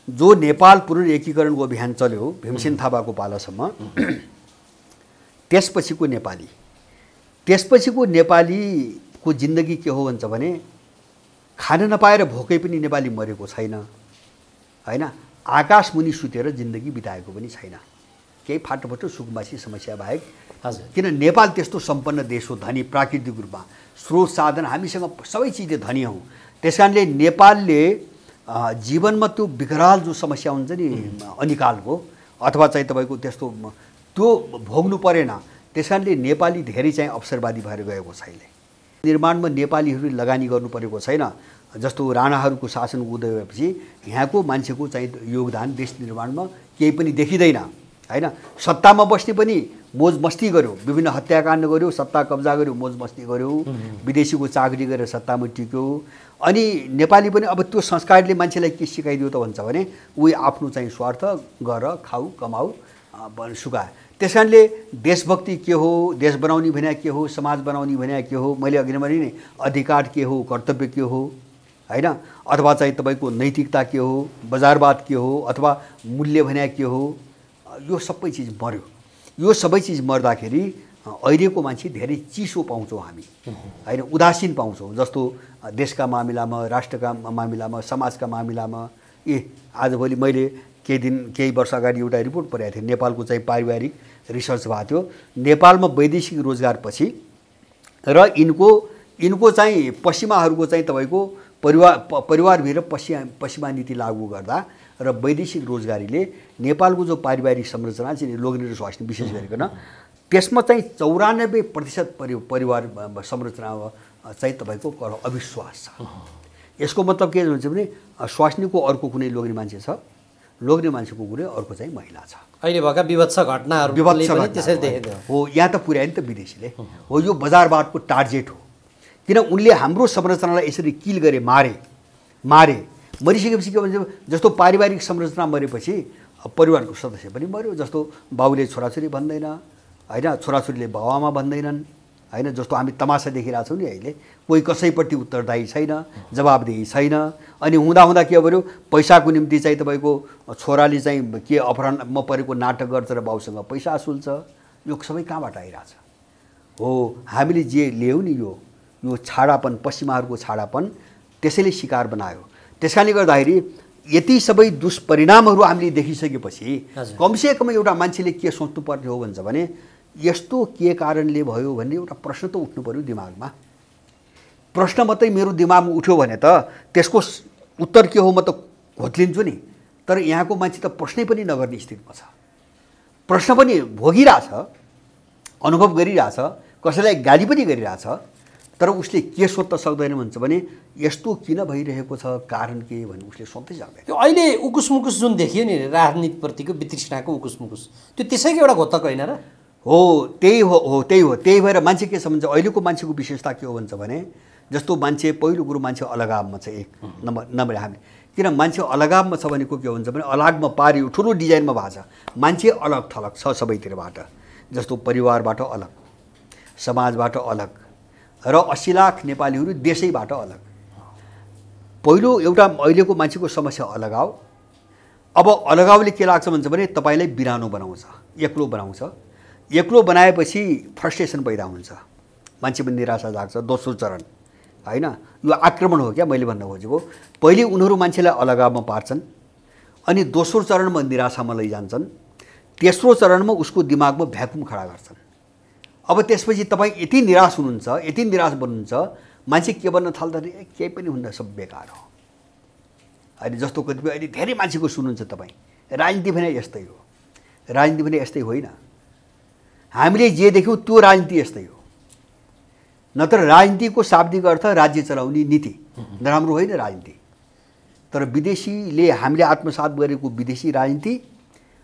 जो नेपाल पुनर्एकीकरणको अभियान चल्यो भीमसेन थापाको पालासम्म, त्यसपछिको नेपालीको जिन्दगी के हो भन्छ भने खान नपाएर भोकै पनि नेपाली मरेको छैन, होइन। आकाशमुनि सुतेर जिन्दगी बिताएको पनि छैन, केही फाटोफाटो सुकुम्बासी समस्या बाहेक।
हजुर।
किन नेपाल त्यस्तो सम्पन्न देश हो, धनी प्राकृतिक रूपमा, स्रोत साधन हामीसँग सबै चिजले धनी हौँ। त्यस कारणले नेपालले जीवनमा त्यो विकराल जो समस्या हुन्छ नि अनिकालको, अथवा चाहिँ तपाईँको त्यस्तो त्यो भोग्नु परेन। त्यस कारणले नेपाली धेरै चाहिँ अवसरवादी भएर गएको छैन। निर्माणमा नेपालीहरूले लगानी गर्नु परेको छैन। जस्तो राणाहरूको शासनको उदय भएपछि यहाँको मान्छेको चाहिँ योगदान देश निर्माणमा केही पनि देखिँदैन, होइन। सत्तामा बस्ने पनि मोज मस्ती गर्यो, विभिन्न हत्याकाण्ड गर्यो, सत्ता कब्जा गर्यो, मोज मस्ती गर्यो, विदेशीको चाकरी गरेर सत्तामा टिक्यो। अनि नेपाली पनि अब त्यो संस्कारले मान्छेलाई के सिकाइदियो त भन्छ भने उही आफ्नो चाहिँ स्वार्थ गर, खाऊ, कमाऊ, सुकाए। त्यस कारणले देशभक्ति के हो, देश बनाउने भने के हो, समाज बनाउने भने के हो, मैले अघि नै भने नि अधिकार के हो, कर्तव्य के हो, होइन, अथवा चाहिँ तपाईँको नैतिकता के हो, बजारवाद के हो, अथवा मूल्य भने के हो, यो सबै चिज मर्यो। यो सबै चिज मर्दाखेरि अहिलेको मान्छे धेरै चिसो पाउँछौँ हामी, होइन, उदासीन पाउँछौँ। जस्तो देशका मामिलामा, राष्ट्रका मामिलामा, समाजका मामिलामा। आजभोलि मैले केही वर्ष अगाडि एउटा रिपोर्ट पढाएको थिएँ, नेपालको चाहिँ पारिवारिक रिसर्च भएको थियो। नेपालमा वैदेशिक रोजगारपछि र यिनको चाहिँ पश्चिमाहरूको चाहिँ तपाईँको परिवारभित्र पश्चिमा नीति लागू गर्दा र वैदेशिक रोजगारीले नेपालको जो पारिवारिक संरचना चाहिँ लोग्ने र स्वास्नी विशेष गरिकन त्यसमा चाहिँ 94% परिवार संरचना चाहिँ तपाईँको अविश्वास छ। यसको मतलब के हुन्छ भने स्वास्नीको अर्को कुनै लोग्ने मान्छे छ, लोग्ने मान्छेको कुनै अर्को चाहिँ महिला छ।
अहिले भएका विभत्स घटनाहरू पनि त्यसरी देखिन्छ
हो। यहाँ त पुर्यायो नि त विदेशीले हो। यो बजारवादको टार्गेट हो। किन उनले हाम्रो संरचनालाई यसरी किल गरे, मारे। मरिसकेपछि के भन्छ, जस्तो पारिवारिक संरचना मरेपछि परिवारको सदस्य पनि मर्यो। जस्तो बाबुले छोराछोरी भन्दैन, होइन, छोराछोरीले बाबुआमा भन्दैनन्, होइन। जस्तो हामी तमासा देखिरहेछौँ नि अहिले, कोही कसैप्रति उत्तरदायी छैन, जवाबदेही छैन। अनि हुँदा के गर्यो, पैसाको निम्ति चाहिँ तपाईँको छोराले चाहिँ के अपहरणमा परेको नाटक गर्छ र बाउसँग पैसा असुल्छ। यो सबै कहाँबाट आइरहेछ हो। हामीले जे ल्यायौँ नि यो छाडापन, पश्चिमाहरूको छाडापन त्यसैले शिकार बनायो। त्यस कारणले गर्दाखेरि यति सबै दुष्परिणामहरू हामीले देखिसकेपछि कमसेकम एउटा मान्छेले के सोच्नुपर्ने हो भन्छ भने यस्तो के कारणले भयो भन्ने एउटा प्रश्न त उठ्नु पर्यो दिमागमा। प्रश्न मात्रै मेरो दिमागमा उठ्यो भने त त्यसको उत्तर के हो म त घोत्लिन्छु नि। तर यहाँको मान्छे त प्रश्नै पनि नगर्ने स्थितिमा छ। प्रश्न पनि भोगिरहेछ, अनुभव गरिरहेछ, कसैलाई गाली पनि गरिरहेछ, तर उसले के सोध्न सक्दैन भन्छ भने यस्तो किन भइरहेको छ, कारण के भन्ने उसले सोध्दै सक्दैन।
त्यो अहिले उकुसमुकुस जुन देखियो नि राजनीतिप्रतिको वितृष्णाको उकुसमुकुस, त्यो त्यसैको एउटा घोतक होइन र?
हो त्यही हो। त्यही भएर मान्छे के छ भन्छ, अहिलेको मान्छेको विशेषता के हो भन्छ भने जस्तो मान्छे पहिलो कुरो मान्छे अलगावमा छ। एक नम्बर हामी किन मान्छे अलगावमा छ भनेको के हुन्छ भने अलगमा पारियो ठुलो डिजाइनमा भएको छ। मान्छे अलग थलग छ सबैतिरबाट, जस्तो परिवारबाट अलग, समाजबाट अलग, र 80 लाख नेपालीहरू देशैबाट अलग। पहिलो एउटा अहिलेको मान्छेको समस्या अलगाव। अब अलगावले के लाग्छ भन्छ भने तपाईँलाई बिरानो बनाउँछ, एक्लो बनाउँछ। एक्लो बनाएपछि फ्रस्ट्रेसन पैदा हुन्छ, मान्छेमा निराशा जाग्छ। दोस्रो चरण होइन, यो आक्रमण हो क्या मैले भन्न खोजेको। पहिले उनीहरू मान्छेलाई अलगावमा पार्छन्, अनि दोस्रो चरणमा निराशामा लैजान्छन्, तेस्रो चरणमा उसको दिमागमा भ्याकुम खडा गर्छन्। अब त्यसपछि तपाईँ यति निराश हुनुहुन्छ, यति निराश बन्नुहुन्छ, मान्छे के भन्न थाल्दाखेरि केही पनि हुन्न, सब बेकार हो। अहिले जस्तो कतिपय अहिले धेरै मान्छेको सुन्नुहुन्छ तपाईँ, राजनीति भने यस्तै हो, राजनीति भने यस्तै होइन। हामीले जे देख्यौँ त्यो राजनीति यस्तै हो। नत्र राजनीतिको शाब्दिक अर्थ राज्य चलाउने नीति, नराम्रो होइन राजनीति। तर विदेशीले हामीले आत्मसात गरेको विदेशी राजनीति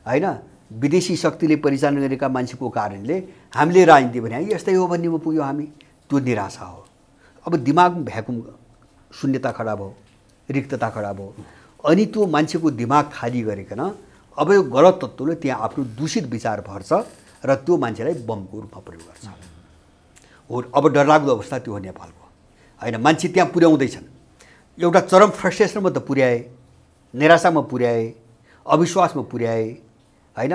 होइन, विदेशी शक्तिले परिचालन गरेका मान्छेको कारणले हामीले राजनीति भने यस्तै हो भन्नेमा पुग्यो हामी। त्यो निराशा हो। अब दिमागमा भ्याकुम, शून्यता खडा भयो, रिक्तता खडा भयो, अनि त्यो मान्छेको दिमाग खाली गरिकन अब यो गलत तत्त्वले त्यहाँ आफ्नो दूषित विचार भर्छ र त्यो मान्छेलाई बमको रूपमा प्रयोग गर्छ। हो, अब डरलाग्दो अवस्था त्यो हो नेपालको होइन। मान्छे त्यहाँ पुर्याउँदैछन्, एउटा चरम फ्रस्ट्रेसनमा त पुर्याए, निराशामा पुर्याए, अविश्वासमा पुर्याए होइन।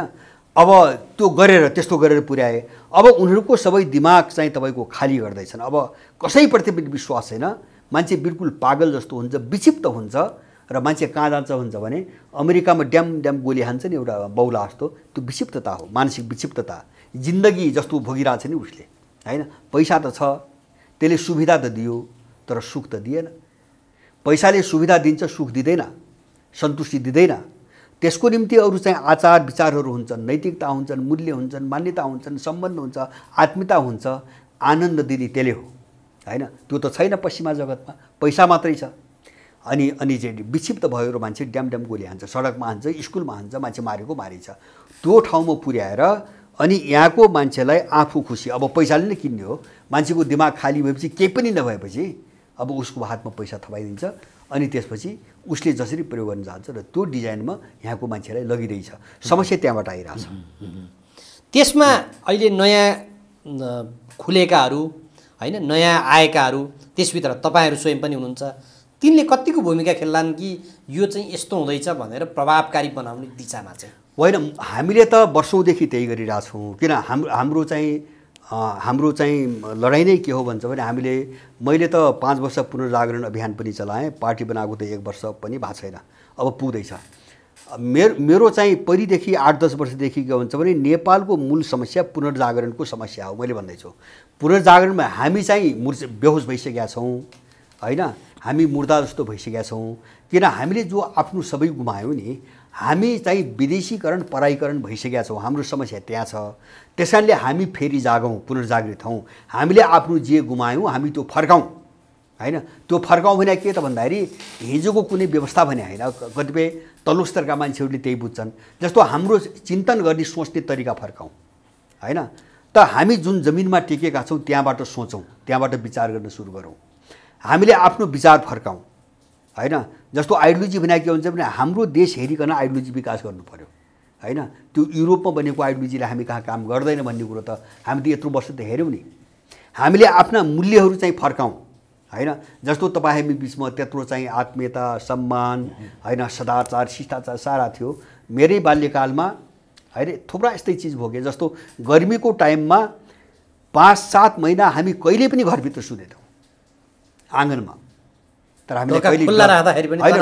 अब त्यो गरेर त्यस्तो गरेर पुर्याए। अब उनीहरूको सबै दिमाग चाहिँ तपाईँको खाली गर्दैछन्। अब कसैप्रति पनि विश्वास छैन। मान्छे बिल्कुल पागल जस्तो हुन्छ, विक्षिप्त हुन्छ। र मान्छे कहाँ जान्छ भन्छ भने अमेरिकामा ड्याम गोली हान्छ नि एउटा बौला जस्तो, त्यो विक्षिप्तता हो, मानसिक विक्षिप्तता। जिन्दगी जस्तो भोगिरहेछ नि उसले होइन। पैसा त छ, त्यसले सुविधा त दियो, तर सुख त दिएन। पैसाले सुविधा दिन्छ, सुख दिँदैन, सन्तुष्टि दिँदैन। त्यसको निम्ति अरू चाहिँ आचार विचारहरू हुन्छन्, नैतिकता हुन्छन्, मूल्य हुन्छन्, मान्यता हुन्छन्, सम्बन्ध हुन्छ, आत्मीयता हुन्छ। आनन्द दिने त्यसले हो होइन। त्यो त छैन पश्चिमा जगतमा, पैसा मात्रै छ। अनि चाहिँ विक्षिप्त भयो र मान्छे ड्याम गोली हान्छ, सडकमा हान्छ, स्कुलमा हान्छ, मान्छे मारेको मारिन्छ। त्यो ठाउँमा पुर्याएर अनि यहाँको मान्छेलाई आफू खुसी, अब पैसाले नै किन्ने हो। मान्छेको दिमाग खाली भएपछि केही पनि नभएपछि अब उसको हातमा पैसा थपाइदिन्छ, अनि त्यसपछि उसले जसरी प्रयोग गर्न जान्छ र त्यो डिजाइनमा यहाँको मान्छेलाई लगिरहेछ। समस्या त्यहाँबाट आइरहेछ।
त्यसमा अहिले नयाँ खुलेकाहरू होइन, नयाँ आएकाहरू, त्यसभित्र तपाईँहरू स्वयं पनि हुनुहुन्छ, तिनले कतिको भूमिका खेल्लान् कि यो चाहिँ यस्तो हुँदैछ भनेर प्रभावकारी बनाउने दिशामा चाहिँ?
होइन, हामीले त वर्षौँदेखि त्यही गरिरहेछौँ। किन हाम्रो चाहिँ लडाइँ नै के हो भन्छ भने मैले त 5 वर्ष पुनर्जागरण अभियान पनि चलाएँ। पार्टी बनाएको त 1 वर्ष पनि भएको छैन, अब पुग्दैछ। मेरो चाहिँ पहिलेदेखि 8-10 वर्षदेखि के भन्छ भने नेपालको मूल समस्या पुनर्जागरणको समस्या हो। मैले भन्दैछु पुनर्जागरणमा हामी चाहिँ बेहोस भइसकेका छौँ होइन, हामी मुर्दा जस्तो भइसकेका छौँ। किन हामीले जो आफ्नो सबै गुमायौँ नि, हामी चाहिँ विदेशीकरण पराईकरण भइसकेका छौँ। हाम्रो समस्या त्यहाँ छ। त्यसकारणले हामी फेरि जागौँ, पुनर्जागृत हौँ। हामीले आफ्नो जे गुमायौँ हामी त्यो फर्काउँ होइन। त्यो फर्काउँ भने के त भन्दाखेरि हिजोको कुनै व्यवस्था भने होइन, कतिपय तल्लो स्तरका मान्छेहरूले त्यही बुझ्छन्। जस्तो हाम्रो चिन्तन गर्ने सोच्ने तरिका फर्काउँ होइन। त हामी जुन जमिनमा टेकेका छौँ त्यहाँबाट सोचौँ, त्यहाँबाट विचार गर्न सुरु गरौँ। हामीले आफ्नो विचार फर्काउँ होइन। जस्तो आइडियोलोजी भने के हुन्छ भने हाम्रो देश हेरिकन आइडियोलोजी विकास गर्नु पर्यो होइन। त्यो युरोपमा बनेको आइडियोलोजीले हामी कहाँ काम गर्दैन भन्ने कुरो त हामी त यत्रो वर्ष त हेऱ्यौँ नि। हामीले आफ्ना मूल्यहरू चाहिँ फर्काउँ होइन। जस्तो तपाईँ हामी बिचमा त्यत्रो चाहिँ आत्मीयता, सम्मान होइन, सदाचार, शिष्टाचार सारा थियो। मेरै बाल्यकालमा होइन थुप्रा यस्तै चिज भोगे। जस्तो गर्मीको टाइममा 5-7 महिना हामी कहिले पनि घरभित्र सुतेनौँ आँगनमा। तर हामीले कहिले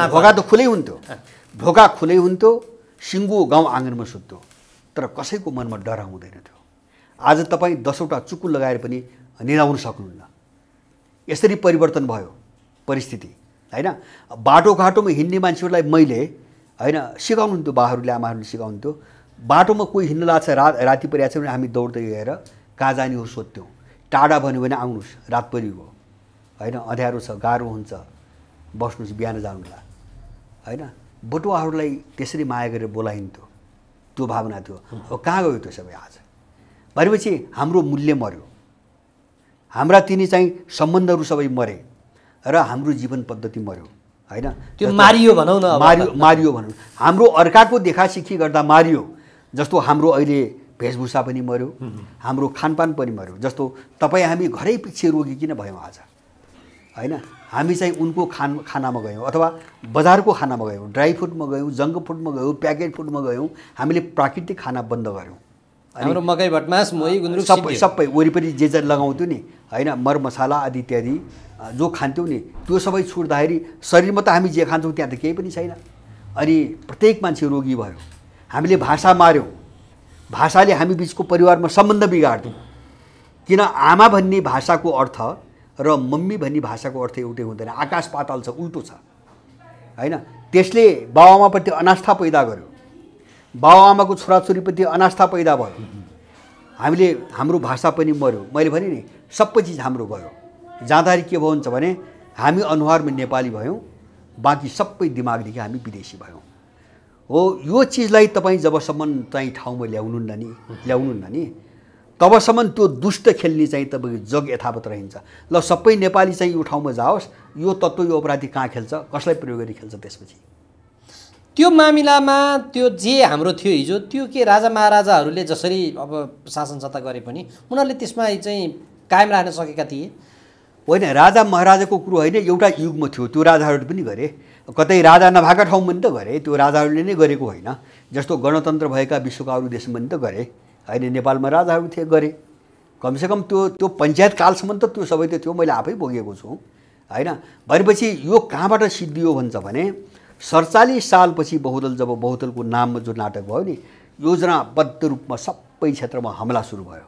भोगा त खुलै हुन्थ्यो, भोगा खुलै हुन्थ्यो, सिङ्गो गाउँ आँगनमा सुत्थ्यो, तर कसैको मनमा डर आउँदैन थियो। आज तपाईँ 10वटा चुक्कु लगाएर पनि निदाउन सक्नुहुन्न। यसरी परिवर्तन भयो परिस्थिति हैन। बाटोघाटोमा हिँड्ने मान्छेहरूलाई मैले हैन सिकाउनुहुन्थ्यो, बाहरूले आमाहरूले सिकाउनुहुन्थ्यो। बाटोमा कोही हिँड्न लाग्छ, राति परिरहेको छ भने हामी दौड्दै गएर कहाँ जाने हो सोध्थ्यौँ। टाढा भन्यो भने आउनुहोस्, रात परिगयो हैन, अँध्यारो छ, गाह्रो हुन्छ, बस्नुहोस्, बिहान जानुहोला हैन। बटुवाहरूलाई त्यसरी माया गरेर बोलाइन्थ्यो, त्यो भावना थियो। अब कहाँ गयो त्यो सबै आज? भनेपछि हाम्रो मूल्य मर्यो, हाम्रा तिनी चाहिँ सम्बन्धहरू सबै मरे र हाम्रो जीवन पद्धति मर्यो हैन।
त्यो मारियो भनौँ न,
मारियो भनौँ। हाम्रो अर्काको देखासिखी गर्दा मारियो। जस्तो हाम्रो अहिले वेशभूषा पनि मर्यो, हाम्रो खानपान पनि मर्यो। जस्तो तपाईँ हामी घरै पछि रोगी किन भयौँ आज हैन? हामी चाहिँ उनको खानामा गयौँ अथवा बजारको खानामा गयौँ, ड्राई फुडमा गयौँ, जङ्क फुडमा गयौँ, प्याकेट फुडमा गयौँ। हामीले प्राकृतिक खाना बन्द गऱ्यौँ।
हाम्रो मकै भटमास, मोही, गुन्द्रुक
सबै वरिपरि जे लगाउँथ्यो नि हैन, मरमसाला आदि इत्यादि जो खान्थ्यौँ नि, त्यो सबै छुट्दाखेरि शरीरमा त हामी जे खान्छौँ त्यहाँ त केही पनि छैन। अनि प्रत्येक मान्छे रोगी भयो। हामीले भाषा मार्यौँ, भाषाले हामी बिचको परिवारमा सम्बन्ध बिगाड्थ्यौँ। किन आमा भन्ने भाषाको अर्थ र मम्मी भन्ने भाषाको अर्थ एउटै हुँदैन, आकाश पाताल छ, उल्टो छ हैन। त्यसले बाबुआमाप्रति अनास्था पैदा गर्यो, बाबुआमाको छोराछोरीप्रति अनास्था पैदा भयो। हामीले हाम्रो भाषा पनि मर्यो। मैले भने नि सबै चिज हाम्रो गयो। जाँदाखेरि के भयो हुन्छ भने हामी अनुहारमा नेपाली भयौँ, बाँकी सबै दिमागदेखि हामी विदेशी भयौँ। हो, यो चिजलाई तपाईँ जबसम्म चाहिँ ठाउँमा ल्याउनुहुन्न नि तबसम्म त्यो दुष्ट खेल्ने चाहिँ तपाईँको जग यथावत रहन्छ। ल सबै नेपाली चाहिँ यो ठाउँमा जाओस्, यो तत्त्व यो अपराधी कहाँ खेल्छ, कसलाई प्रयोग गरी खेल्छ, त्यसपछि
त्यो मामिलामा त्यो जे हाम्रो थियो हिजो, त्यो के राजा महाराजाहरूले जसरी अब शासन सत्ता गरे पनि उनीहरूले त्यसमा चाहिँ कायम राख्न सकेका थिए?
होइन, राजा महाराजाको कुरो होइन, एउटा युगमा थियो, त्यो राजाहरूले पनि गरे। कतै राजा नभएका ठाउँमा पनि त गरे, त्यो राजाहरूले नै गरेको होइन। जस्तो गणतन्त्र भएका विश्वका अरू देशमा पनि त गरे होइन। नेपालमा राजाहरू थिए, गरे। कमसेकम त्यो पञ्चायत कालसम्म त त्यो सबै त थियो, मैले आफै भोगेको छु होइन। भनेपछि यो कहाँबाट सिद्धियो भन्छ भने 47 सालपछि जब बहुदलको नाममा जो नाटक भयो नि, योजनाबद्ध रूपमा सबै क्षेत्रमा हमला सुरु भयो।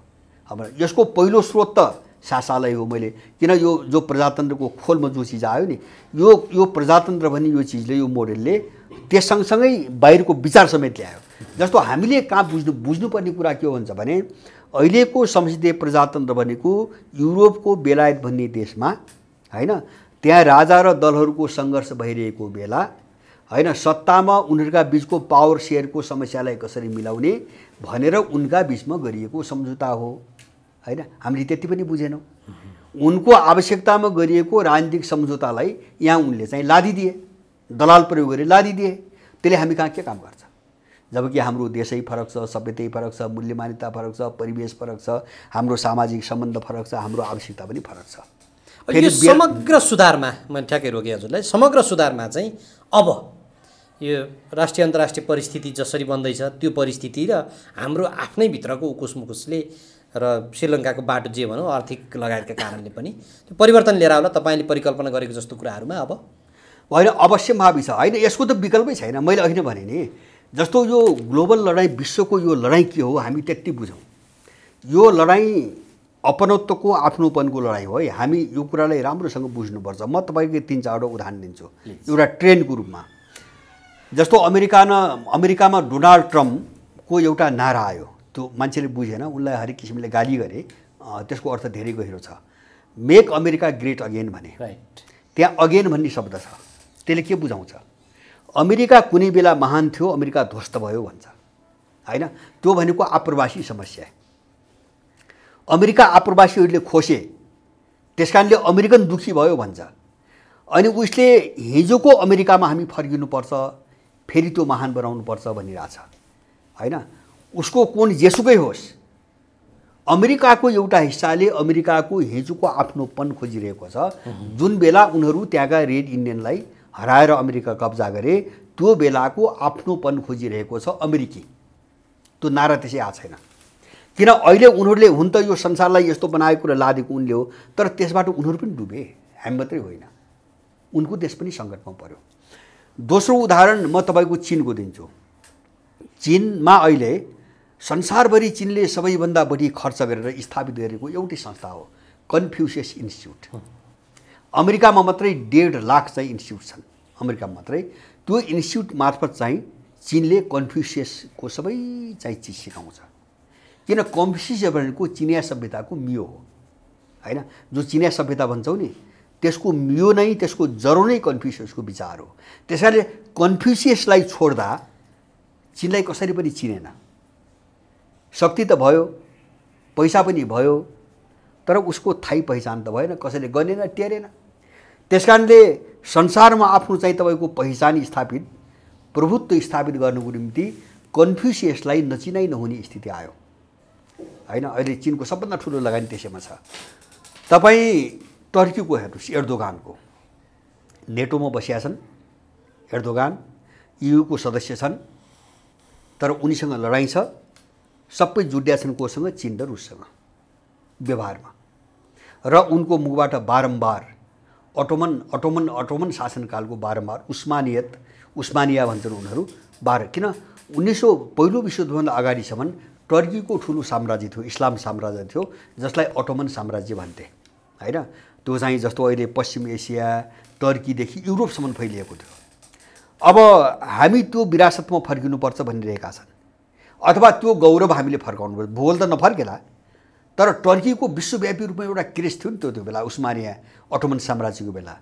यसको पहिलो स्रोत त शासनलाई हो। मैले किन यो जो प्रजातन्त्रको खोलमा जो चिज आयो नि, यो प्रजातन्त्र भन्ने यो चिजले, यो मोडेलले त्यस सँगसँगै बाहिरको विचार समेत ल्यायो। जस्तो हामीले कहाँ बुझ्नुपर्ने कुरा के हो भन्छ भने अहिलेको संसदीय प्रजातन्त्र भनेको युरोपको बेलायत भन्ने देशमा हैन, त्यहाँ राजा र दलहरूको सङ्घर्ष भइरहेको बेला हैन, सत्तामा उनीहरूका बिचको पावर सेयरको समस्यालाई कसरी मिलाउने भनेर उनका बिचमा गरिएको सम्झौता हो हैन। हामीले त्यति पनि बुझेनौँ। उनको आवश्यकतामा गरिएको राजनीतिक सम्झौतालाई यहाँ उनले चाहिँ लादिदिए, दलाल प्रयोग गरी लादिदिए। त्यसले हामी कहाँ के काम गर्छ? जबकि हाम्रो देशै फरक छ, सभ्यतै फरक छ, मूल्य मान्यता फरक छ, परिवेश फरक छ, हाम्रो सामाजिक सम्बन्ध फरक छ, हाम्रो आवश्यकता पनि फरक छ।
यो समग्र सुधारमा मैले ठ्याक्कै रोकेँ हजुरलाई, समग्र सुधारमा चाहिँ अब यो राष्ट्रिय अन्तर्राष्ट्रिय परिस्थिति जसरी बन्दैछ त्यो परिस्थिति र हाम्रो आफ्नै भित्रको उकुसमुकुसले र श्रीलङ्काको बाटो जे भनौँ आर्थिक लगायतका कारणले पनि त्यो परिवर्तन लिएर आउला तपाईँले परिकल्पना गरेको जस्तो कुराहरूमा अब
होइन, अवश्यम्भावी छ होइन। यसको त विकल्पै छैन। मैले अघि नै भने नि, जस्तो यो ग्लोबल लडाइँ, विश्वको यो लडाइँ के हो हामी त्यति बुझौँ। यो लडाइँ अपनत्वको आफ्नोपनको लडाइँ हो है। हामी यो कुरालाई राम्रोसँग बुझ्नुपर्छ। म तपाईँको 3-4 उदाहरण दिन्छु एउटा ट्रेन्डको रूपमा। जस्तो अमेरिकामा डोनाल्ड ट्रम्पको एउटा नारा आयो, त्यो मान्छेले बुझेन, उनलाई हरेक किसिमले गाली गरे। त्यसको अर्थ धेरै गहिरो छ। मेक अमेरिका ग्रेट अगेन भने, त्यहाँ अगेन भन्ने शब्द छ। त्यसले के बुझाउँछ? अमेरिका कुनै बेला महान थियो, अमेरिका ध्वस्त भयो भन्छ हैन। त्यो भनेको आप्रवासी समस्या। अमेरिका आप्रवासीहरूले खोसे, त्यसकारणले अमेरिकन दुखी भयो भन्छ। अनि उसले हिजोको अमेरिकामा हामी फर्किनुपर्छ, फेरि त्यो महान बनाउनुपर्छ भनिरहेछ हैन। उसको कोण जेसुकै होस्, अमेरिकाको एउटा हिस्साले अमेरिकाको हिजोको आफ्नोपन खोजिरहेको छ। जुन बेला उनीहरू त्यहाँका रेड इन्डियनलाई हराएर अमेरिका कब्जा गरे, त्यो बेलाको आफ्नोपन खोजिरहेको छ अमेरिकी। त्यो नारा त्यसै आएको छैन। किन अहिले उनीहरूले हुन त यो संसारलाई यस्तो बनाएको र लादेको उनले हो, तर त्यसबाट उनीहरू पनि डुबे, हामी मात्रै होइन, उनको देश पनि सङ्कटमा पर्यो। दोस्रो उदाहरण म तपाईँको चीनको दिन्छु। चीनमा अहिले संसारभरि चीनले सबैभन्दा बढी खर्च गरेर स्थापित गरेको एउटै संस्था हो कन्फ्युसियस इन्स्टिच्युट। अमेरिकामा मात्रै 1.5 लाख चाहिँ इन्स्टिच्युट छन् अमेरिकामा मात्रै। त्यो इन्स्टिच्युट मार्फत चाहिँ चीनले कन्फ्युसियसको सबै चाहिँ चिज सिकाउँछ। किन कन्फ्युसियस भनेको चिनिया सभ्यताको मियो हो हैन। जो चिनिया सभ्यता भन्छौँ नि त्यसको मियो नै त्यसको जरो नै कन्फ्युसियसको विचार हो। त्यसैले कन्फ्युसियसलाई छोड्दा चीनलाई कसरी पनि चिनेन। शक्ति त भयो, पैसा पनि भयो, तर उसको थाई पहिचान त भएन, कसैले गनेन टेरेन। त्यसकारणले संसारमा आफ्नो चाहिँ तपाईँको पहिचान स्थापित प्रभुत्व स्थापित गर्नुको निम्ति कन्फ्युसियसलाई नचिनाइ नहुने स्थिति आयो हैन। अहिले चीनको सबभन्दा ठुलो लगानी त्यसैमा छ। तपाईँ टर्कीको हेर्नुहोस्, एर्दोगानको नेटोमा बसिया छन् एर्दोगान, युको सदस्य छन्, तर उनीसँग लडाइँ छ। सबै जुड्या छन् कोसँग? चीन र रुससँग व्यवहारमा। र उनको मुखबाट बारम्बार अटोमन शासनकालको बारम्बार उस्मानिया भन्छन् उनीहरू किन 1900 पहिलो विश्वयुद्धभन्दा अगाडिसम्म टर्कीको ठुलो साम्राज्य थियो, इस्लाम साम्राज्य थियो, जसलाई अटोमन साम्राज्य भन्थे हैन। त्यो चाहिँ जस्तो अहिले पश्चिम एसिया टर्कीदेखि युरोपसम्म फैलिएको थियो। अब हामी त्यो विरासतमा फर्किनुपर्छ भनिरहेका छन्, अथवा त्यो गौरव हामीले फर्काउनुपर्छ। भूगोल त नफर्केला, तर टर्कीको विश्वव्यापी रूपमा एउटा क्रेज थियो नि त्यो बेला उस्मानिया अटोमन साम्राज्यको बेला।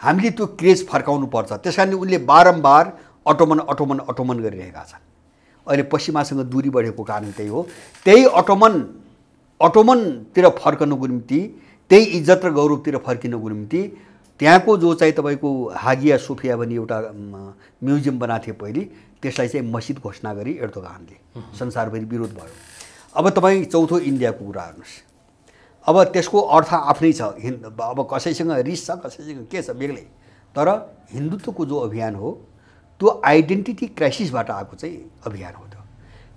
हामीले त्यो क्रेज फर्काउनु पर्छ। त्यसकारणले उनले बारम्बार अटोमन गरिरहेका छन्। अहिले पश्चिमासँग दूरी बढेको कारण त्यही हो। त्यही अटोमनतिर फर्कनुको निम्ति, त्यही इज्जत र गौरवतिर फर्किनुको निम्ति त्यहाँको जो चाहिँ तपाईँको हागिया सोफिया भन्ने एउटा म्युजियम बनाएको थियो पहिले, त्यसलाई चाहिँ मस्जिद घोषणा गरी एर्दोगानले संसारभरि विरोध भयो। अब तपाईँ चौथो इन्डियाको कुरा हेर्नुहोस्। अब त्यसको अर्थ आफ्नै छ। अब कसैसँग रिस छ, कसैसँग के छ बेग्लै, तर हिन्दुत्वको जो अभियान हो त्यो आइडेन्टिटी क्राइसिसबाट आएको चाहिँ अभियान हो त्यो।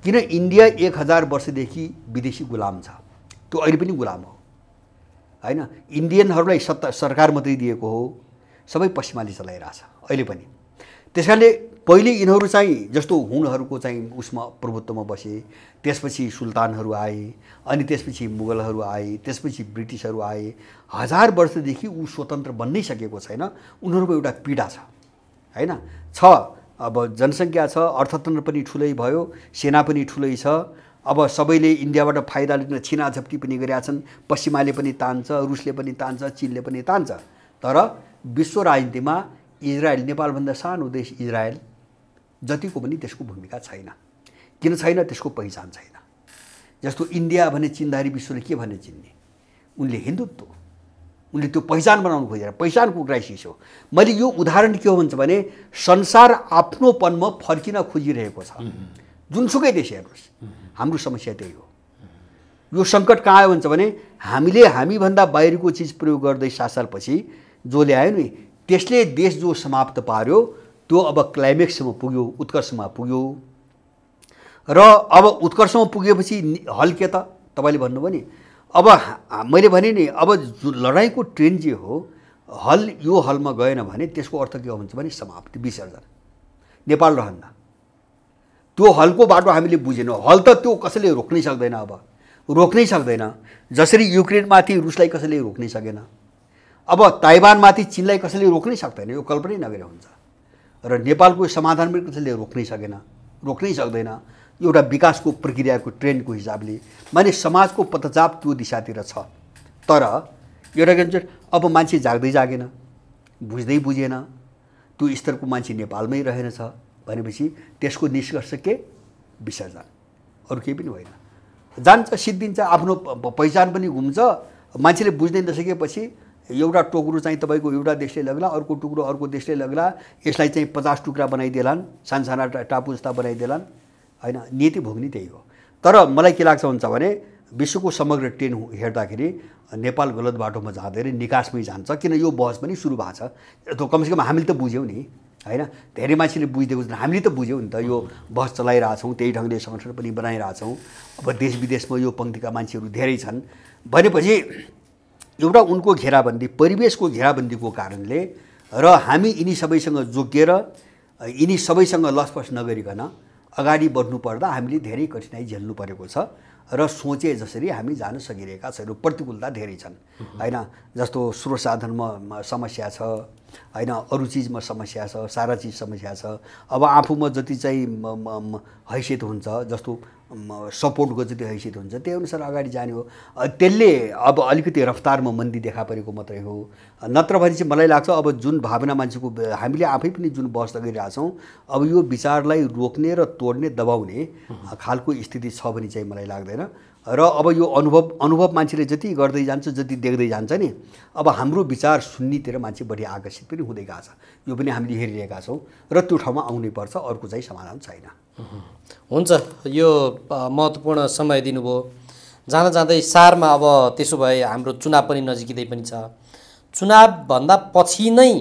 किन इन्डिया 1000 वर्षदेखि विदेशी गुलाम छ, त्यो अहिले पनि गुलाम हो हैन। इन्डियनहरूलाई सरकार मात्रै दिएको हो, सबै पश्चिमाले चलाइरहेछ अहिले पनि। त्यसकारणले पहिले यिनीहरू चाहिँ जस्तो हुनहरूको चाहिँ उसमा प्रभुत्वमा बसे, त्यसपछि सुल्तानहरू आए, अनि त्यसपछि मुगलहरू आए, त्यसपछि ब्रिटिसहरू आए। 1000 वर्षदेखि ऊ स्वतन्त्र बन्नै सकेको छैन। उनीहरूको एउटा पीडा छ हैन। अब जनसङ्ख्या छ, अर्थतन्त्र पनि ठुलै भयो, सेना पनि ठुलै छ। अब सबैले इन्डियाबाट फाइदा लिन छिनाझप्टी पनि गरेका छन्। पश्चिमाले पनि तान्छ, रुसले पनि तान्छ, चीनले पनि तान्छ। तर विश्व राजनीतिमा इजरायल, नेपालभन्दा सानो देश इजरायल जतिको पनि त्यसको भूमिका छैन। किन छैन? त्यसको पहिचान छैन। जस्तो इन्डिया भने चिन्दाखेरि विश्वले के भन्ने चिन्ने? उनले हिन्दुत्व, उनले त्यो पहिचान बनाउनु खोजेर, पहिचानको क्राइसिस हो। मैले यो उदाहरण के हो भन्छ भने संसार आफ्नोपनमा फर्किन खोजिरहेको छ। जुनसुकै देश हेर्नुहोस्, हाम्रो समस्या त्यही हो। यो सङ्कट कहाँ आयो भन्छ भने हामीले हामीभन्दा बाहिरको चिज प्रयोग गर्दै 7 सालपछि जो ल्यायो नि, त्यसले देश जो समाप्त पार्यो त्यो अब क्लाइमेक्समा पुग्यो, उत्कर्षमा पुग्यो। र अब उत्कर्षमा पुगेपछि हल के त? तपाईँले भन्नुभयो नि, अब मैले भने नि, अब लडाइँको ट्रेन जे हो, यो हलमा गएन भने त्यसको अर्थ के हो भन्छ भने समाप्ति, विसर्जन। नेपाल रहन्न। त्यो हलको बाटो हामीले बुझेनौँ। हल त त्यो कसैले रोक्नै सक्दैन, अब रोक्नै सक्दैन। जसरी युक्रेनमाथि रुसलाई कसैले रोक्नै सकेन, अब ताइवानमाथि चीनलाई कसैले रोक्नै सक्दैन, यो कल्पनै नगरे हुन्छ। र नेपालको समाधान पनि कसैले रोक्नै सकेन, रोक्नै सक्दैन। एउटा विकासको प्रक्रियाको ट्रेन्डको हिसाबले माने समाजको पथचाप त्यो दिशातिर छ। तर एउटा के भन्छ, अब मान्छे जाग्दै जागेन, बुझ्दै बुझेन, त्यो स्तरको मान्छे नेपालमै रहेनछ भनेपछि त्यसको निष्कर्ष के? विसर्जन, अरू केही पनि होइन। जान्छ, सिद्धिन्छ, आफ्नो पहिचान पनि घुम्छ। मान्छेले बुझ्दै नसकेपछि एउटा टुक्रो चाहिँ तपाईँको एउटा देशले लग्ला, अर्को टुक्रो अर्को देशले लग्ला, यसलाई चाहिँ 50 टुक्रा बनाइदेलान्, सानसाना टापु जस्ता बनाइदेलान् हैन। नीति भोग्ने त्यही हो। तर मलाई के लाग्छ भन्छ भने विश्वको समग्र ट्रेन हेर्दाखेरि नेपाल गलत बाटोमा जाँदैन, निकासमै जान्छ। किन यो बहस पनि सुरु भएको छ, त्यो कमसेकम हामीले त बुझ्यौँ नि हैन। धेरै मान्छेले बुझिदिएको छैन, हामीले त बुझ्यौँ नि त। यो बहस चलाइरहेछौँ, त्यही ढङ्गले संगठन पनि बनाइरहेछौँ। अब देश विदेशमा यो पङ्क्तिका मान्छेहरू धेरै छन् भनेपछि एउटा उनको घेराबन्दी, परिवेशको घेराबन्दीको कारणले र हामी यिनी सबैसँग जोगिएर यिनी सबैसँग लसपस नगरिकन अगाडि बढ्नुपर्दा हामीले धेरै कठिनाइ झेल्नु परेको छ र सोचे जसरी हामी जान सकिरहेका छैनौँ। प्रतिकूलता धेरै छन् हैन, जस्तो स्रोत साधनमा समस्या छ हैन, अरू चिजमा समस्या छ, सारा चिज समस्या छ। अब आफूमा जति चाहिँ हैसियत हुन्छ, जस्तो सपोर्टको जति हैसियत हुन्छ त्यही अनुसार अगाडि जाने हो। त्यसले अब अलिकति रफ्तारमा मन्दी देखा परेको मात्रै हो। नत्र भने चाहिँ मलाई लाग्छ अब जुन भावना मान्छेको हामीले आफै पनि जुन बहस गरिरहेछौँ, अब यो विचारलाई रोक्ने र तोड्ने दबाउने खालको स्थिति छ भने चाहिँ मलाई लाग्दैन। र अब यो अनुभव मान्छेले जति गर्दै जान्छ, जति देख्दै जान्छ नि, अब हाम्रो विचार सुन्नेतिर मान्छे बढी आकर्षित पनि हुँदै गएको छ। यो पनि हामीले हेरिरहेका छौँ र त्यो ठाउँमा आउनै पर्छ, अर्को चाहिँ समाधान छैन।
हुन्छ, यो महत्त्वपूर्ण समय दिनुभयो। जाँदा जाँदै सारमा अब त्यसो भए हाम्रो चुनाव पनि नजिकै पनि छ। चुनावभन्दा पछि नै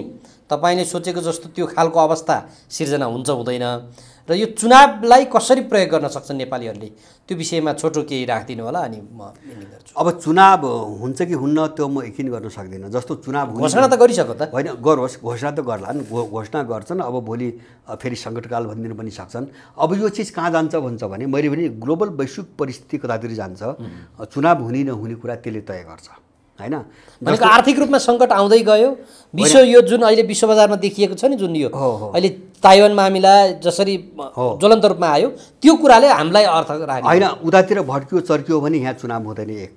तपाईँले सोचेको जस्तो त्यो खालको अवस्था सिर्जना हुन्छ हुँदैन र यो चुनावलाई कसरी प्रयोग गर्न सक्छन् नेपालीहरूले, त्यो विषयमा छोटो केही राखिदिनु होला अनि म एन्डिङ गर्छु।
अब चुनाव हुन्छ कि हुन्न त्यो म यकिन गर्न सक्दिनँ। जस्तो चुनाव
घोषणा त गरिसक्यो त
होइन, गरोस्, घोषणा त गर्लान्, घोषणा गर्छन्। अब भोलि फेरि सङ्कटकाल भनिदिनु पनि सक्छन्। अब यो चिज कहाँ जान्छ भन्छ भने मैले भने ग्लोबल वैश्विक परिस्थिति कतातिर जान्छ, चुनाव हुने नहुने कुरा त्यसले तय गर्छ हैन।
भनेको आर्थिक रूपमा सङ्कट आउँदै गयो। विश्व यो जुन अहिले विश्व बजारमा देखिएको छ नि, जुन यो अहिले ताइवान मामिला जसरी ज्वलन्त रूपमा आयो, त्यो कुराले हामीलाई अर्थ राख्यो
होइन। उतातिर भड्कियो चर्कियो भने यहाँ चुनाव हुँदैन। एक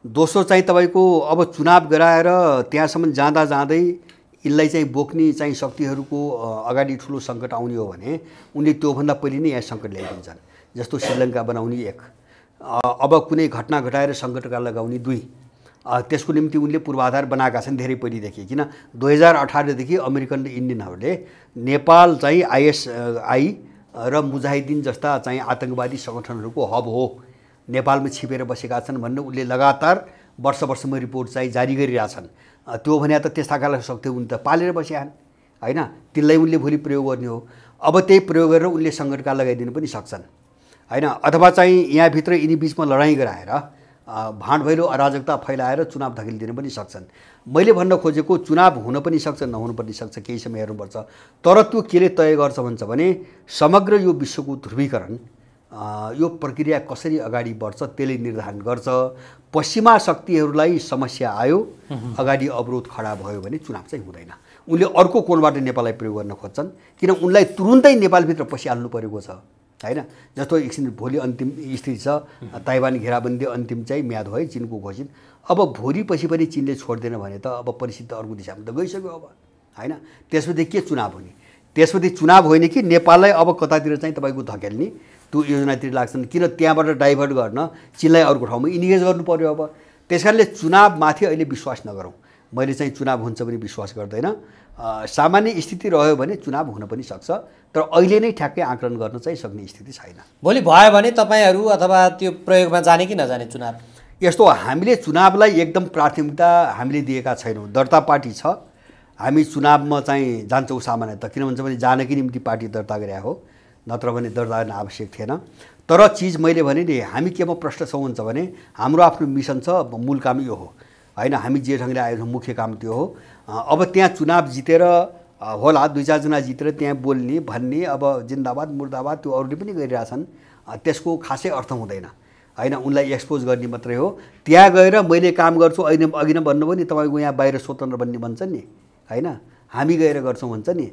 दोस्रो चाहिँ तपाईँको अब चुनाव गराएर त्यहाँसम्म जाँदा जाँदै यसलाई चाहिँ बोक्ने चाहिँ शक्तिहरूको अगाडि ठुलो सङ्कट आउने हो भने उनले त्योभन्दा पहिले नै यहाँ सङ्कट ल्याइदिन्छन्। जस्तो श्रीलङ्का बनाउने एक, अब कुनै घटना घटाएर सङ्कटकाल लगाउने दुई, त्यसको निम्ति उनले पूर्वाधार बनाएका छन् धेरै पहिलेदेखि। किन 2018देखि अमेरिकन र इन्डियनहरूले नेपाल चाहिँ आइएसआई र मुजाहिदिन जस्ता चाहिँ आतङ्कवादी सङ्गठनहरूको हब हो, नेपालमा छिपेर बसेका छन् भन्ने उनले लगातार वर्षमा रिपोर्ट चाहिँ जारी गरिरहेछन्। त्यो भने त त्यस्ता खालको शक्ति उनी त पालेर बस्यान् हैन, त्यसलाई उनले भोलि प्रयोग गर्ने हो। अब त्यही प्रयोग गरेर उनले सङ्कटकाल लगाइदिनु पनि सक्छन् हैन, अथवा चाहिँ यहाँभित्र यिनी बिचमा लडाइँ गराएर भाँडभैलो अराजकता फैलाएर चुनाव धकेलिदिन पनि सक्छन्। मैले भन्न खोजेको चुनाव हुन पनि सक्छ, नहुन पनि सक्छ, केही समय हेर्नुपर्छ। तर त्यो केले तय गर्छ भन्छ भने समग्र यो विश्वको ध्रुवीकरण, यो प्रक्रिया कसरी अगाडि बढ्छ त्यसले निर्धारण गर्छ। पश्चिमा शक्तिहरूलाई समस्या आयो, अगाडि अवरोध खडा भयो भने चुनाव चाहिँ हुँदैन। उनले अर्को कोणबाट नेपाललाई प्रयोग गर्न खोज्छन्, किन उनलाई तुरुन्तै नेपालभित्र पसिहाल्नु परेको छ हैन। जस्तो एकछिन भोलि अन्तिम स्थिति छ, ताइवान घेराबन्दी अन्तिम चाहिँ म्याद भयो चिनको घोषित। अब भोलि पछि पनि चिनले छोड्दैन भने त अब परिस्थिति अर्को दिशामा त गइसक्यो अब हैन। त्यसपछि के चुनाव हुने, त्यसपछि चुनाव होइन कि नेपाललाई अब कतातिर चाहिँ तपाईँको धकेल्ने त्यो योजनातिर लाग्छन्। किन त्यहाँबाट डाइभर्ट गर्न चिनलाई अर्को ठाउँमा इन्गेज गर्नु पर्यो। अब त्यस कारणले चुनावमाथि अहिले विश्वास नगरौँ। मैले चाहिँ चुनाव हुन्छ भने विश्वास गर्दैन। सामान्य स्थिति रह्यो भने चुनाव हुन पनि सक्छ, तर अहिले नै ठ्याक्कै आकलन गर्न चाहिँ सक्ने स्थिति छैन।
भोलि भयो भने तपाईँहरू अथवा त्यो प्रयोगमा जाने कि नजाने चुनाव?
यस्तो हामीले चुनावलाई एकदम प्राथमिकता हामीले दिएका छैनौँ। दर्ता पार्टी छ, हामी चुनावमा चाहिँ जान्छौँ सामान्यतः, किन भन्छ भने जानकी निम्ति पार्टी दर्ता गरे हो, नत्र भने दर्ता गर्न आवश्यक थिएन। तर चिज मैले भने नि हामी केमा प्रश्न छौँ हुन्छ भने हाम्रो आफ्नो मिसन छ, मूल काम यो हो हैन। हामी जे ढङ्गले आएको छौँ मुख्य काम त्यो हो। अब त्यहाँ चुनाव जितेर होला, 2-4 जना जितेर त्यहाँ बोल्ने भन्ने, अब जिन्दाबाद मुर्दाबाद त्यो अरूले पनि गरिरहेछन्, त्यसको खासै अर्थ हुँदैन हैन। उनलाई एक्सपोज गर्ने मात्रै हो। त्यहाँ गएर मैले काम गर्छु, अहिले अघि नै भन्नुभयो नि तपाईँको यहाँ बाहिर स्वतन्त्र बन्ने भन्छ नि हैन, हामी गएर गर्छौँ भन्छ नि,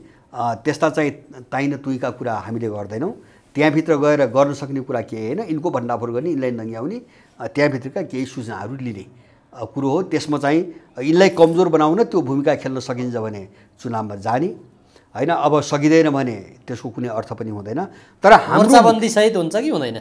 त्यस्ता चाहिँ ताइन तुइका कुरा हामीले गर्दैनौँ। त्यहाँभित्र गएर गर्न सक्ने कुरा के होइन, यिनको भण्डाफोर गर्ने, यिनलाई नङ्ग्याउने, त्यहाँभित्रका केही सूचनाहरू लिने कुरो हो। त्यसमा चाहिँ यिनलाई कमजोर बनाउन त्यो भूमिका खेल्न सकिन्छ भने चुनावमा जाने हैन। अब सकिँदैन भने त्यसको कुनै अर्थ पनि हुँदैन। तर हाम्रो
मोर्चाबन्दी सहित हुन्छ कि हुँदैन?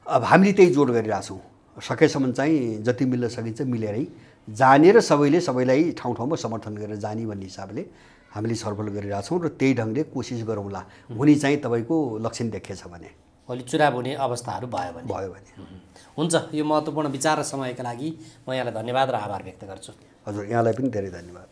अब हामीले त्यही जोड गरिरहेछौँ, सकेसम्म चाहिँ जति मिल्न सकिन्छ मिलेरै जाने र सबैलाई ठाउँ ठाउँमा समर्थन गरेर जाने भन्ने हिसाबले हामीले छलफल गरिरहेछौँ र त्यही ढङ्गले कोसिस गरौँला। हुने चाहिँ तपाईँको लक्षण देखिएछ भने,
भोलि चुनाव हुने अवस्थाहरू भयो भने हुन्छ। यो महत्त्वपूर्ण विचार र समयका लागि म यहाँलाई धन्यवाद र आभार व्यक्त गर्छु।
हजुर, यहाँलाई पनि धेरै धन्यवाद।